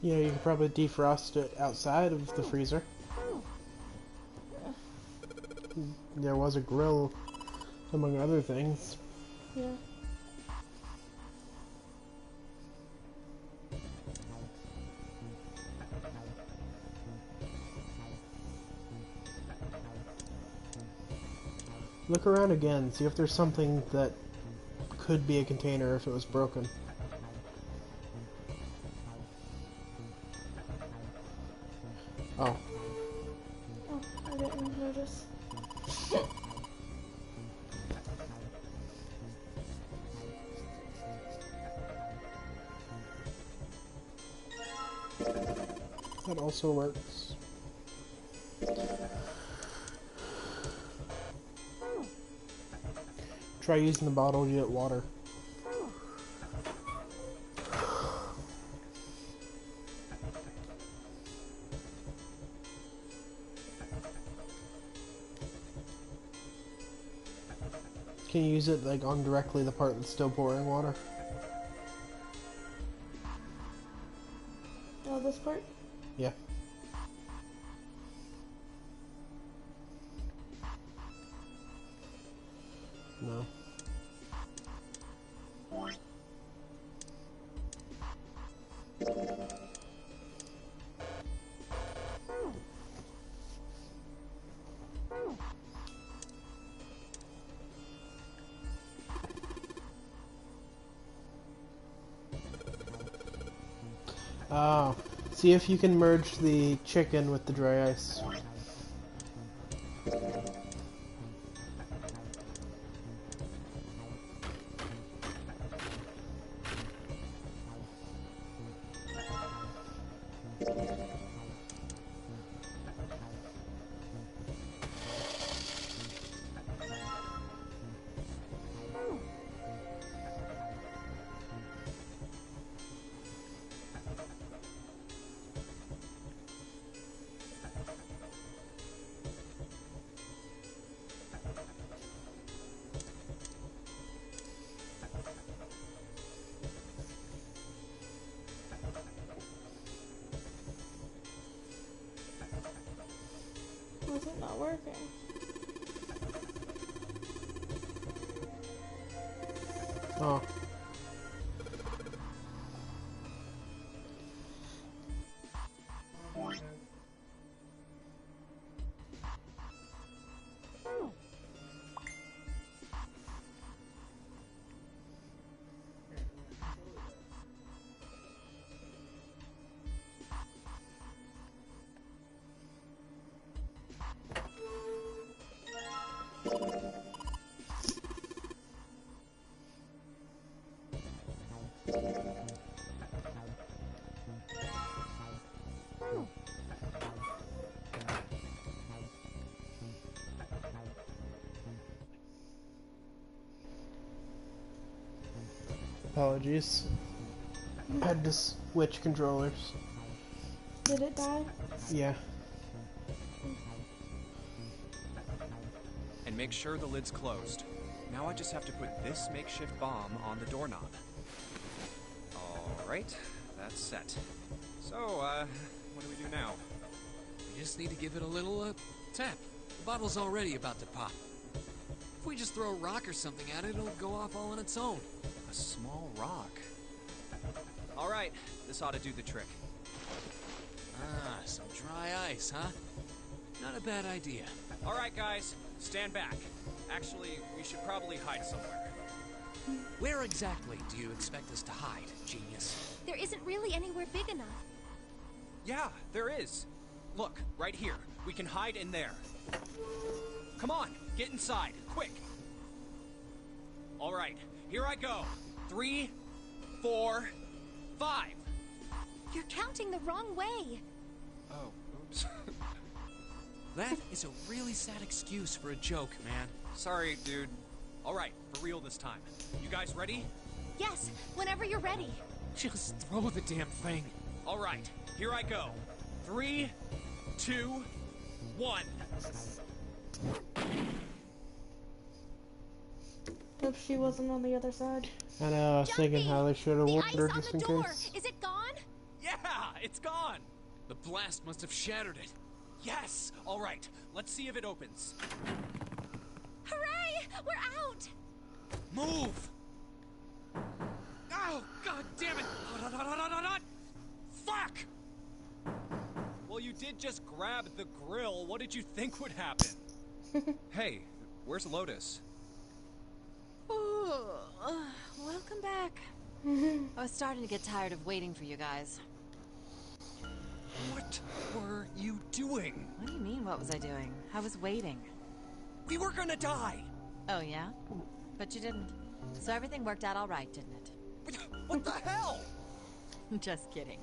You know, you could probably defrost it outside of the freezer. There was a grill, among other things. Yeah. Look around again, see if there's something that could be a container if it was broken. Oh. Oh, I didn't notice. That also works. Try using the bottle to get water. Can you use it like on directly the part that's still pouring water? Oh, this part? Yeah. No. Oh. See if you can merge the chicken with the dry ice. Why is it not working? Oh. Apologies. Had to switch controllers. Did it die? Yeah. And make sure the lid's closed. Now I just have to put this makeshift bomb on the doorknob. Alright, that's set. So, what do we do now? We just need to give it a little, tap. The bottle's already about to pop. If we just throw a rock or something at it, it'll go off all on its own. A small rock. Alright, this ought to do the trick. Ah, some dry ice, huh? Not a bad idea. Alright, guys, stand back. Actually, we should probably hide somewhere. Where exactly do you expect us to hide, genius? There isn't really anywhere big enough. Yeah, there is. Look, right here. We can hide in there. Come on, get inside, quick. Alright, here I go. 3, 4, 5. You're counting the wrong way. Oh, oops. That is a really sad excuse for a joke, man. Sorry, dude. Alright, for real this time. You guys ready? Yes, whenever you're ready. Just throw the damn thing. Alright, here I go. 3, 2, 1. Hope she wasn't on the other side. I know, I was thinking how they should have The warned ice her on just the in door. case. Is it gone? Yeah, it's gone. The blast must have shattered it. Yes! Alright, let's see if it opens. Hooray! We're out! Move! Oh, god damn it! Fuck! Well, you did just grab the grill. What did you think would happen? Hey, where's Lotus? Welcome back. I was starting to get tired of waiting for you guys. What were you doing? What do you mean, what was I doing? I was waiting. We were gonna die! Oh, yeah? But you didn't. So everything worked out all right, didn't it? What the hell? Just kidding.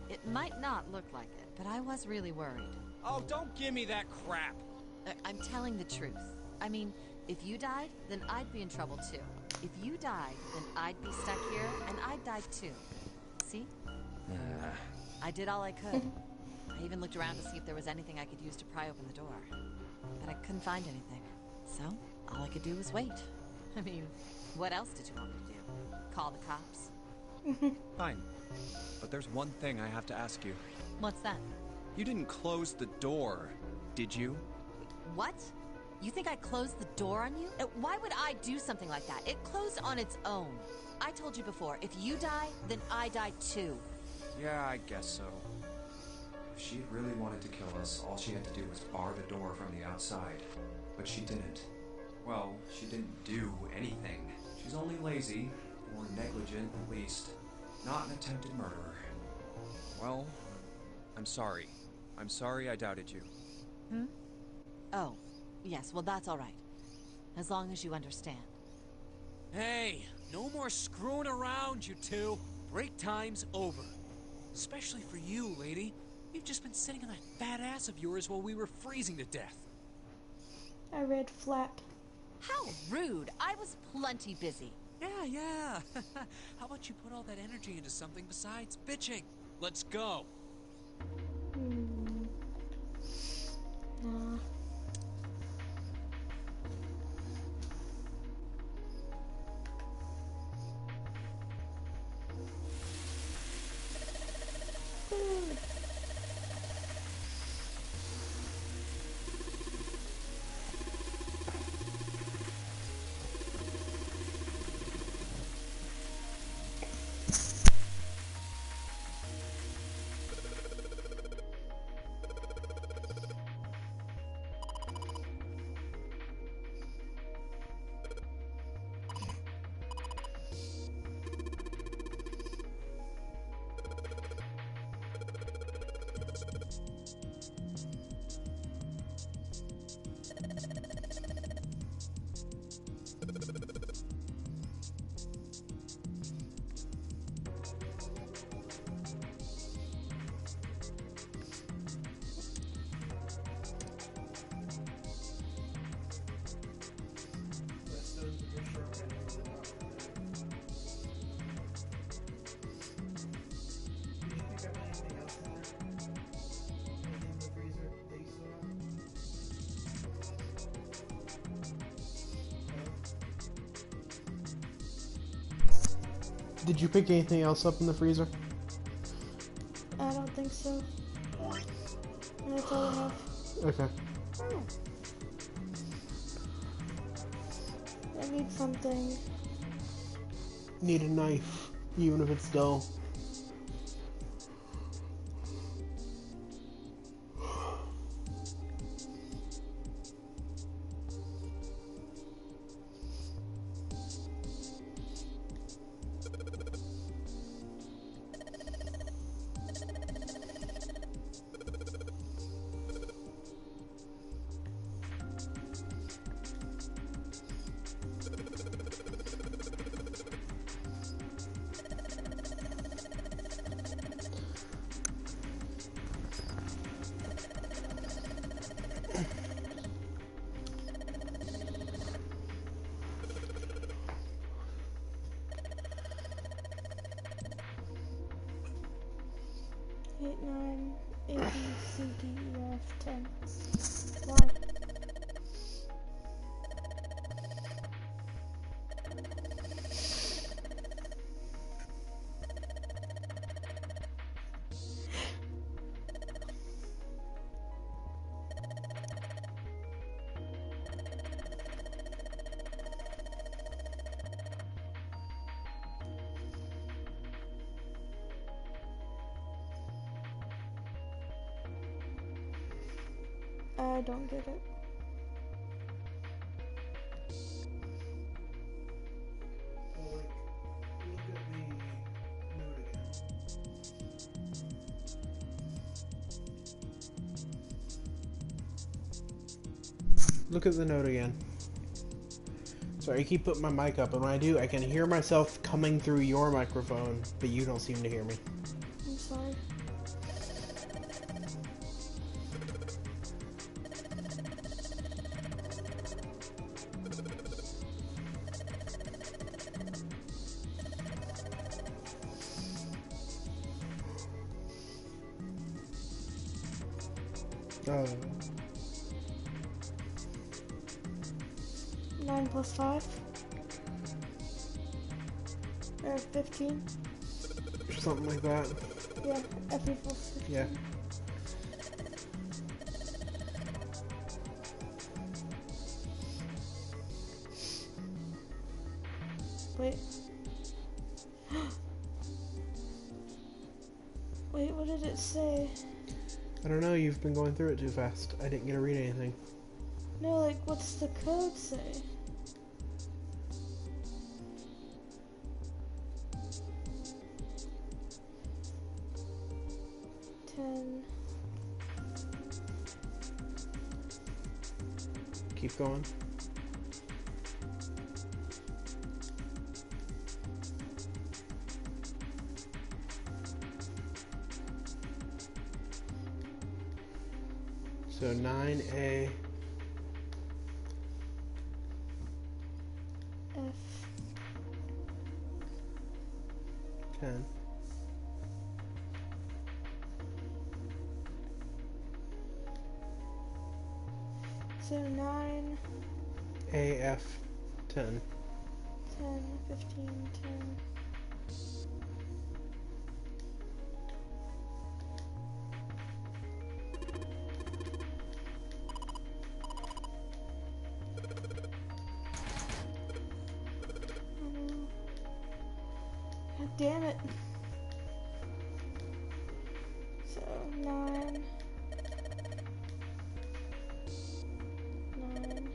It might not look like it, but I was really worried. Oh, don't give me that crap. I'm telling the truth. I mean, if you died, then I'd be in trouble too. If you died, then I'd be stuck here, and I'd die too. See? I did all I could. I even looked around to see if there was anything I could use to pry open the door. But I couldn't find anything. So, all I could do was wait. I mean, what else did you want me to do? Call the cops? Fine. But there's one thing I have to ask you. What's that? You didn't close the door, did you? What? You think I closed the door on you? Why would I do something like that? It closed on its own. I told you before, if you die, then I die too. Yeah, I guess so. If she really wanted to kill us, all she had to do was bar the door from the outside. But she didn't. Well, she didn't do anything. She's only lazy, or negligent at least. Not an attempted murderer. Well, I'm sorry. I'm sorry I doubted you. Oh, yes, well that's all right. As long as you understand. Hey, no more screwing around, you two. Break time's over. Especially for you, lady. You've just been sitting on that fat ass of yours while we were freezing to death. I read flap. How rude! I was plenty busy. Yeah. How about you put all that energy into something besides bitching? Let's go. Nah. Did you pick anything else up in the freezer? I don't think so. That's all I have. Okay. I need something. Need a knife, even if it's dull. Eight, 9, A, B, C, D, E, F, 10. Why? I don't get it. Look at the note again. Sorry, I keep putting my mic up, and when I do, I can hear myself coming through your microphone, but you don't seem to hear me. I'm sorry. Oh. 9 plus 5? Or 15? Something like that. Yeah, F equals 15. Yeah. Wait. Wait, what did it say? I don't know, you've been going through it too fast. I didn't get to read anything. No, like, what's the code say? Keep going. So 9A F 10. So 9 AF 10. 10 15 10. God damn it. So 9 9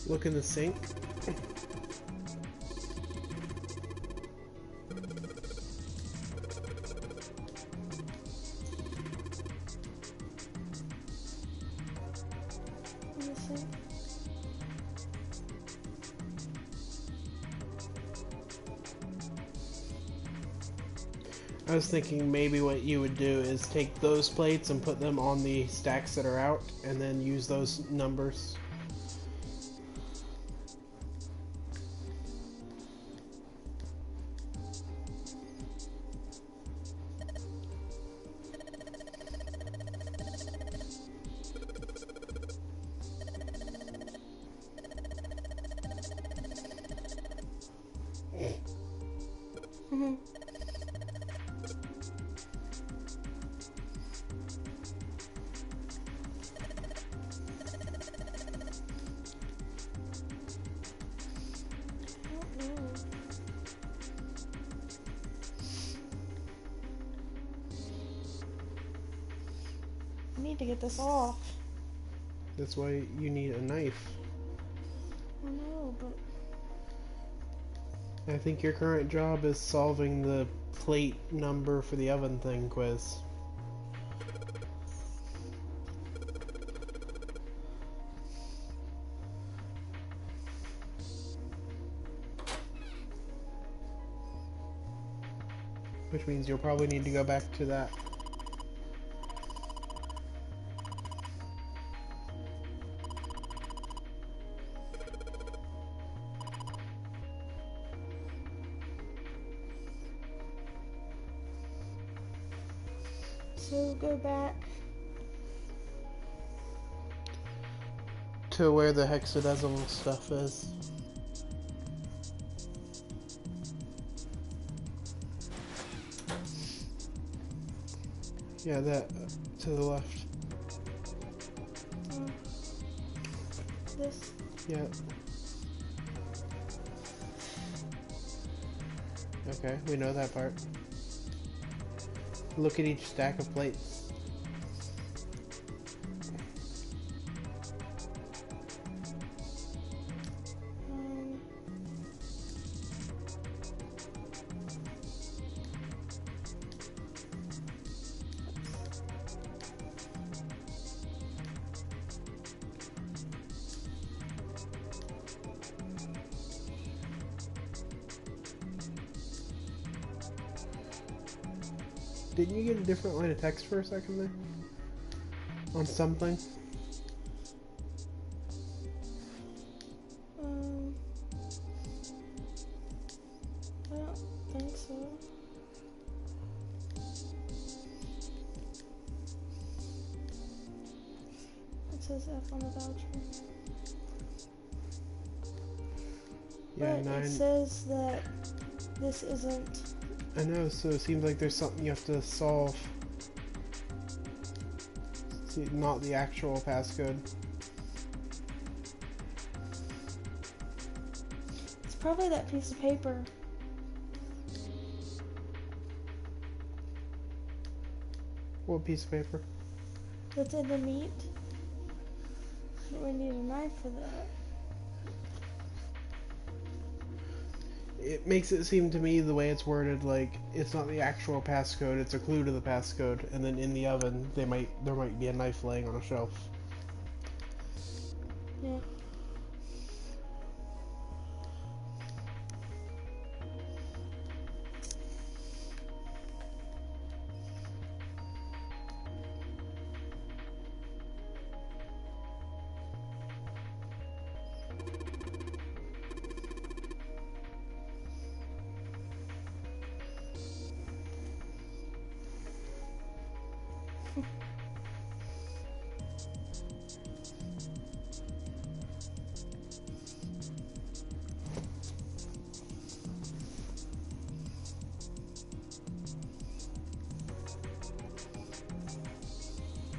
Look in the sink. in the sink. I was thinking maybe what you would do is take those plates and put them on the stacks that are out, and then use those numbers. I need to get this off. That's why you need a knife. I know, but I think your current job is solving the plate number for the oven thing quiz. Which means you'll probably need to go back to that. so go back to where the hexadecimal stuff is. Yeah, that to the left. This. Yeah. Okay, we know that part. Look at each stack of plates. Didn't you get a different line of text for a second there? On something? I don't think so. It says F on the voucher. Yeah, but 9. It says that this isn't. I know, so it seems like there's something you have to solve. See, not the actual passcode. It's probably that piece of paper. What piece of paper? That's in the meat. We need a knife for that. It makes it seem to me the way it's worded like it's not the actual passcode, it's a clue to the passcode, and then in the oven there might be a knife laying on a shelf. Yeah.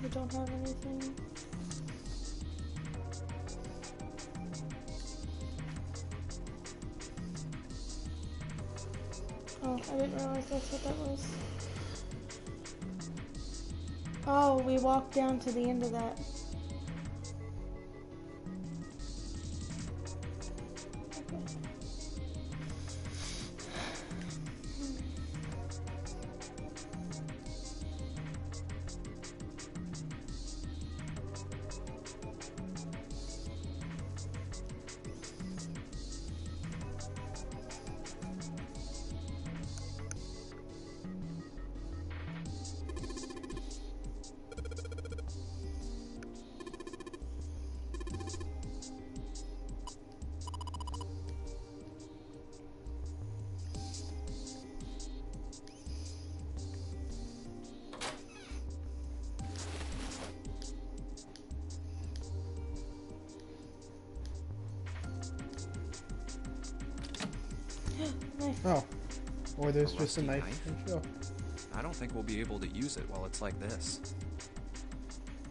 We don't have anything. Oh, I didn't realize that's what that was. Oh, we walked down to the end of that. Oh. Or there's A just a rusty knife knife? and show. I don't think we'll be able to use it while it's like this.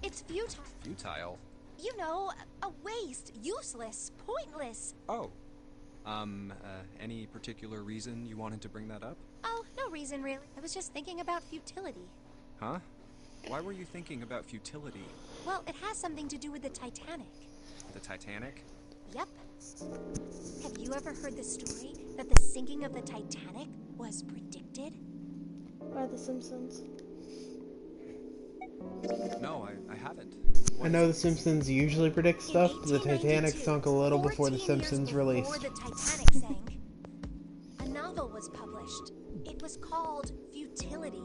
It's futile. Futile? You know, a waste, useless, pointless. Oh. Any particular reason you wanted to bring that up? Oh, no reason really. I was just thinking about futility. Huh? Why were you thinking about futility? Well, it has something to do with the Titanic. The Titanic? Yep. Have you ever heard the story that the sinking of the Titanic was predicted? By The Simpsons. No, I haven't. I know The Simpsons usually predict stuff, but the Titanic sunk a little before The Simpsons released. Before the Titanic sank, a novel was published. It was called Futility.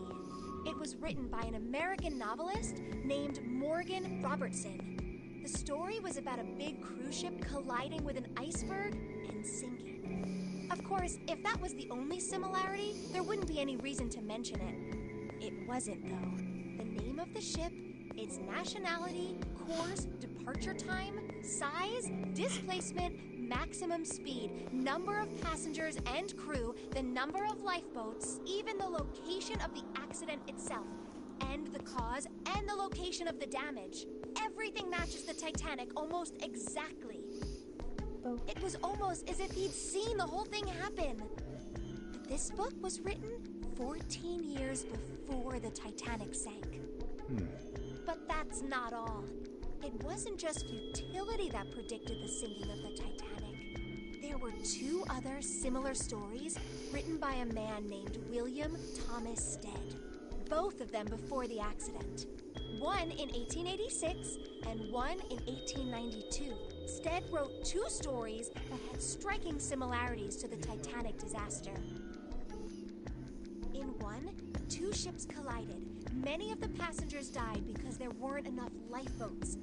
It was written by an American novelist named Morgan Robertson. The story was about a big cruise ship colliding with an iceberg and sinking. Of course, if that was the only similarity, there wouldn't be any reason to mention it. It wasn't, though. The name of the ship, its nationality, course, departure time, size, displacement, maximum speed, number of passengers and crew, the number of lifeboats, even the location of the accident itself, and the cause and the location of the damage. Everything matches the Titanic almost exactly. Oh. It was almost as if he'd seen the whole thing happen. But this book was written 14 years before the Titanic sank. But that's not all. It wasn't just futility that predicted the sinking of the Titanic. There were two other similar stories written by a man named William Thomas Stead. Both of them before the accident. One in 1886 and one in 1892. Stead wrote two stories that had striking similarities to the Titanic disaster. In one, two ships collided. Many of the passengers died because there weren't enough lifeboats.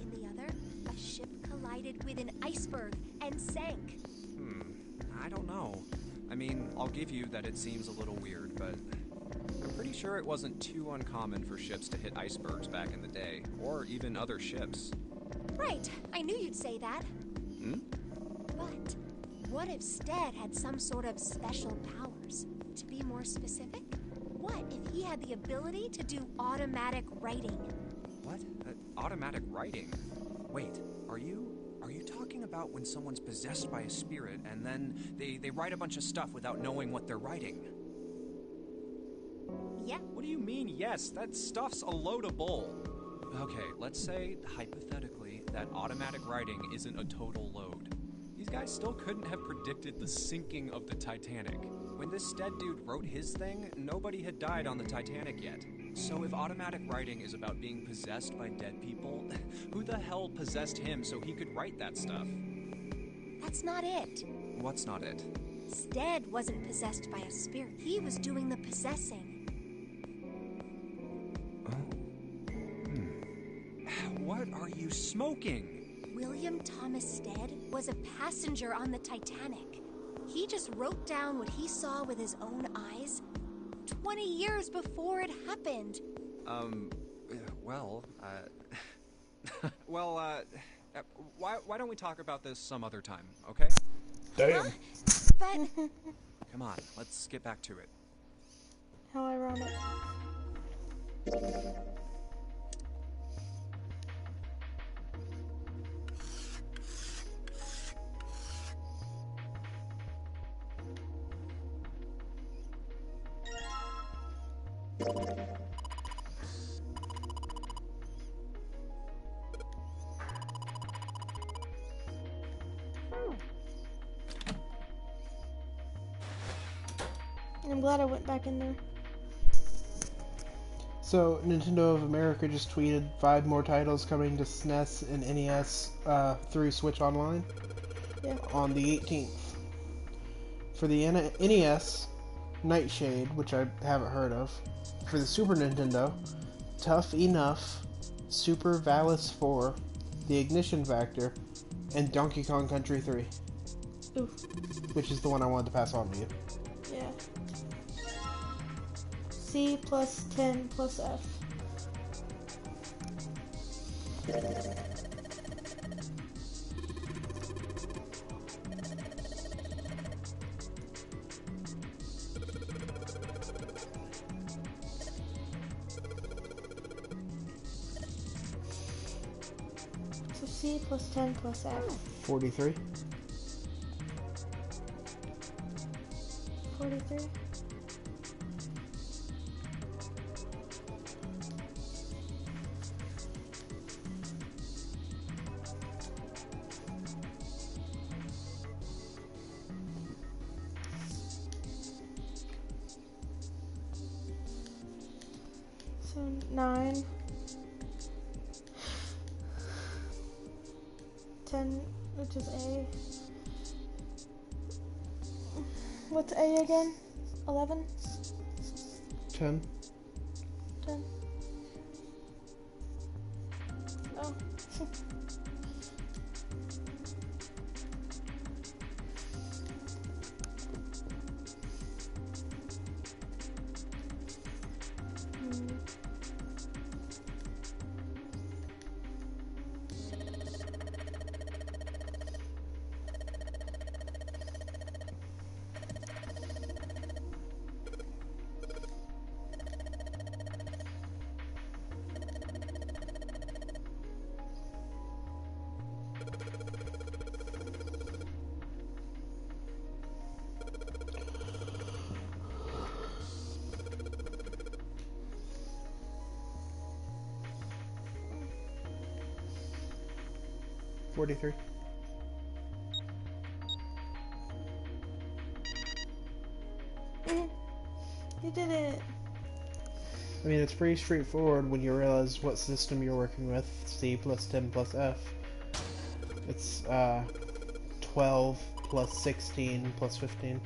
In the other, a ship collided with an iceberg and sank. I don't know. I mean, I'll give you that it seems a little weird, but I'm pretty sure it wasn't too uncommon for ships to hit icebergs back in the day, or even other ships. Right, I knew you'd say that. But what if Stead had some sort of special powers? To be more specific, what if he had the ability to do automatic writing? What? Automatic writing? Wait, are you talking about when someone's possessed by a spirit and then they write a bunch of stuff without knowing what they're writing? Yeah. What do you mean, yes? That stuff's a load of bull. Okay, let's say, hypothetically, that automatic writing isn't a total load. These guys still couldn't have predicted the sinking of the Titanic. When this Stead dude wrote his thing, nobody had died on the Titanic yet. So if automatic writing is about being possessed by dead people, who the hell possessed him so he could write that stuff? That's not it. What's not it? Stead wasn't possessed by a spirit. He was doing the possessing. What are you smoking? William Thomas Stead was a passenger on the Titanic. He just wrote down what he saw with his own eyes 20 years before it happened. Why don't we talk about this some other time, okay? Damn. But Come on, let's get back to it. How ironic. I'm glad I went back in there. So, Nintendo of America just tweeted 5 more titles coming to SNES and NES through Switch Online on the 18th. For the NES, Nightshade, which I haven't heard of. For the Super Nintendo, Tough Enough, Super Valis 4, The Ignition Factor, and Donkey Kong Country 3. Oof. Which is the one I wanted to pass on to you. Yeah. C plus 10 plus F. C plus 10 plus F? 43. 43. So 9. 10, which is A. What's A again? 11? 10. 10. Oh. Hmm. $43. You did it. I mean, it's pretty straightforward when you realize what system you're working with. C plus 10 plus F. It's 12 plus 16 plus 15.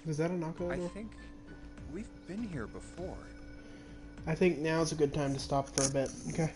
Is that a knockout? I think we've been here before. I think now's a good time to stop for a bit. Okay.